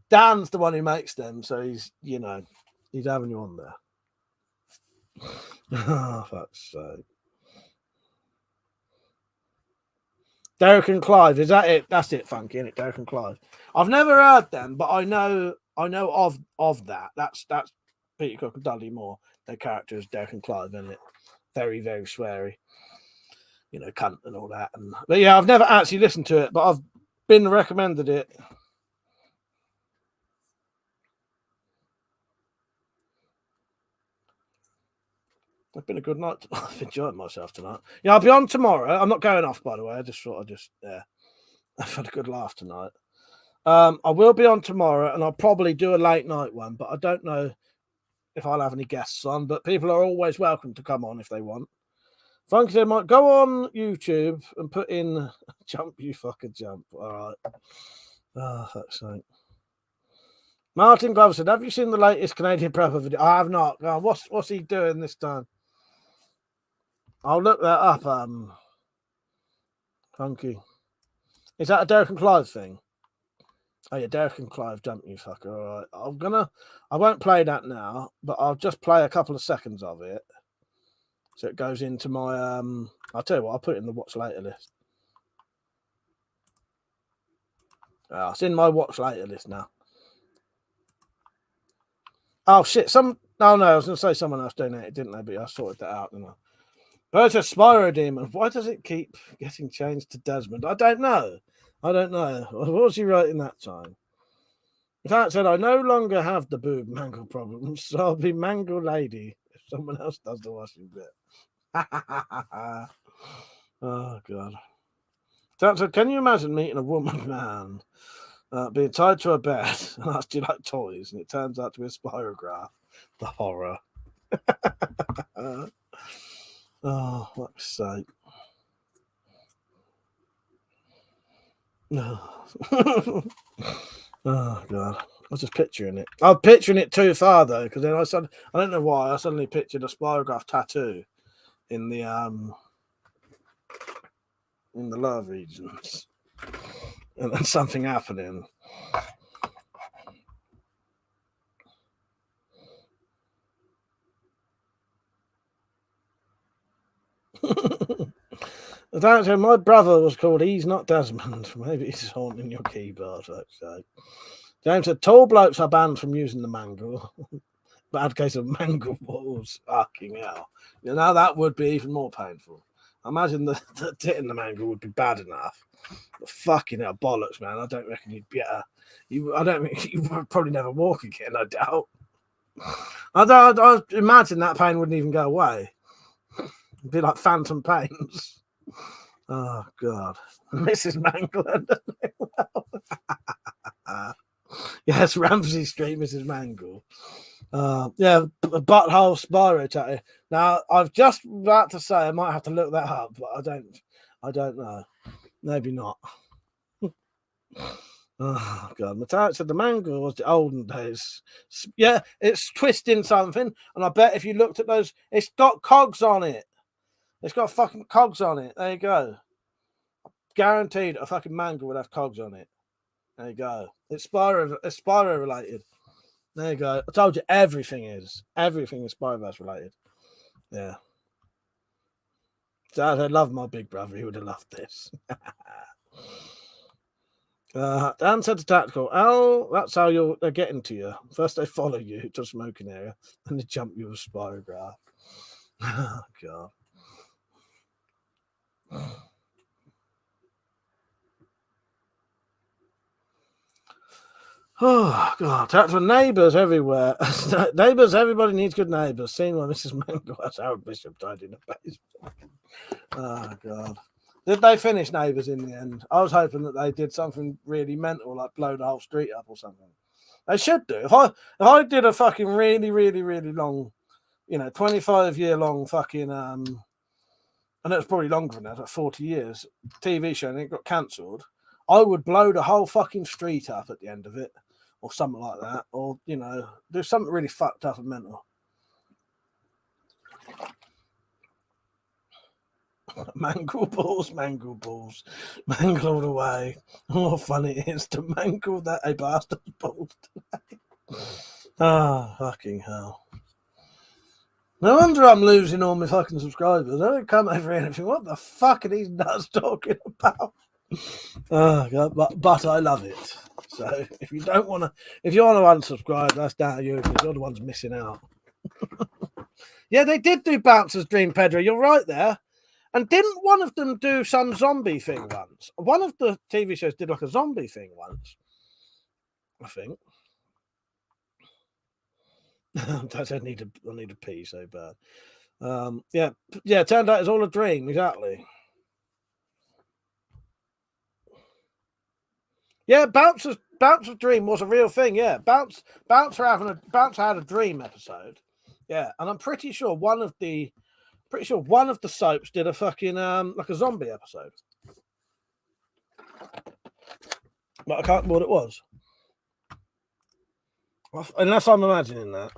Dan's the one who makes them, so he's he's having you on there. Oh, fuck's sake. Derek and Clive, is that it? That's it, Funky, isn't it? Derek and Clive. I've never heard them, but I know of that. That's Peter Cook and Dudley Moore. Their characters, Derek and Clive, isn't it? Very, very sweary. Cunt and all that. But yeah, I've never actually listened to it, but I've been recommended it. It's been a good night. I've enjoyed myself tonight. Yeah, I'll be on tomorrow. I'm not going off, by the way. I just thought I've had a good laugh tonight. I will be on tomorrow, and I'll probably do a late night one, but I don't know if I'll have any guests on. But people are always welcome to come on if they want. Funky said, might go on YouTube and put in jump, you fucking jump. All right. Oh, fuck's sake. Martin Glover said, have you seen the latest Canadian prepper video? I have not. Oh, what's he doing this time? I'll look that up. Funky. Is that a Derek and Clive thing? Oh yeah, Derek and Clive, jump, you fucker. All right. I won't play that now, but I'll just play a couple of seconds of it. So it goes into my I'll tell you what, I'll put it in the watch later list. It's in my watch later list now. Oh shit, no, I was gonna say someone else donated, didn't they? But I sorted that out, didn't I? But it's a Spyro Demon. Why does it keep getting changed to Desmond? I don't know. What was he writing that time? In fact, said I no longer have the boob mangle problem, so I'll be mangle lady if someone else does the washing bit. Oh god. So can you imagine meeting a woman, man, being tied to a bed and asked, do you like toys? And it turns out to be a spirograph. The horror. Oh, fuck's sake. Oh god. I was just picturing it. I'm picturing it too far though, because then I don't know why, I suddenly pictured a spirograph tattoo in the lower regions. And then something happening. My brother was called He's Not Desmond. Maybe he's haunting your keyboard. So. James said, tall blokes are banned from using the mangle. Bad case of mangle balls. Fucking hell. That would be even more painful. I imagine the tit in the mangle would be bad enough. But fucking hell, bollocks, man. I don't reckon you'd be I don't think you would probably never walk again, I doubt. I imagine that pain wouldn't even go away. It'd be like phantom pains. Oh, God. Mrs. Mangle. Yes, Ramsey Street, Mrs. Mangle. Yeah, butthole Spyro tattoo. Now, I've just about to say I might have to look that up, but I don't know. Maybe not. Oh, God. Metallic said the mangle was the olden days. Yeah, it's twisting something, and I bet if you looked at those, it's got cogs on it. It's got fucking cogs on it. There you go. Guaranteed a fucking mangle would have cogs on it. There you go. It's Spyro related. There you go. I told you everything is Spyroverse related. Yeah. So I love my big brother. He would have loved this. Dan said to Tactical, oh, that's how they're getting to you. First they follow you to a smoking area, then they jump you with a spirograph. Oh, God. Oh, God. That's for neighbours everywhere. Neighbours, everybody needs good neighbours. Seeing why Mrs. Mangle has Howard Bishop died in a basement. Oh, God. Did they finish Neighbours in the end? I was hoping that they did something really mental, like blow the whole street up or something. They should do. If I did a fucking really, really, really long, 25-year long fucking, and it was probably longer than that, like 40 years, TV show, and it got cancelled, I would blow the whole fucking street up at the end of it, or something like that, or, do something really fucked up and mental. Mangle balls, mangle all the way. Oh, funny it is to mangle that a bastard's balls today. Ah, fucking hell. No wonder I'm losing all my fucking subscribers. I don't come over here and think, what the fuck are these nuts talking about? Oh, God, but I love it. So if you want to unsubscribe, that's down to you because you're the ones missing out. Yeah, they did do Bouncer's Dream, Pedro. You're right there. And didn't one of them do some zombie thing once? One of the TV shows did like a zombie thing once, I think. I need to pee so bad. Yeah. Turned out it's all a dream. Exactly. Yeah, Bouncer's Dream was a real thing. Yeah, Bouncer had a dream episode. Yeah, and I'm pretty sure one of the soaps did a fucking like a zombie episode. But I can't remember what it was. Unless I'm imagining that.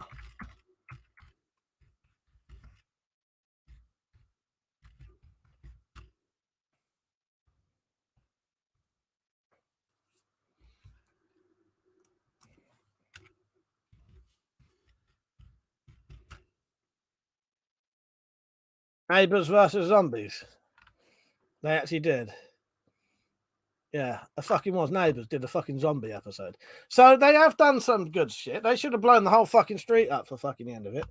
Neighbours versus Zombies. They actually did. Yeah, a fucking was. Neighbours did a fucking zombie episode. So they have done some good shit. They should have blown the whole fucking street up for fucking the end of it.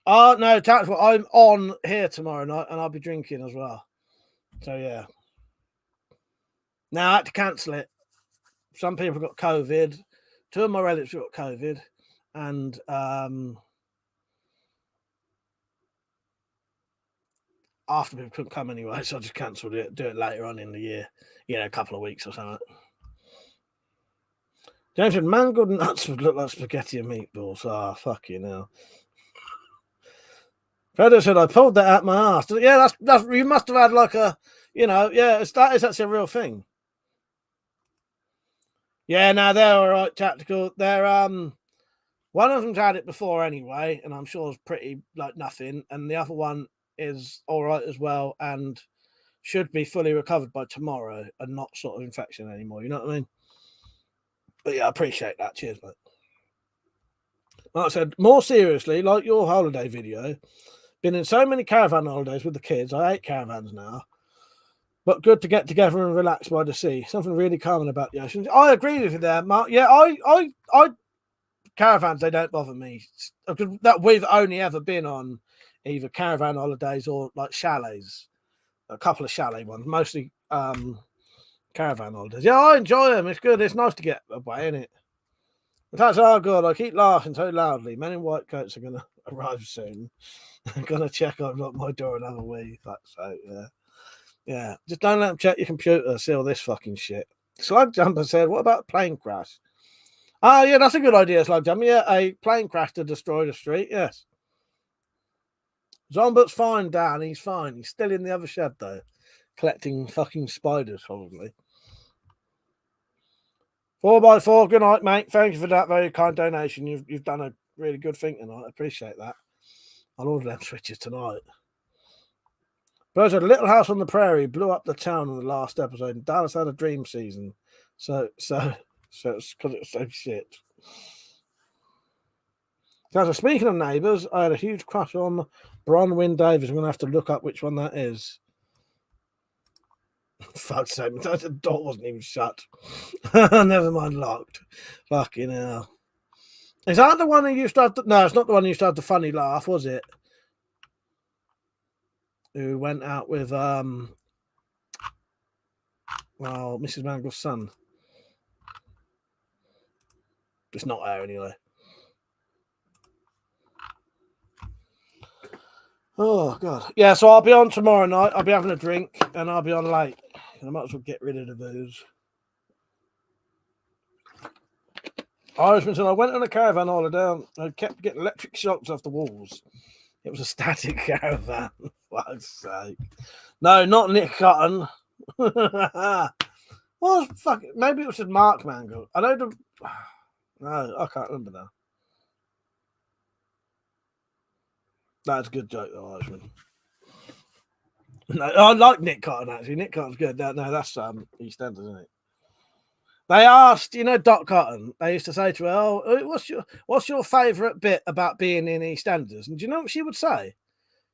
Oh, no, tactful. I'm on here tomorrow night and I'll be drinking as well. So, yeah. Now, I had to cancel it. Some people got COVID. 2 of my relatives got COVID. And after people couldn't come anyway, so I just cancelled it. Do it later on in the year. A couple of weeks or something. James said, mangled nuts would look like spaghetti and meatballs. Ah, fucking hell. Fredo said, I pulled that out my ass. Yeah, that's you must have had like a, that is actually a real thing. Yeah, no, they're all right, tactical. They're one of them's had it before anyway, and I'm sure it's pretty like nothing. And the other one is all right as well, and should be fully recovered by tomorrow and not sort of infection anymore. You know what I mean? But yeah, I appreciate that. Cheers, mate. Like I said, more seriously, like your holiday video, been in so many caravan holidays with the kids. I hate caravans now. But good to get together and relax by the sea. Something really calming about the ocean. I agree with you there, Mark. Yeah, I caravans, they don't bother me. That we've only ever been on either caravan holidays or like chalets. A couple of chalet ones, mostly caravan holidays. Yeah, I enjoy them. It's good. It's nice to get away, isn't it? But that's God. I keep laughing so loudly. Men in white coats are going to arrive soon. I'm going to check I've locked my door another week. That's so, yeah. Yeah, just don't let them check your computer. See all this fucking shit. Slug Jumper said, what about plane crash? Oh, yeah, that's a good idea, Slug Jumper. Yeah, a plane crash to destroy the street. Yes. Zombert's fine, Dan. He's fine. He's still in the other shed, though. Collecting fucking spiders, probably. 4x4, good night, mate. Thank you for that very kind donation. You've done a really good thing tonight. I appreciate that. I'll order them switches tonight. Birds had a little house on the prairie, blew up the town in the last episode, and Dallas had a dream season. So it's because it was so shit. So speaking of neighbours, I had a huge crush on Bronwyn Davis. I'm going to have to look up which one that is. Fuck's sake, the door wasn't even shut. Never mind, locked. Fucking hell. Is that the one who used to have no, it's not the one who used to have the funny laugh, was it? Who went out with Mrs. Mangle's son. It's not her anyway. Oh God. Yeah, so I'll be on tomorrow night. I'll be having a drink and I'll be on late. And I might as well get rid of the booze. Irishman said, I went on a caravan holiday. I kept getting electric shocks off the walls. It was a static caravan. Fuck's sake. No, not Nick Cotton. Well, fuck it. Maybe it was just Mark Mangle. I know the. No, I can't remember now. That's a good joke, though, Irishman. No, I like Nick Cotton actually. Nick Cotton's good. No, that's EastEnders, isn't it? They asked, Dot Cotton. They used to say to her, "Oh, what's your favourite bit about being in EastEnders?" And do you know what she would say?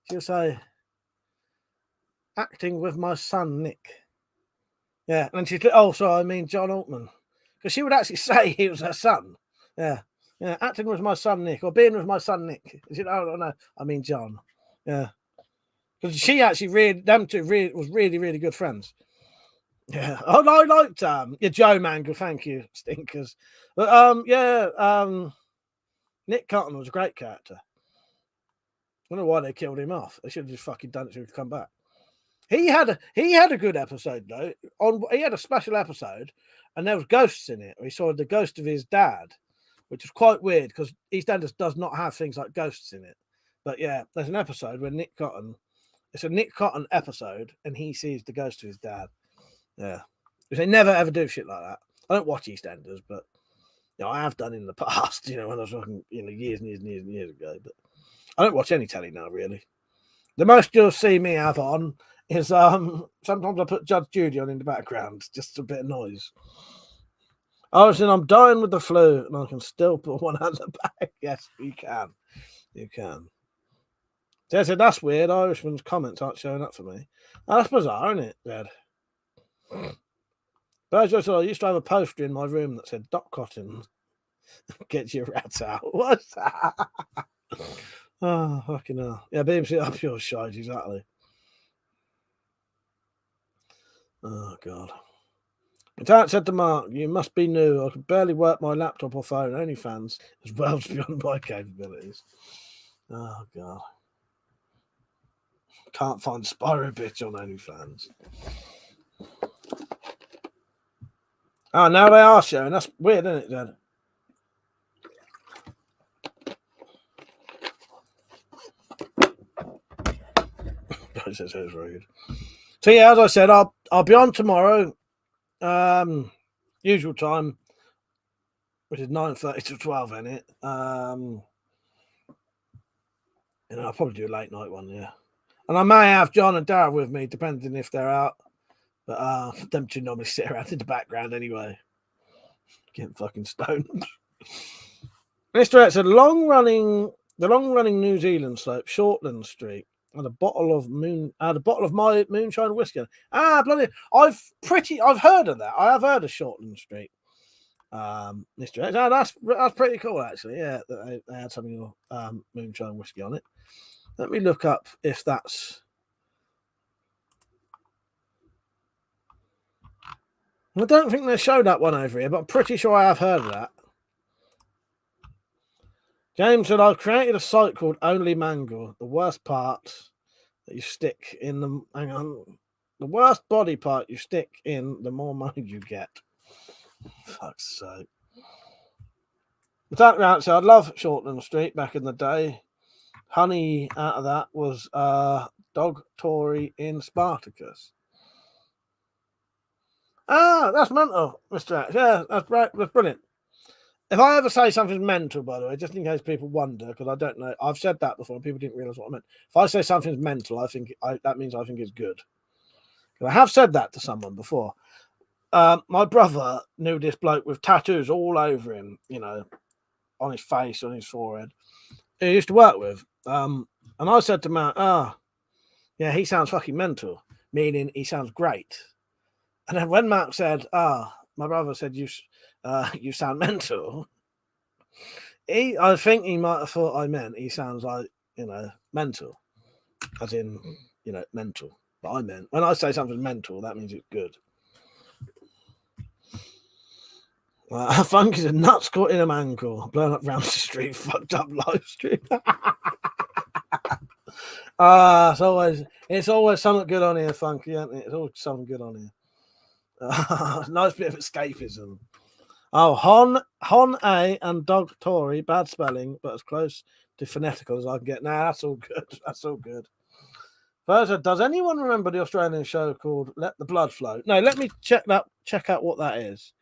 She would say, "Acting with my son Nick." Yeah, and she'd I mean John Altman, because she would actually say he was her son. Yeah, acting with my son Nick, or being with my son Nick. She said, "Oh no, I mean John." Yeah. Because she actually them two was really good friends. Yeah, I liked Joe Mangle, thank you, stinkers. But Nick Cotton was a great character. I don't know why they killed him off. They should have just fucking done it so he could come back. He had a good episode though. He had a special episode, and there was ghosts in it. We saw the ghost of his dad, which was quite weird because EastEnders does not have things like ghosts in it. But yeah, there's an episode where Nick Cotton. It's a Nick Cotton episode, and he sees the ghost of his dad. Yeah, because they never ever do shit like that. I don't watch EastEnders, but I have done in the past. When I was talking, years and years ago. But I don't watch any telly now, really. The most you'll see me have on is sometimes I put Judge Judy on in the background, just a bit of noise. I'm dying with the flu, and I can still put one out the back. Yes, you can. You can. They said, that's weird. Irishman's comments aren't showing up for me. Oh, that's bizarre, isn't it, Dad? But I used to have a poster in my room that said, Doc Cotton, get your rats out. What's that? Oh, fucking hell. Yeah, BBC up your shite, exactly. Oh, God. My dad said to Mark, you must be new. I could barely work my laptop or phone. OnlyFans is well beyond my capabilities. Oh, God. Can't find Spyro bitch on OnlyFans. Oh, now they are showing. That's weird, isn't it, Dad? That's rude. So yeah, as I said, I'll be on tomorrow. Usual time, which is 9:30 to 12, isn't it? I'll probably do a late night one, yeah. And I may have John and Dara with me, depending if they're out. But them two normally sit around in the background anyway. Getting fucking stoned. Mr. X said, the long running New Zealand slope, Shortland Street, and a bottle of my moonshine whiskey. Bloody! I've heard of that. I have heard of Shortland Street. Mr. X. That's pretty cool actually. Yeah, they had something moonshine whiskey on it. Let me look up if that's. I don't think they showed that one over here, but I'm pretty sure I have heard of that. James said, I've created a site called Only Mangle. The worst part that you stick in the... Hang on. The worst body part you stick in, the more money you get. Fuck's sake. But that so I'd love Shortland Street back in the day. Honey out of that was Dog Tory in Spartacus. That's mental, Mr. X. Yeah, that's right. That's brilliant. If I ever say something's mental, by the way, just in case people wonder, because I don't know, I've said that before, and people didn't realise what I meant. If I say something's mental, that means I think it's good. I have said that to someone before. My brother knew this bloke with tattoos all over him, on his face, on his forehead. He used to work with. And I said to Matt, yeah, he sounds fucking mental, meaning he sounds great. And then when Matt said, my brother said, you sound mental, I think he might have thought I meant he sounds like, mental. As in, mental. But I meant, when I say something's mental, that means it's good. Funky's a nuts caught in a ankle, blown up round the street, fucked up live stream. It's always something good on here, Funky, isn't it? It's always something good on here. Nice bit of escapism. Oh, Hon A and Dog Tory, bad spelling, but as close to phonetical as I can get. Nah, that's all good. That's all good. First, does anyone remember the Australian show called Let the Blood Flow? No, let me check out what that is.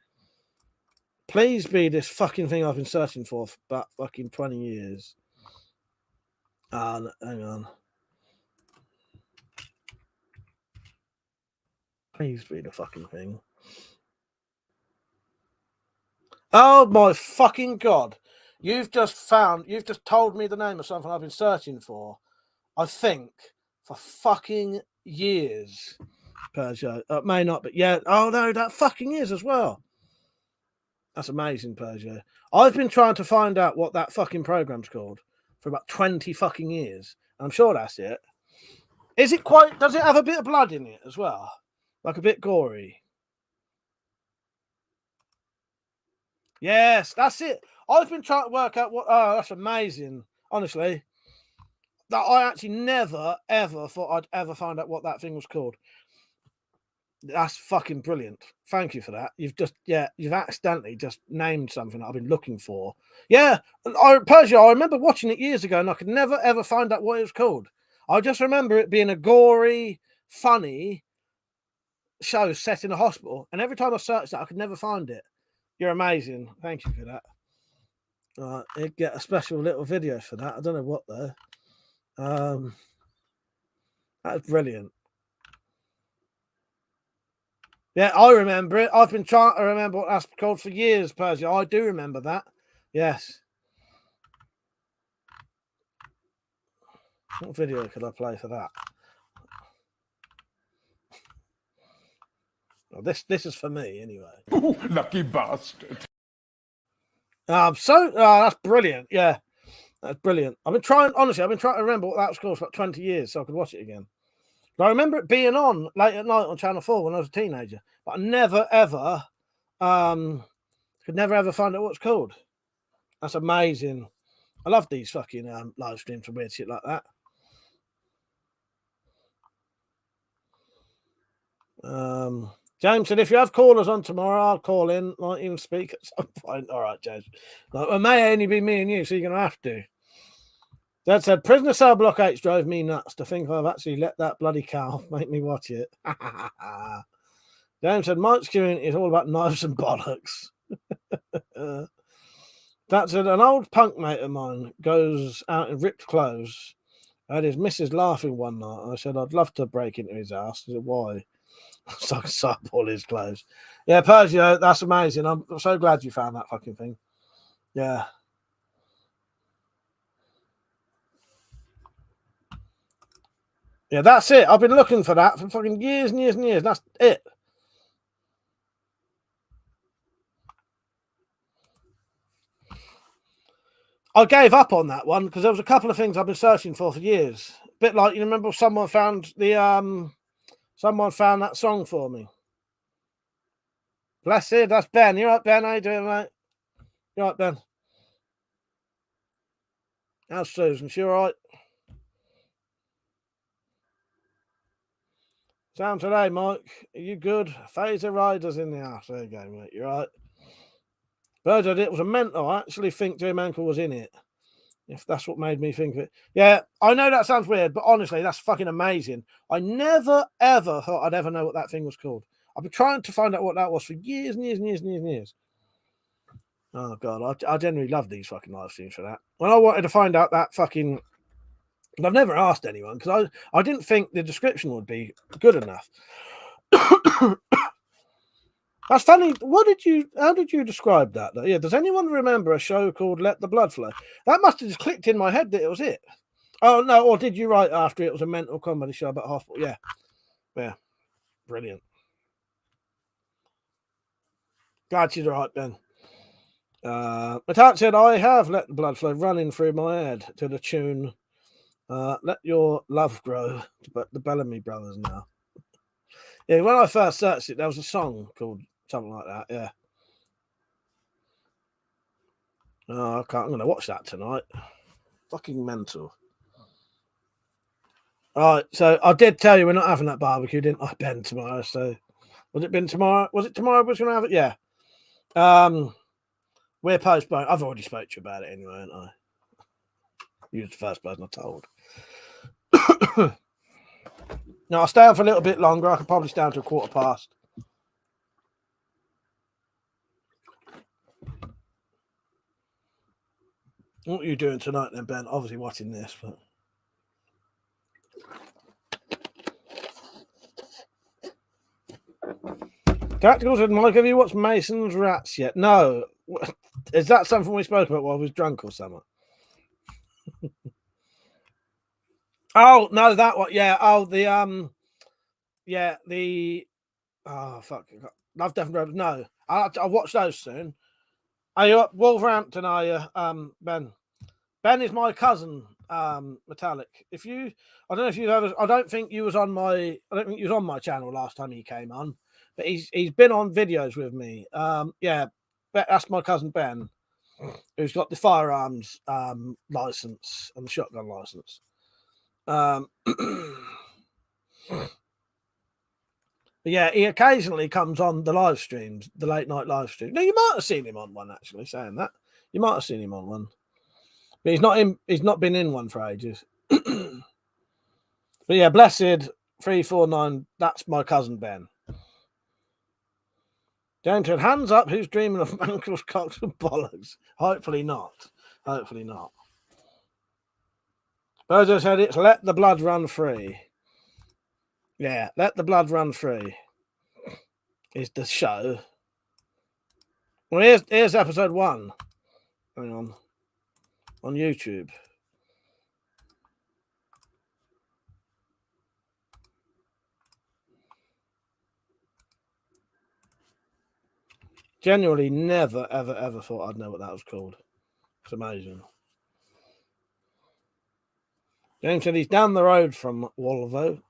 Please be this fucking thing I've been searching for about fucking 20 years. Hang on. Please be the fucking thing. Oh my fucking god. You've just told me the name of something I've been searching for, I think, for fucking years. Peugeot. It may not, but yeah. Oh no, that fucking is as well. That's amazing, Peugeot. I've been trying to find out what that fucking program's called for about 20 fucking years. I'm sure that's it. Is it quite, does it have a bit of blood in it as well? Like a bit gory? Yes, that's it. I've been trying to work out what, oh, that's amazing. Honestly. That I actually never, ever thought I'd ever find out what that thing was called. That's fucking brilliant. Thank you for that. You've accidentally just named something that I've been looking for. Yeah, Peugeot, I remember watching it years ago and I could never ever find out what it was called. I just remember it being a gory, funny show set in a hospital. And every time I searched it, I could never find it. You're amazing. Thank you for that. You'd get a special little video for that. I don't know what though. That's brilliant. Yeah, I remember it. I've been trying to remember what that's called for years, Persia. I do remember that. Yes. What video could I play for that? Well, this is for me anyway. Ooh, lucky bastard. That's brilliant. Yeah, that's brilliant. I've been trying to remember what that was called for about 20 years so I could watch it again. But I remember it being on late at night on Channel 4 when I was a teenager. But I never, ever, could never, ever find out what it's called. That's amazing. I love these fucking live streams and weird shit like that. James said, if you have callers on tomorrow, I'll call in. Might even speak at some point. All right, James. Like, it may only be me and you, so you're going to have to. Dad said, prisoner cell block 8 drove me nuts to think I've actually let that bloody cow make me watch it. James said, Mike's community is all about knives and bollocks. That said, an old punk mate of mine goes out in ripped clothes. I had his missus laughing one night. I said, I'd love to break into his house. He said, why? So I could suck all his clothes. Yeah, Persia, that's amazing. I'm so glad you found that fucking thing. Yeah. Yeah, that's it. I've been looking for that for fucking years and years and years. That's it. I gave up on that one because there was a couple of things I've been searching for years. A bit like, you remember someone found that song for me. Blessed, that's Ben. You right, Ben? How you doing, mate? You right, Ben? How's Susan? She all right? Sound today, Mike. Are you good? Phaser Riders in the house. There you go, mate. You're right. Bird, it was a mental. I actually think Jim Ankle was in it. If that's what made me think of it. Yeah, I know that sounds weird, but honestly, that's fucking amazing. I never, ever thought I'd ever know what that thing was called. I've been trying to find out what that was for years and years and years and years and years. Oh, God. I generally love these fucking live streams for that. When I wanted to find out that fucking... I've never asked anyone because I didn't think the description would be good enough. That's funny. How did you describe that? Yeah. Does anyone remember a show called Let the Blood Flow? That must have just clicked in my head that it was it. Oh, no. Or did you write after it was a mental comedy show about hospital? Yeah. Yeah. Brilliant. Glad you're right, Ben. Matat said, I have let the blood flow running through my head to the tune Let Your Love Grow, but the Bellamy Brothers now. Yeah, when I first searched it, there was a song called something like that, yeah. Oh, I'm going to watch that tonight. Fucking mental. All right, so I did tell you we're not having that barbecue, didn't I, Ben, tomorrow? So, was it tomorrow we was going to have it? Yeah. We're postponed. I've already spoke to you about it anyway, haven't I? You was the first person I told. No, I'll stay on for a little bit longer. I could probably stay on to 1:15. What are you doing tonight then, Ben? Obviously watching this, but... Tactical said, Mike, have you watched Mason's Rats yet? No. Is that something we spoke about while I was drunk or something? Oh, no, that one. Yeah. Oh, the oh, fuck. Love, Death and Robots. No. I'll watch those soon. Are you up Wolverhampton, are you, Ben? Ben is my cousin, Metallic. I don't know if you've ever, I don't think you was on my channel last time he came on, but he's been on videos with me. Yeah, that's my cousin Ben, who's got the firearms license and the shotgun license. But yeah, he occasionally comes on the live streams, the late night live streams. No, you might have seen him on one, actually, saying that. You might have seen him on one. But he's not been in one for ages. But yeah, Blessed 349, that's my cousin Ben. James said, hands up, who's dreaming of mancals, cocks, and bollocks? Hopefully not. Hopefully not. Bozo said it's let the blood run free. Yeah, let the blood run free is the show. Well, here's episode 1. Hang on YouTube. Genuinely never, ever thought I'd know what that was called. It's amazing. James said he's down the road from Wolvo.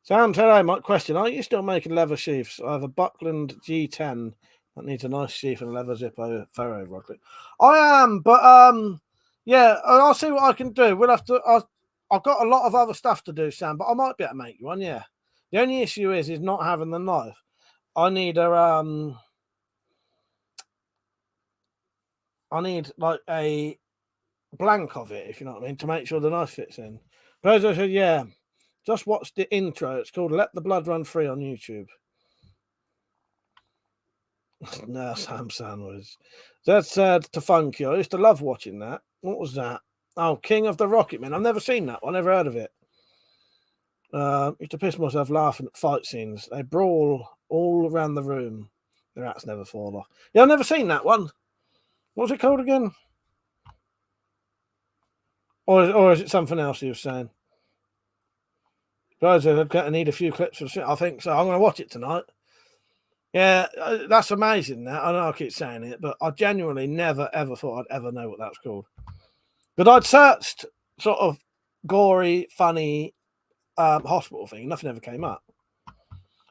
Sam said, I might question, are you still making leather sheaths? I have a Buckland G10 that needs a nice sheath and a leather Zippo ferro rocket. I am, but yeah, I'll see what I can do. We'll have to. I've got a lot of other stuff to do, Sam, but I might be able to make you one. Yeah. The only issue is not having the knife. I need like a blank of it, if you know what I mean, to make sure the knife fits in. But I said, yeah. Just watch the intro. It's called Let the Blood Run Free on YouTube. No, Sam Sandwich. That said to Funky. I used to love watching that. What was that? Oh, King of the Rocket Men. I've never seen that one. Never heard of it. Used to piss myself laughing at fight scenes. They brawl all around the room. The rats never fall off. Yeah, I've never seen that one. What's it called again? Or is it something else you were saying? Guys, I need a few clips of shit. I think so. I'm going to watch it tonight. Yeah, that's amazing. That I know I keep saying it, but I genuinely never ever thought I'd ever know what that's called. But I'd searched sort of gory, funny hospital thing. Nothing ever came up.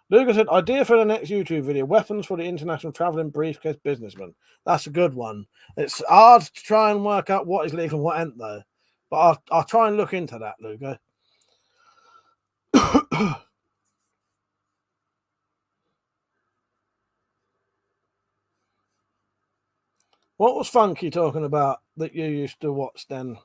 Luca said, idea for the next YouTube video: weapons for the international traveling briefcase businessman. That's a good one. It's hard to try and work out what is legal and what ain't, though. But I'll try and look into that, Luca. What was Funky talking about that you used to watch then?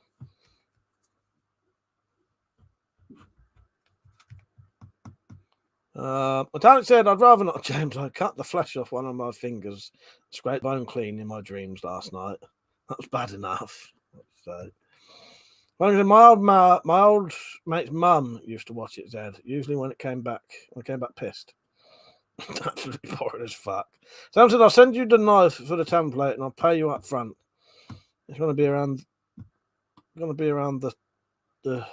Metallic said, I'd rather not, James. I cut the flesh off one of my fingers, scraped bone clean in my dreams last night. That was bad enough. So, my old mate's mum used to watch it, Zed, usually when it came back pissed. Absolutely boring as fuck. Sam said, I'll send you the knife for the template and I'll pay you up front. It's going to be around the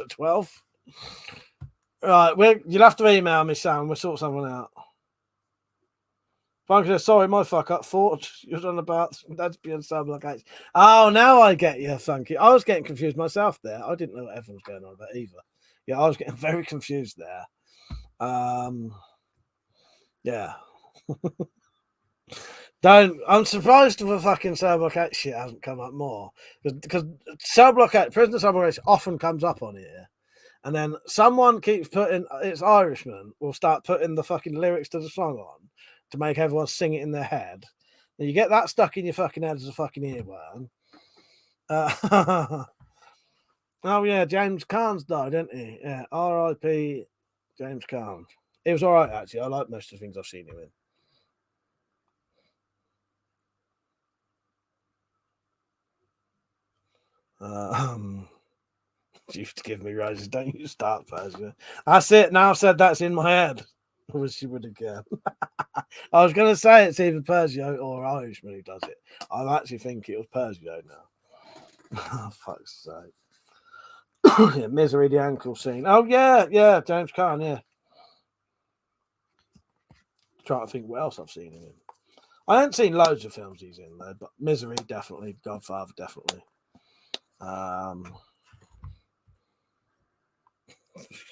12. Right, you'll have to email me, Sam. We'll sort something out. Funky says, sorry, my fuck up. Thought you was on about that's being sub-location. Oh, now I get you, Funky. I was getting confused myself there. I didn't know what everyone was going on about either. Yeah, I was getting very confused there. Yeah. I'm surprised if a fucking cell block 8 shit hasn't come up more. Because cell block 8, prisoner cell block 8 often comes up on here. And then someone keeps putting, it's Irishman, will start putting the fucking lyrics to the song on to make everyone sing it in their head. And you get that stuck in your fucking head as a fucking earworm. Oh, yeah, James Cairns died, didn't he? Yeah, R.I.P. James Cairns. It was all right, actually. I like most of the things I've seen him in. You used to give me roses, don't you? Start first. That's it. Now I've said that's in my head. I wish you would again. I was going to say it's either Persia or Irishman who does it. I actually think it was Persia now. Oh, fuck's sake. Yeah, Misery, the ankle scene. Oh, yeah, James Caan, yeah. Trying to think what else I've seen him in. I haven't seen loads of films he's in, though, but Misery, definitely. Godfather, definitely.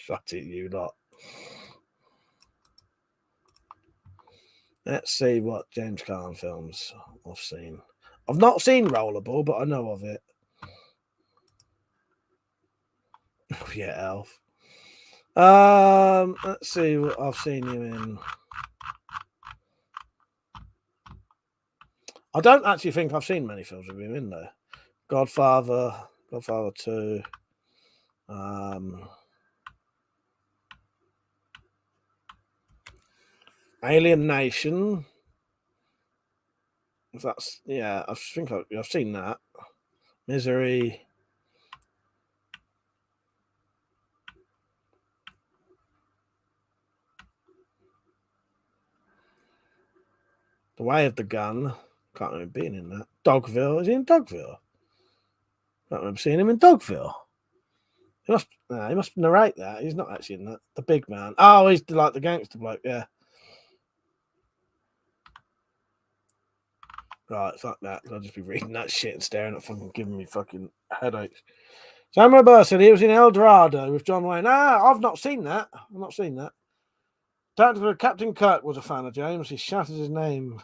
Shut it, you lot. Let's see what James Caan films I've seen. I've not seen Rollerball, but I know of it. Oh, yeah, Elf. Let's see what I've seen him in. I don't actually think I've seen many films with him in there. Godfather 2. Alien Nation. That's I think I've seen that. Misery. The Way of the Gun. Can't remember being in that. Dogville. Is he in Dogville? I don't remember seeing him in Dogville. He must narrate that. He's not actually in that. The big man. Oh, he's like the gangster bloke, yeah. Right, fuck that. I'll just be reading that shit and staring at fucking giving me fucking headaches. Samurai Burr said he was in El Dorado with John Wayne. I've not seen that. I've not seen that. Captain Kirk was a fan of James. He shouted his name.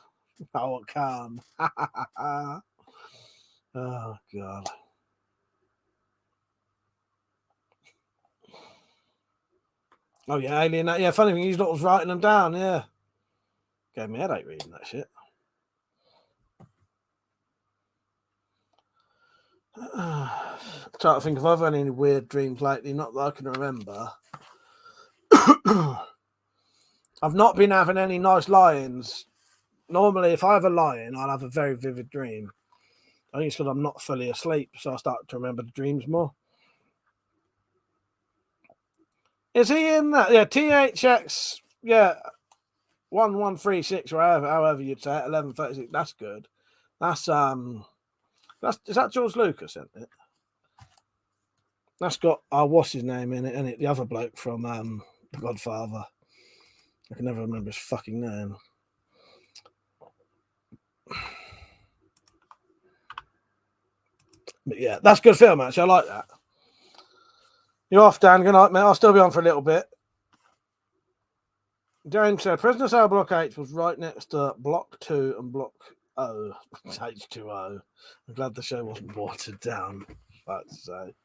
Oh, calm. Oh, God. Oh, yeah, Alien. Yeah, funny thing, he's not was writing them down, yeah. Gave me a headache reading that shit. Trying to think if I've had any weird dreams lately, not that I can remember. I've not been having any nice lie-ins. Normally, if I have a lie-in, I'll have a very vivid dream. I think it's because I'm not fully asleep, so I start to remember the dreams more. Is he in that? Yeah, THX, yeah, 1136, or however you'd say it, 1136. That's good. Is that George Lucas, isn't it? That's got what's his name in it, and the other bloke from The Godfather. I can never remember his fucking name. But yeah, that's a good film, actually. I like that. You're off, Dan. Good night, mate. I'll still be on for a little bit. James said, Prisoner Cell Block H was right next to Block 2 and Block O. H2O. I'm glad the show wasn't watered down. That's say.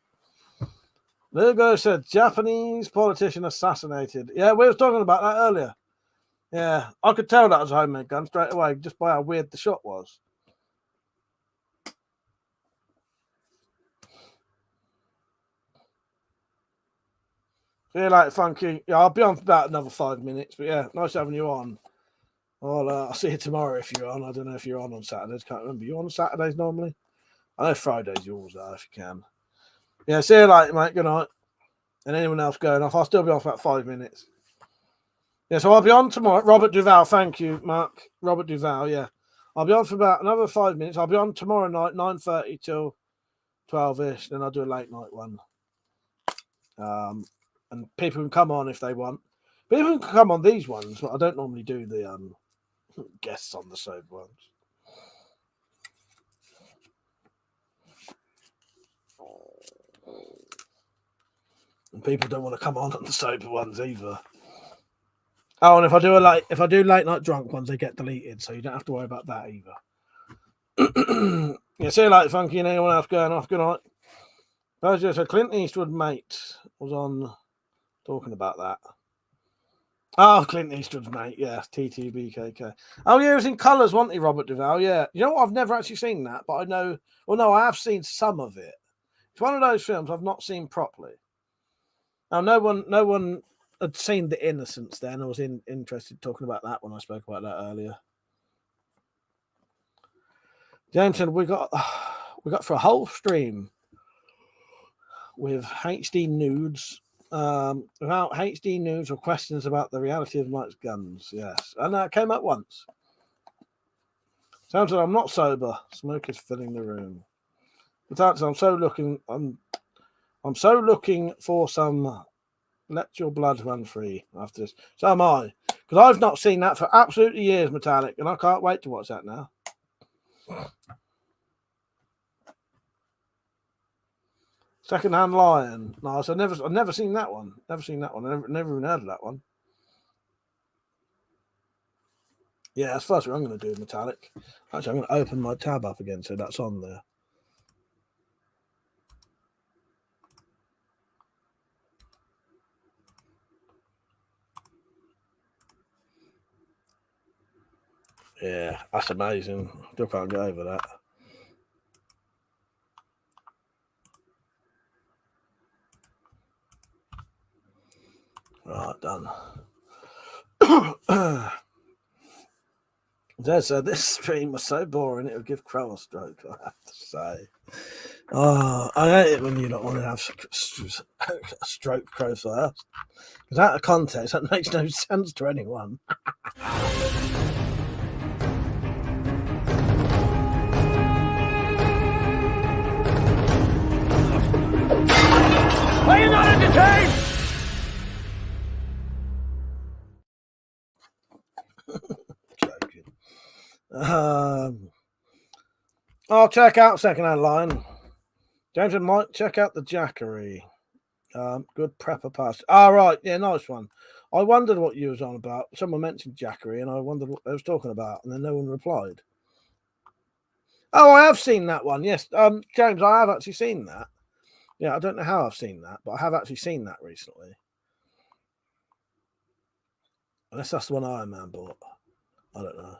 Lugo said, Japanese politician assassinated. Yeah, we were talking about that earlier. Yeah, I could tell that was a homemade gun straight away just by how weird the shot was. See you later, Funky. Yeah, I'll be on for about another 5 minutes, but yeah, nice having you on. I'll see you tomorrow if you're on. I don't know if you're on Saturdays. Can't remember. You on Saturdays normally? I know Fridays yours are if you can. Yeah, see you later, mate. Good night. And anyone else going off, I'll still be on for about 5 minutes. Yeah, so I'll be on tomorrow. Robert Duval, thank you, Mark. Robert Duval, yeah. I'll be on for about another 5 minutes. I'll be on tomorrow night, 9:30 till 12-ish. Then I'll do a late night one. And people can come on if they want. People can come on these ones, but I don't normally do the guests on the sober ones. And people don't want to come on the sober ones either. Oh, and if I do late night drunk ones, they get deleted, so you don't have to worry about that either. Yeah, see you later, Funky, and anyone else going off. Good night. So Clint Eastwood mate was on talking about that. Oh, Clint Eastwood's mate, yeah, TTBKK. Oh, yeah, he was in Colours, wasn't he, Robert Duval? Yeah. You know what? I've never actually seen that, but I know. Well, no, I have seen some of it. It's one of those films I've not seen properly. Now, no one had seen The Innocents then. I was interested talking about that when I spoke about that earlier. James said we got for a whole stream with HD nudes Without HD news or questions about the reality of Mike's guns. Yes, and that came up once. Sounds like I'm not sober. Smoke is filling the room. But I'm so looking. I'm so looking for some. Let your blood run free after this. So am I, because I've not seen that for absolutely years, Metallic, and I can't wait to watch that now. Secondhand Lion. No, so I've never seen that one. Never seen that one. Never even heard of that one. Yeah, that's the first thing I'm going to do with Metallic. Actually, I'm going to open my tab up again so that's on there. Yeah, that's amazing. Still can't get over that. Right, done. So this stream was so boring it would give Crow a stroke, I have to say. Oh, I hate it when you don't want to have a stroke, Crow first. Because out of context, that makes no sense to anyone. Are you not entertained? I'll check out Secondhand Line. James and Mike, check out the Jackery. Good prepper pass. Right, yeah, nice one. I wondered what you was on about. Someone mentioned Jackery, and I wondered what they was talking about, and then no one replied. Oh, I have seen that one. Yes, James, I have actually seen that. Yeah, I don't know how I've seen that, but I have actually seen that recently. Unless that's the one Iron Man bought. I don't know.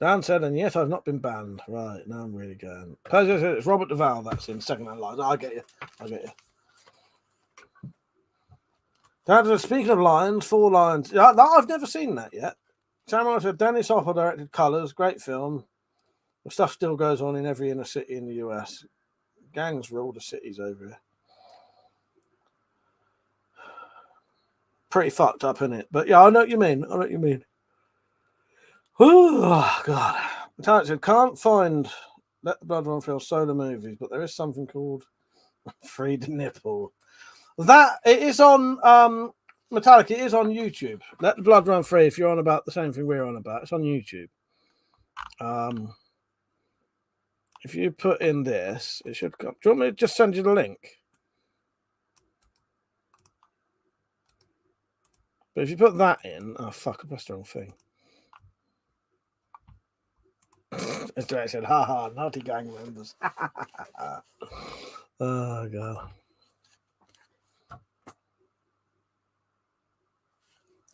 Dan said, and yes, I've not been banned. Right, now I'm really going. It's Robert Duvall that's in Secondhand Lions. I get you. Dan said, speaking of lions, 4 lions. Yeah, I've never seen that yet. Samurai said, Dennis Hopper directed Colours, great film. The stuff still goes on in every inner city in the US. Gangs rule the cities over here. Pretty fucked up, isn't it? But yeah, I know what you mean. Oh, God. Metallic said, can't find Let the Blood Run Free solo movies, but there is something called Free the Nipple. That, it is on, Metallic, it is on YouTube. Let the Blood Run Free, if you're on about the same thing we're on about. It's on YouTube. If you put in this, it should come. Do you want me to just send you the link? But if you put that in, oh fuck, I pressed the wrong thing. As Drake said, haha, naughty gang members. Oh god.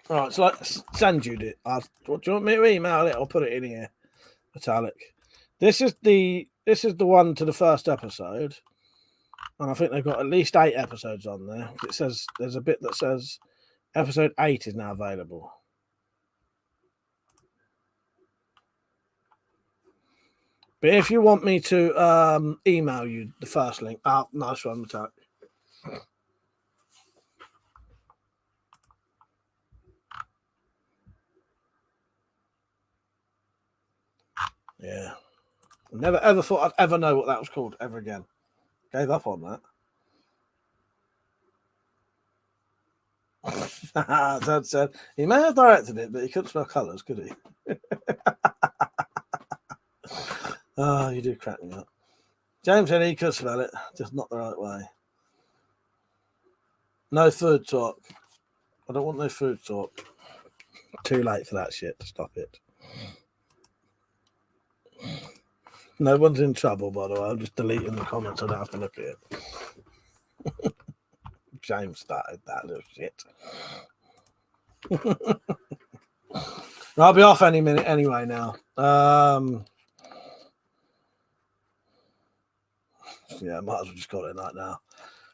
Alright, so let's send you it. Do you want me to email it or put it in here? Metallic. This is the one to the first episode. And I think they've got at least 8 episodes on there. It says there's a bit that says episode 8 is now available. But if you want me to email you the first link, nice one, Metallic. Yeah. Never ever thought I'd ever know what that was called ever again. Gave up on that. Zed said he may have directed it, but he couldn't spell colours, could he? Oh, you do crack me up. James said he could spell it, just not the right way. No food talk. I don't want no food talk. Too late for that shit. Stop it. No one's in trouble, by the way. I'm just deleting the comments. I don't have to look at it. James started that little shit. I'll be off any minute anyway now. Yeah, might as well just call it a night now.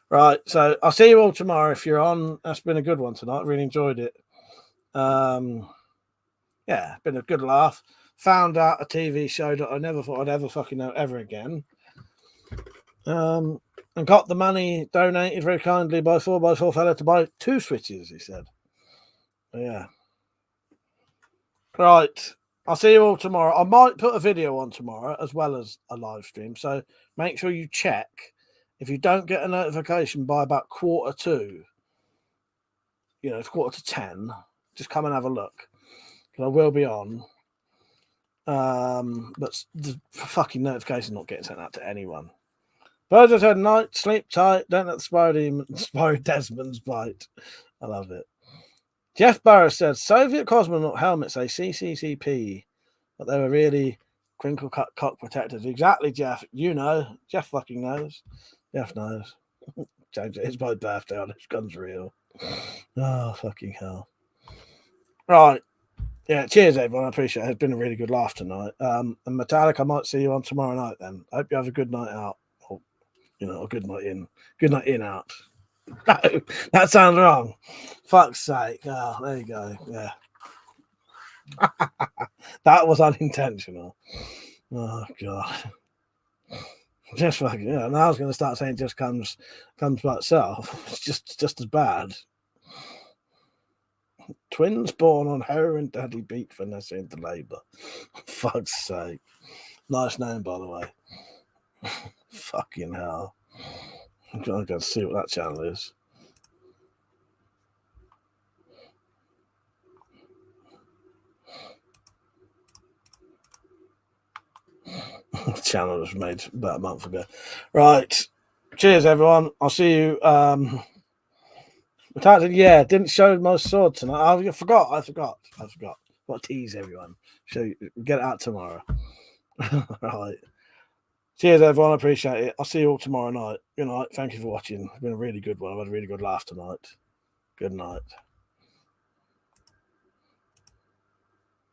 Right, so I'll see you all tomorrow if you're on. That's been a good one tonight. Really enjoyed it. Yeah, been a good laugh. Found out a TV show that I never thought I'd ever fucking know ever again. And got the money donated very kindly by 4x4 fella to buy 2 Switches, he said. Yeah. Right. I'll see you all tomorrow. I might put a video on tomorrow as well as a live stream. So make sure you check. If you don't get a notification by about 1:45, it's 9:45, just come and have a look. Because I will be on. But the fucking notification not getting sent out to anyone. Birds of night, sleep tight, don't let the Spyro Desmonds bite. I love it. Jeff Barrow said Soviet cosmonaut helmets say CCCP, but they were really crinkle cut cock protectors. Exactly, Jeff. You know. Jeff fucking knows. Jeff knows. James, it's my birthday on this gun's real. Oh, fucking hell. Right. Yeah, cheers, everyone. I appreciate it. It's been a really good laugh tonight. And Metallic, I might see you on tomorrow night then. I hope you have a good night out. Or, a good night in. Good night in out. No, that sounds wrong. Fuck's sake. Oh, there you go. Yeah. That was unintentional. Oh, God. Just fucking, now I was going to start saying it just comes by itself. It's just as bad. Twins born on heroin, daddy beat Vanessa into labour. Fuck's sake. Nice name, by the way. Fucking hell. I'm going to see what that channel is. The channel was made about a month ago. Right. Cheers, everyone. I'll see you. Yeah, didn't show my sword tonight. I forgot. What tease, everyone. Show you, get it out tomorrow. Right. Cheers, everyone. I appreciate it. I'll see you all tomorrow night. Good night. Thank you for watching. It's been a really good one. I've had a really good laugh tonight. Good night.